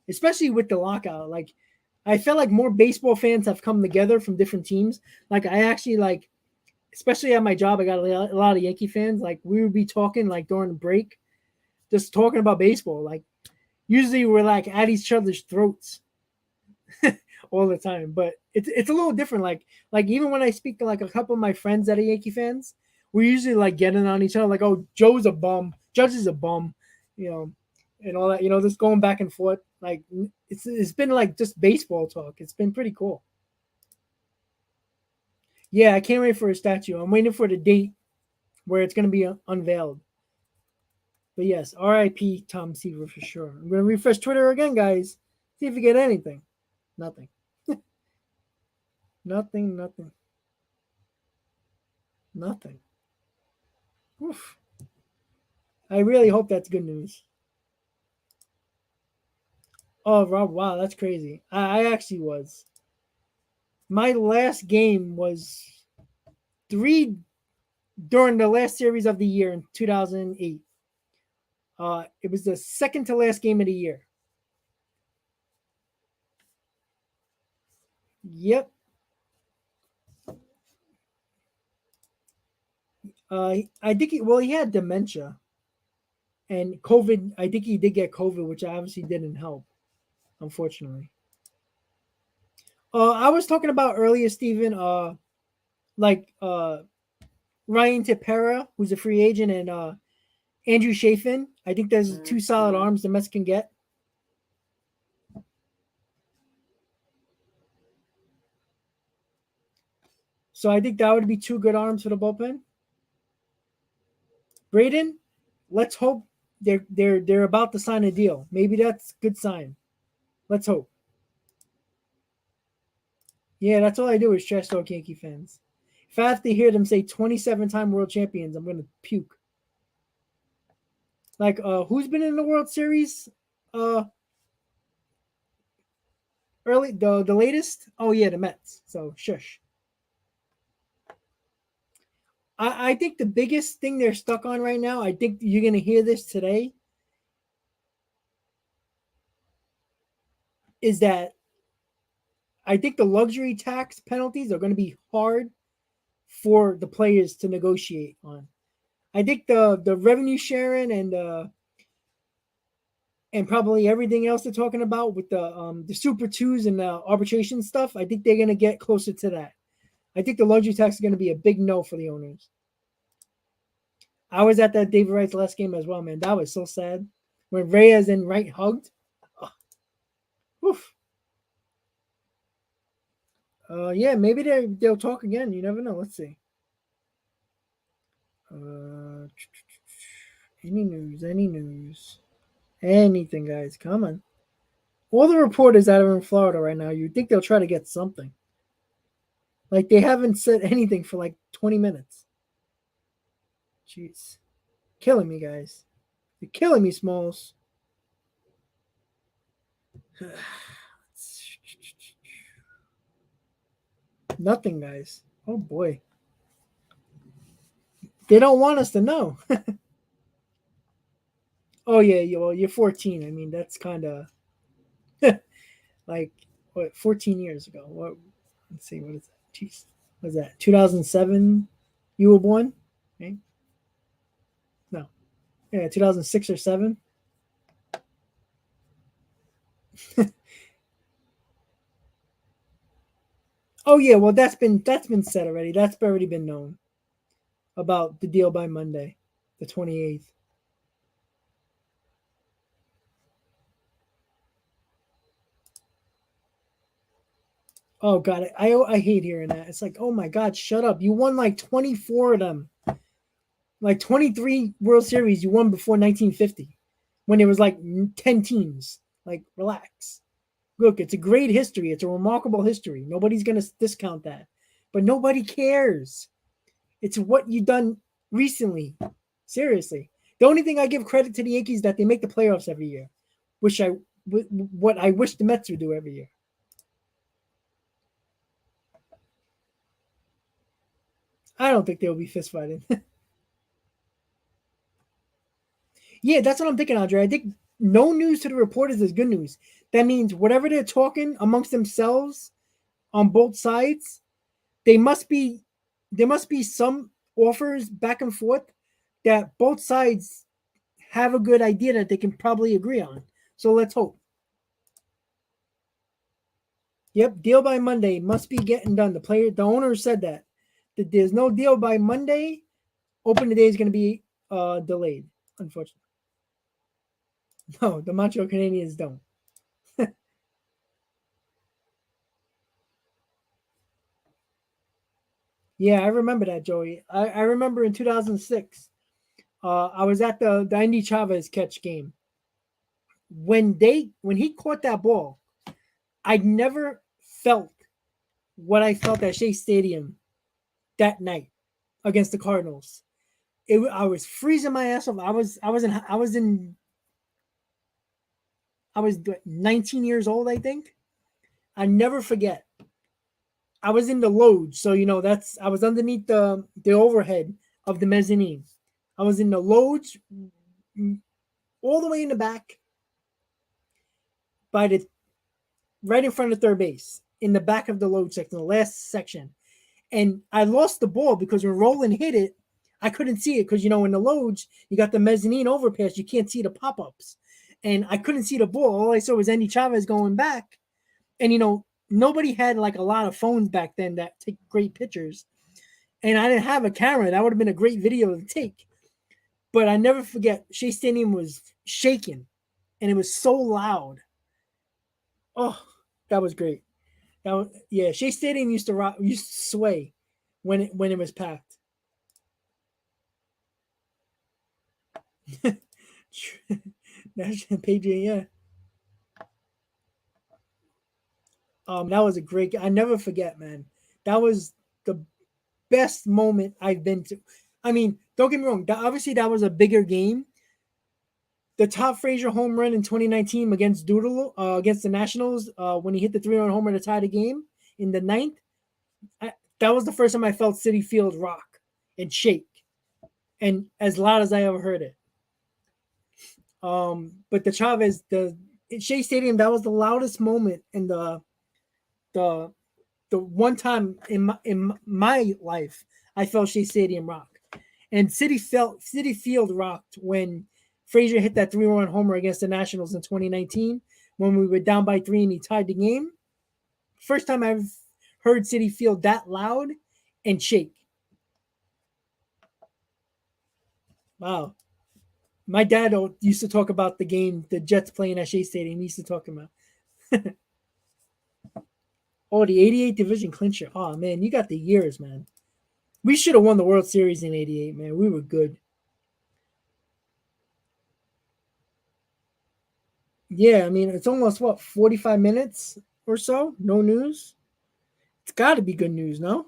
especially with the lockout. Like, I felt like more baseball fans have come together from different teams. Like, I actually like, especially at my job, I got a lot of Yankee fans. Like, we would be talking like during the break, just talking about baseball. Like, usually we're like at each other's throats all the time, but it's a little different. Like even when I speak to like a couple of my friends that are Yankee fans, we're usually like getting on each other, like, oh, Joe's a bum, Judge is a bum, you know, and all that, just going back and forth. Like it's been like just baseball talk. It's been pretty cool. Yeah, I can't wait for a statue. I'm waiting for the date where it's gonna be unveiled. But yes, R.I.P. Tom Seaver for sure. I'm gonna refresh Twitter again, guys. See if we get anything. Nothing. Nothing. Nothing. Oof. I really hope that's good news. Oh, Rob, wow, that's crazy. I actually was. My last game was 3 during the last series of the year in 2008. It was the second to last game of the year. Yep. I think he had dementia and COVID. I think he did get COVID, which obviously didn't help, unfortunately. I was talking about earlier, Steven, like Ryan Tepera, who's a free agent, and Andrew Chafin. I think there's 2 solid arms the Mets can get. So I think that would be 2 good arms for the bullpen. Braden, let's hope they're about to sign a deal. Maybe that's a good sign. Let's hope. Yeah, that's all I do is trash talk Yankee fans. If I have to hear them say 27-time world champions, I'm gonna puke. Like, who's been in the World Series? Early the latest? Oh yeah, the Mets. So shush. I think the biggest thing they're stuck on right now, I think you're gonna hear this today, is that I think the luxury tax penalties are gonna be hard for the players to negotiate on. I think the revenue sharing and probably everything else they're talking about with the Super Twos and the arbitration stuff, I think they're gonna get closer to that. I think the luxury tax is gonna be a big no for the owners. I was at that David Wright's last game as well, man. That was so sad when Reyes and Wright hugged. Oof. Yeah, maybe they'll talk again. You never know. Let's see. Any news? Anything, guys? Come on. All the reporters that are in Florida right now, you'd think they'll try to get something. Like, they haven't said anything for like 20 minutes. Jeez. Killing me, guys. You're killing me, Smalls. Nothing, guys. Oh, boy. They don't want us to know. Oh, yeah. Well, you're 14. I mean, that's kind of like, what, 14 years ago. What? Let's see. What is that? Jeez. What is that? 2007 you were born? Okay. No. Yeah, 2006 or 7. Oh yeah, well that's been said already. That's already been known about the deal by Monday, the 28th. Oh god, I hate hearing that. It's like, oh my god, shut up. You won like 24 of them. Like 23 World Series you won before 1950 when there was like 10 teams. Like, relax. Look, it's a great history. It's a remarkable history. Nobody's going to discount that. But nobody cares. It's what you done recently. Seriously. The only thing I give credit to the Yankees is that they make the playoffs every year. What I wish the Mets would do every year. I don't think they'll be fist fighting. Yeah, that's what I'm thinking, Andre. I think no news to the reporters is good news. That means whatever they're talking amongst themselves on both sides, they must be there must be some offers back and forth that both sides have a good idea that they can probably agree on. So let's hope. Yep, deal by Monday must be getting done. The owner said that there's no deal by Monday. Open day is going to be delayed, unfortunately. No, the Montreal Canadiens don't. Yeah, I remember that, Joey. I remember in 2006, I was at the Andy Chavez catch game. When he caught that ball, I never felt what I felt at Shea Stadium that night against the Cardinals. I was freezing my ass off. I was 19 years old, I think. I never forget. I was in the loge, so that's I was underneath the overhead of the mezzanine. I was in the loge, all the way in the back, by the right in front of third base, in the back of the loge section, the last section. And I lost the ball because when Roland hit it, I couldn't see it because in the loge you got the mezzanine overpass, you can't see the pop-ups, and I couldn't see the ball. All I saw was Andy Chavez going back, and nobody had like a lot of phones back then that take great pictures, and I didn't have a camera. That would have been a great video to take. But I never forget, Shea Stadium was shaking, and it was so loud. Oh, that was great. Yeah. Shea Stadium used to sway when it was packed. That's Pedro, yeah. That was a great. I never forget, man. That was the best moment I've been to. I mean, don't get me wrong. Obviously, that was a bigger game. The Todd Frazier home run in 2019 against against the Nationals, when he hit the 3-run homer to tie the game in the ninth. That was the first time I felt Citi Field rock and shake, and as loud as I ever heard it. But the Shea Stadium, that was the loudest moment in the one time in my life I felt Shea Stadium rock, and Citi Field rocked when Frazier hit that 3-run homer against the Nationals in 2019 when we were down by 3 and he tied the game. First time I've heard Citi Field that loud and shake. Wow. My dad used to talk about the game, the Jets playing at Shea Stadium. He used to talk about. Oh, the 88 division clincher. Oh, man, you got the years, man. We should have won the World Series in 88, man. We were good. Yeah, I mean, it's almost, 45 minutes or so? No news? It's got to be good news, no?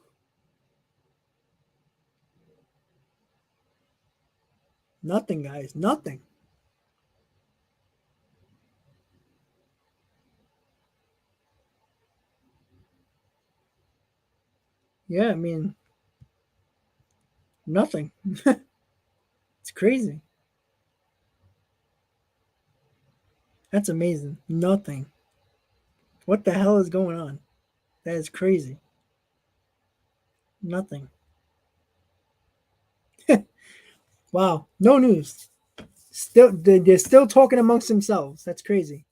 Nothing, guys. Nothing. Yeah, I mean, nothing. It's crazy. That's amazing. Nothing. What the hell is going on? That is crazy. Nothing. Wow. No news. Still, they're still talking amongst themselves. That's crazy.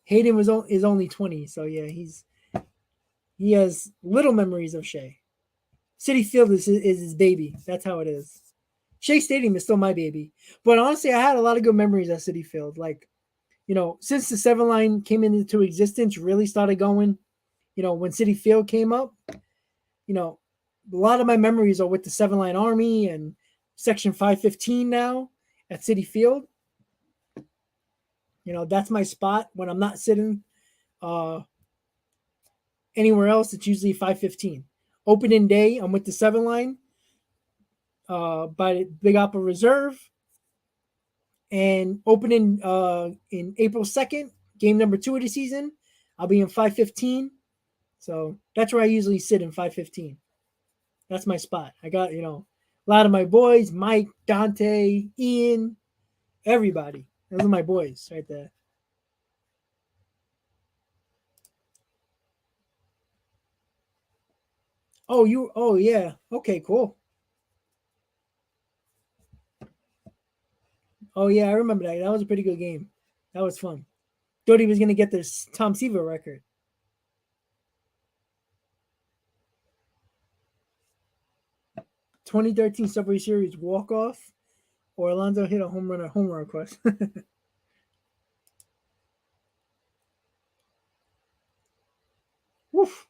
Hayden is only 20, so yeah, he has little memories of Shea. Citi Field is his baby. That's how it is. Shea Stadium is still my baby. But honestly, I had a lot of good memories at Citi Field. Like, since the 7 line came into existence, really started going, when Citi Field came up, a lot of my memories are with the 7 line Army and Section 515 now at Citi Field. That's my spot when I'm not sitting Anywhere else, it's usually 5:15. Opening day, I'm with the 7 line by Big Apple Reserve. And opening in April 2nd, game number 2 of the season, I'll be in 5:15. So that's where I usually sit in 5:15. That's my spot. I got, a lot of my boys, Mike, Dante, Ian, everybody. Those are my boys right there. Oh yeah. Okay, cool. Oh yeah, I remember that. That was a pretty good game. That was fun. Thought he was gonna get this Tom Seaver record. 2013 Subway Series walk off. Orlando hit a home run or home run request. Woof.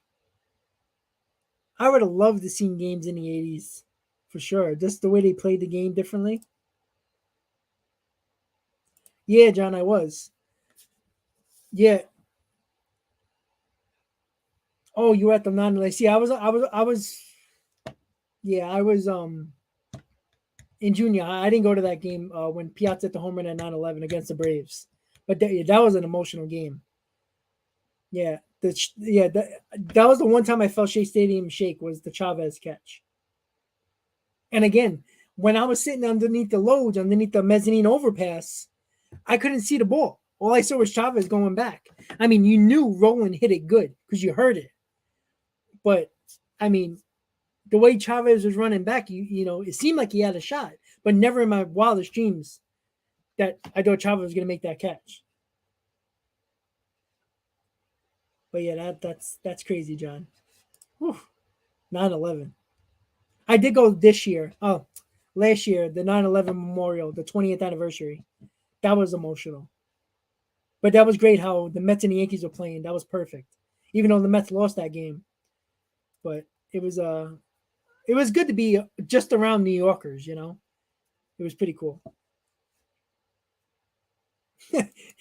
I would have loved to seen games in the 80s for sure. Just the way they played the game differently. Yeah, John, I was. Yeah. Oh, you were at the non. See, I was. Yeah, I was in junior. I didn't go to that game when Piazza hit the home run at 9/11 against the Braves, but that was an emotional game. Yeah, that was the one time I felt Shea Stadium shake was the Chavez catch. And again, when I was sitting underneath the loads, underneath the mezzanine overpass, I couldn't see the ball. All I saw was Chavez going back. I mean, you knew Roland hit it good because you heard it. But I mean, the way Chavez was running back, it seemed like he had a shot, but never in my wildest dreams that I thought Chavez was going to make that catch. But yeah, that's crazy, John. Whew. 9/11. I did go this year. Oh, last year, the 9/11 memorial, the 20th anniversary. That was emotional. But that was great how the Mets and the Yankees were playing. That was perfect. Even though the Mets lost that game. But it was good to be just around New Yorkers. It was pretty cool.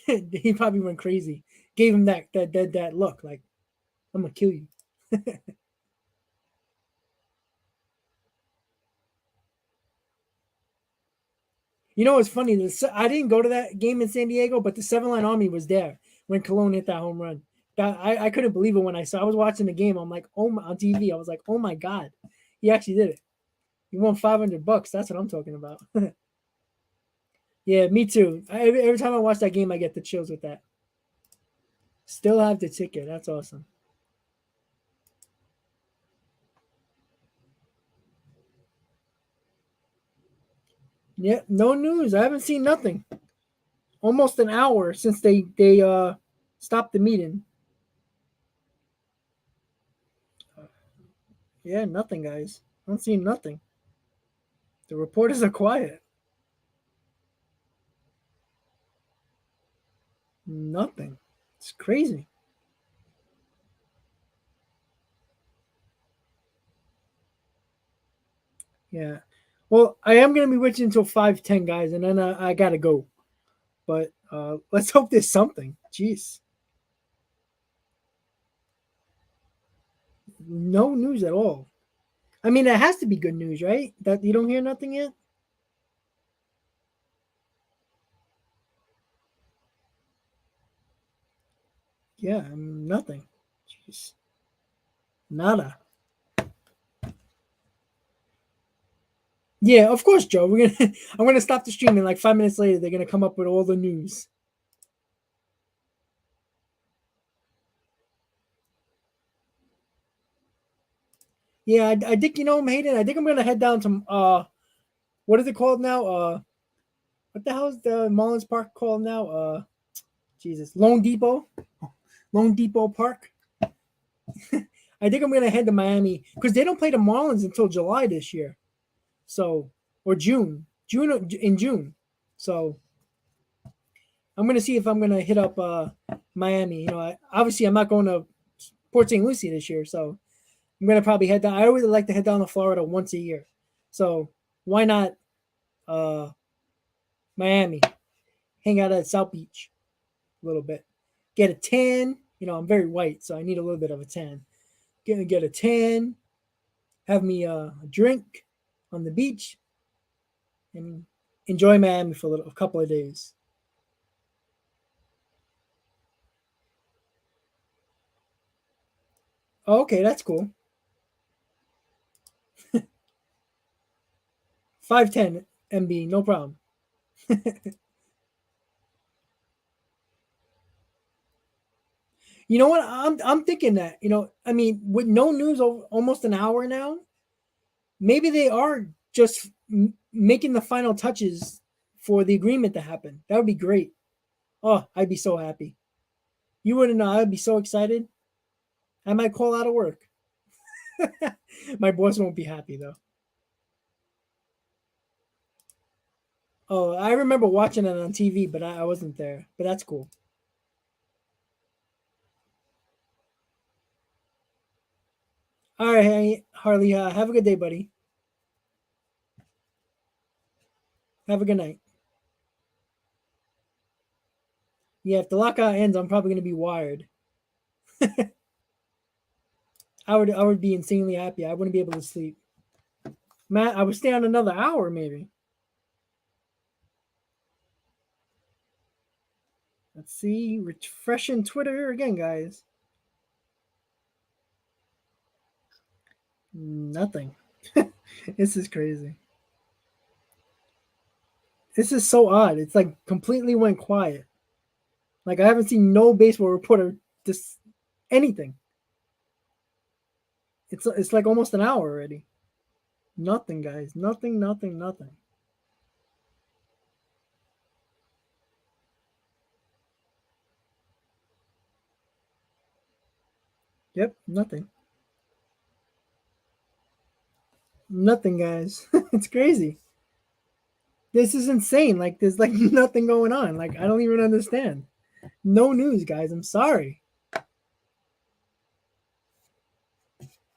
He probably went crazy. Gave him that look like I'm gonna kill you. It's funny. I didn't go to that game in San Diego, but the Seven Line Army was there when Cologne hit that home run. I couldn't believe it when I saw. I was watching the game. I'm like, oh my, on TV. I was like, oh my god, he actually did it. He won $500. That's what I'm talking about. Yeah, me too. Every time I watch that game, I get the chills with that. Still have the ticket. That's awesome. Yeah, no news. I haven't seen nothing. Almost an hour since they stopped the meeting. Yeah, nothing, guys. I don't see nothing. The reporters are quiet. Nothing. It's crazy. Yeah. Well, I am gonna be waiting until 5:10, guys, and then I gotta go. But let's hope there's something. Jeez, no news at all. I mean, it has to be good news, right? That you don't hear nothing yet. Yeah, nothing. Jeez, nada. Yeah, of course, Joe. We're gonna. I'm gonna stop the stream, and like 5 minutes later, they're gonna come up with all the news. Yeah, I think Hayden. I think I'm gonna head down to what is it called now? What the hell is the Mullins Park called now? Jesus, Lone Depot, Lone Depot Park. I think I'm gonna head to Miami because they don't play the Marlins until July this year, so or June in June. So I'm gonna see if I'm gonna hit up Miami. Obviously I'm not going to Port St. Lucie this year, so I'm gonna probably head down. I always like to head down to Florida once a year, so why not uh, Miami? Hang out at South Beach a little bit, get a tan. I'm very white, so I need a little bit of a tan. get a tan, have me a drink on the beach, and enjoy Miami for a couple of days. Oh, okay, that's cool. 5'10" MB, no problem. You know what? I'm thinking that, I mean, with no news over almost an hour now, maybe they are just making the final touches for the agreement to happen. That would be great. Oh, I'd be so happy. You wouldn't know. I'd be so excited. I might call out of work. My boss won't be happy though. Oh, I remember watching it on TV, but I wasn't there. But that's cool. All right, hey, Harley. Have a good day, buddy. Have a good night. Yeah, if the lockout ends, I'm probably gonna be wired. I would be insanely happy. I wouldn't be able to sleep. Matt, I would stay on another hour maybe. Let's see. Refreshing Twitter again, guys. Nothing. This is crazy. This is so odd. It's like completely went quiet. Like I haven't seen no baseball reporter just anything. It's like almost an hour already. Nothing, guys. Nothing, nothing, nothing. Yep, nothing. Nothing, guys. It's crazy. This is insane. Like there's like nothing going on. Like I don't even understand. No news, guys. I'm sorry.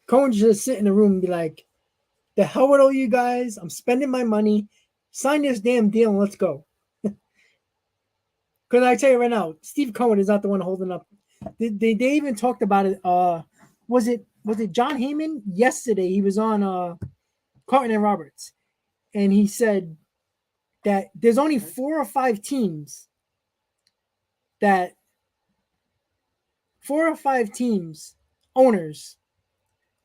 Cohen just sit in the room and be like, "The hell with all you guys? I'm spending my money. Sign this damn deal and let's go." Because I tell you right now, Steve Cohen is not the one holding up. They even talked about it. Was it John Heyman yesterday? He was on Carton and Roberts, and he said that there's only 4 or 5 teams that 4 or 5 teams owners,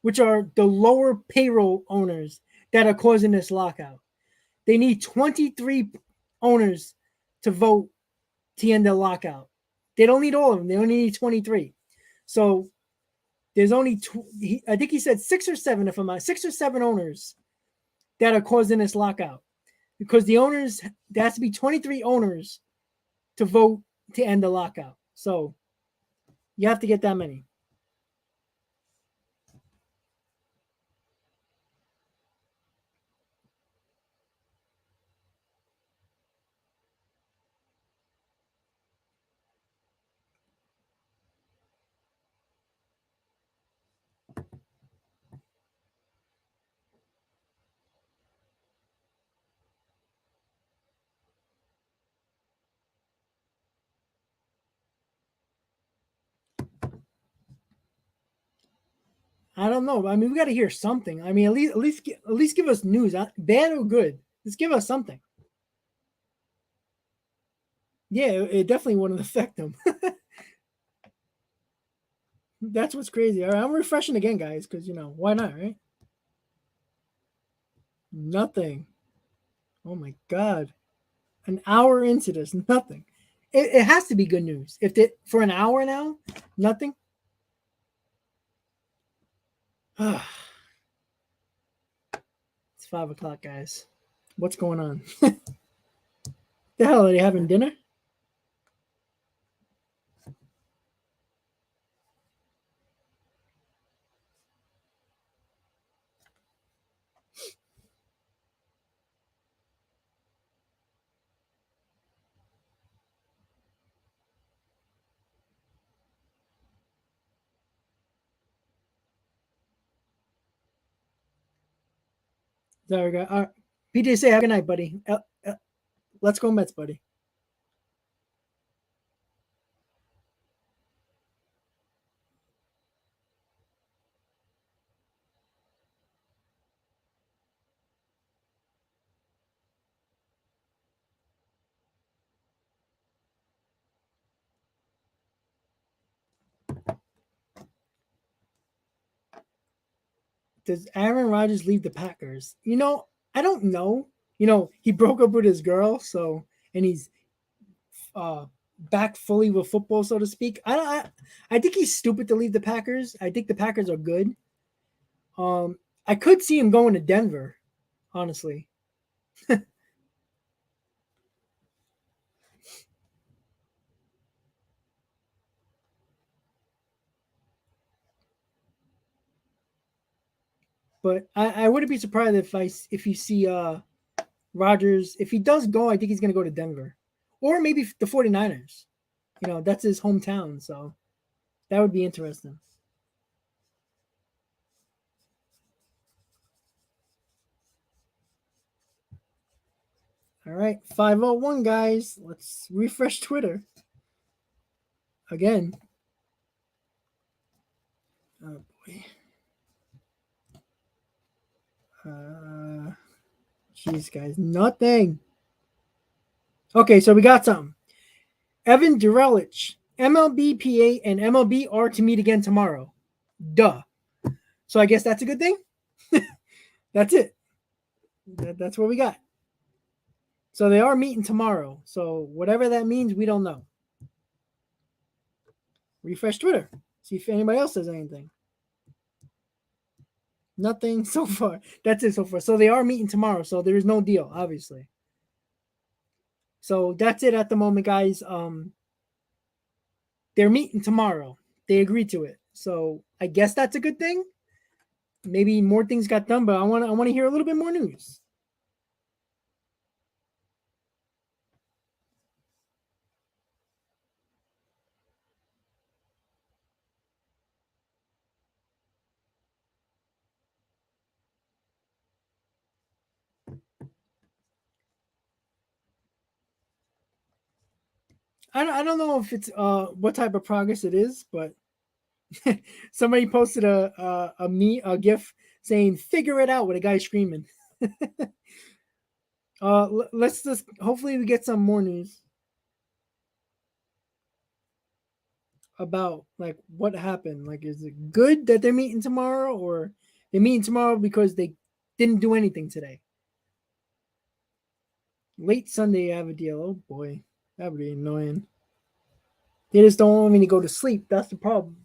which are the lower payroll owners that are causing this lockout. They need 23 owners to vote to end the lockout. They don't need all of them. They only need 23. So there's only I think he said 6 or 7, if I'm not 6 or 7 owners that are causing this lockout, because the owners, there has to be 23 owners to vote to end the lockout. So you have to get that many. I don't know. I mean, we got to hear something. I mean, at least give us news, bad or good. Just give us something. Yeah, it definitely wouldn't affect them. That's what's crazy. All right, I'm refreshing again, guys, because why not, right? Nothing. Oh my god, an hour into this, nothing. It has to be good news. If they for an hour now, nothing. It's 5 o'clock, guys. What's going on? The hell are they having dinner? There we go. All right. PJ, say have a good night, buddy. Let's go Mets, buddy. Does Aaron Rodgers leave the Packers? I don't know. He broke up with his girl, and he's uh back fully with football, so to speak. I think he's stupid to leave the Packers. I think the Packers are good. I could see him going to Denver, honestly. But I wouldn't be surprised if you see Rodgers. If he does go, I think he's gonna go to Denver. Or maybe the 49ers. That's his hometown, so that would be interesting. All right, 501 guys. Let's refresh Twitter again. Oh boy. Jeez, guys, nothing. Okay, so we got something. Evan Durelich, MLB PA and MLB are to meet again tomorrow. Duh. So I guess that's a good thing. That's it. That's what we got. So they are meeting tomorrow. So whatever that means, we don't know. Refresh Twitter. See if anybody else says anything. Nothing so far. That's it so far. So they are meeting tomorrow. So there is no deal, obviously. So that's it at the moment, guys. They're meeting tomorrow. They agreed to it. So I guess that's a good thing. Maybe more things got done, but I want to hear a little bit more news. I don't know if it's what type of progress it is, but somebody posted a GIF saying "figure it out" with a guy screaming. Let's just hopefully we get some more news about like what happened. Like, is it good that they're meeting tomorrow, or they're meeting tomorrow because they didn't do anything today? Late Sunday, I have a deal. Oh boy, that would be annoying. They just don't want me to go to sleep. That's the problem.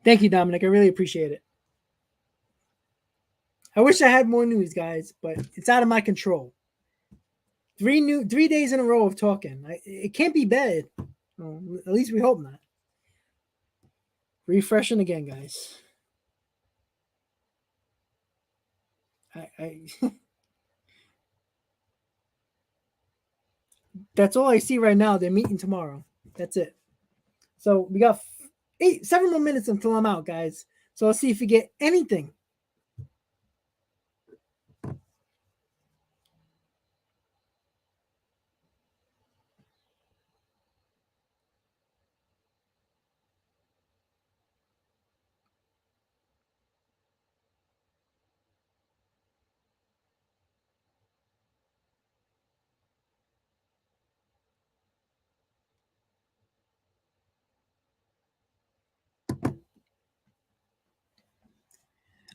Thank you, Dominic. I really appreciate it. I wish I had more news, guys, but it's out of my control. 3 days in a row of talking. It can't be bad. Well, at least we hope not. Refreshing again, guys. I That's all I see right now. They're meeting tomorrow. That's it. So we got 7 more minutes until I'm out, guys. So let's see if we get anything.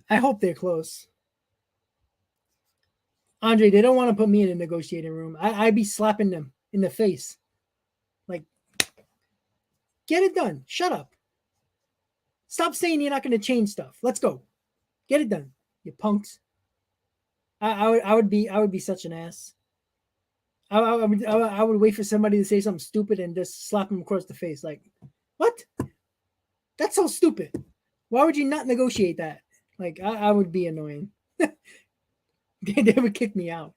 I hope they're close. Andre, they don't want to put me in a negotiating room. I'd be slapping them in the face. Like, get it done. Shut up. Stop saying you're not going to change stuff. Let's go. Get it done, you punks. I would be such an ass. I would wait for somebody to say something stupid and just slap them across the face. Like, what? That's so stupid. Why would you not negotiate that? Like, I would be annoying. They would kick me out.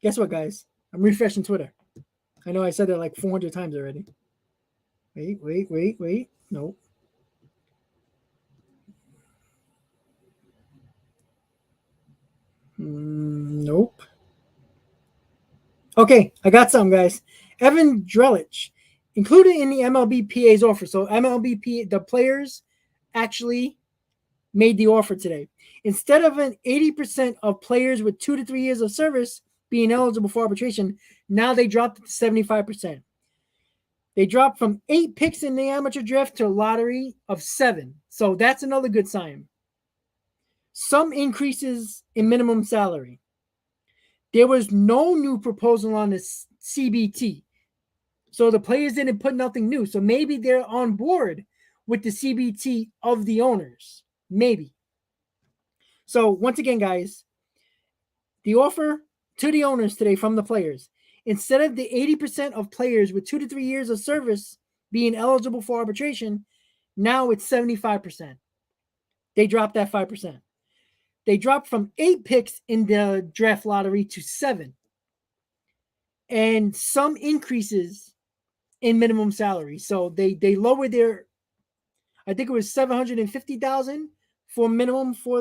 Guess what, guys? I'm refreshing Twitter. I know I said that like 400 times already. Wait. Nope. Nope. Okay, I got some, guys. Evan Drelich, included in the MLB PA's offer. So MLB PA, the players actually made the offer today. Instead of an 80% of players with 2 to 3 years of service being eligible for arbitration, now they dropped it to 75%. They dropped from 8 picks in the amateur draft to a lottery of 7. So that's another good sign. Some increases in minimum salary. There was no new proposal on the CBT. So the players didn't put nothing new. So maybe they're on board with the CBT of the owners. Maybe. So once again, guys, the offer to the owners today from the players, instead of the 80% of players with 2 to 3 years of service being eligible for arbitration, now it's 75%. They dropped that 5%. They dropped from 8 picks in the draft lottery to 7. And some increases in minimum salary. So they lowered their, I think it was $750,000 for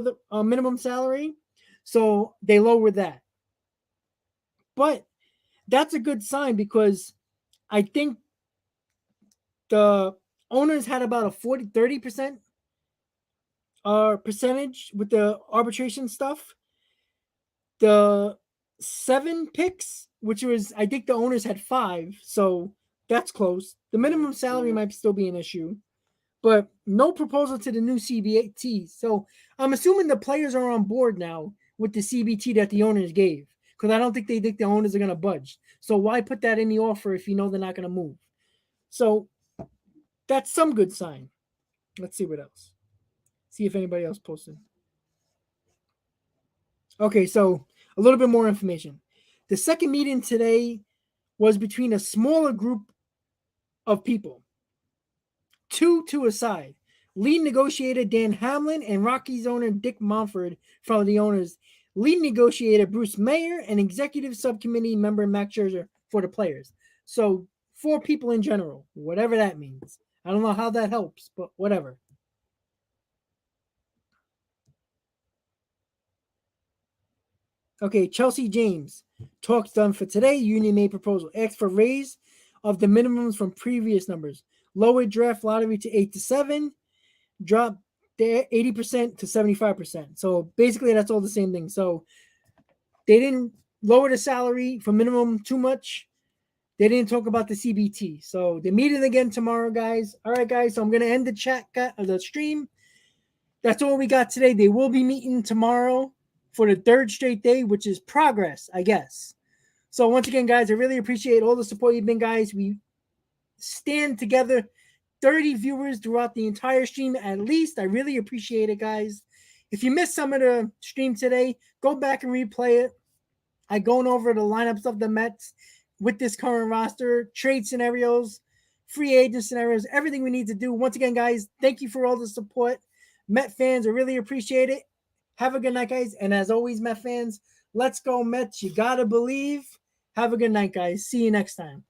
the minimum salary. So they lowered that. But that's a good sign because I think the owners had about a 30% percentage with the arbitration stuff. The 7 picks, which was, I think the owners had 5, so that's close. The minimum salary might still be an issue, but no proposal to the new CBT. So I'm assuming the players are on board now with the CBT that the owners gave, because I don't think they think the owners are going to budge. So why put that in the offer if you know they're not going to move? So that's some good sign. Let's see what else. See if anybody else posted. Okay, so a little bit more information. The second meeting today was between a smaller group of people, 2 to a side. Lead negotiator Dan Hamlin and Rockies owner Dick Monford from the owners. Lead negotiator Bruce Mayer and executive subcommittee member Max Scherzer for the players. So 4 people in general, whatever that means. I don't know how that helps, but whatever. Okay, Chelsea James. Talks done for today. Union made proposal. Asked for raise of the minimums from previous numbers. Lowered draft lottery to 8 to 7. Dropped their 80% to 75%. So basically that's all the same thing. So they didn't lower the salary for minimum too much. They didn't talk about the CBT. So they're meeting again tomorrow, guys. All right, guys. So I'm going to end the stream. That's all we got today. They will be meeting tomorrow for the 3rd straight day, which is progress, I guess. So once again, guys, I really appreciate all the support you've been, guys. We stand together, 30 viewers throughout the entire stream at least. I really appreciate it, guys. If you missed some of the stream today, go back and replay it. I going over the lineups of the Mets with this current roster, trade scenarios, free agent scenarios, everything we need to do. Once again, guys, thank you for all the support. Met fans, I really appreciate it. Have a good night, guys. And as always, Met fans, let's go Mets. You got to believe. Have a good night, guys. See you next time.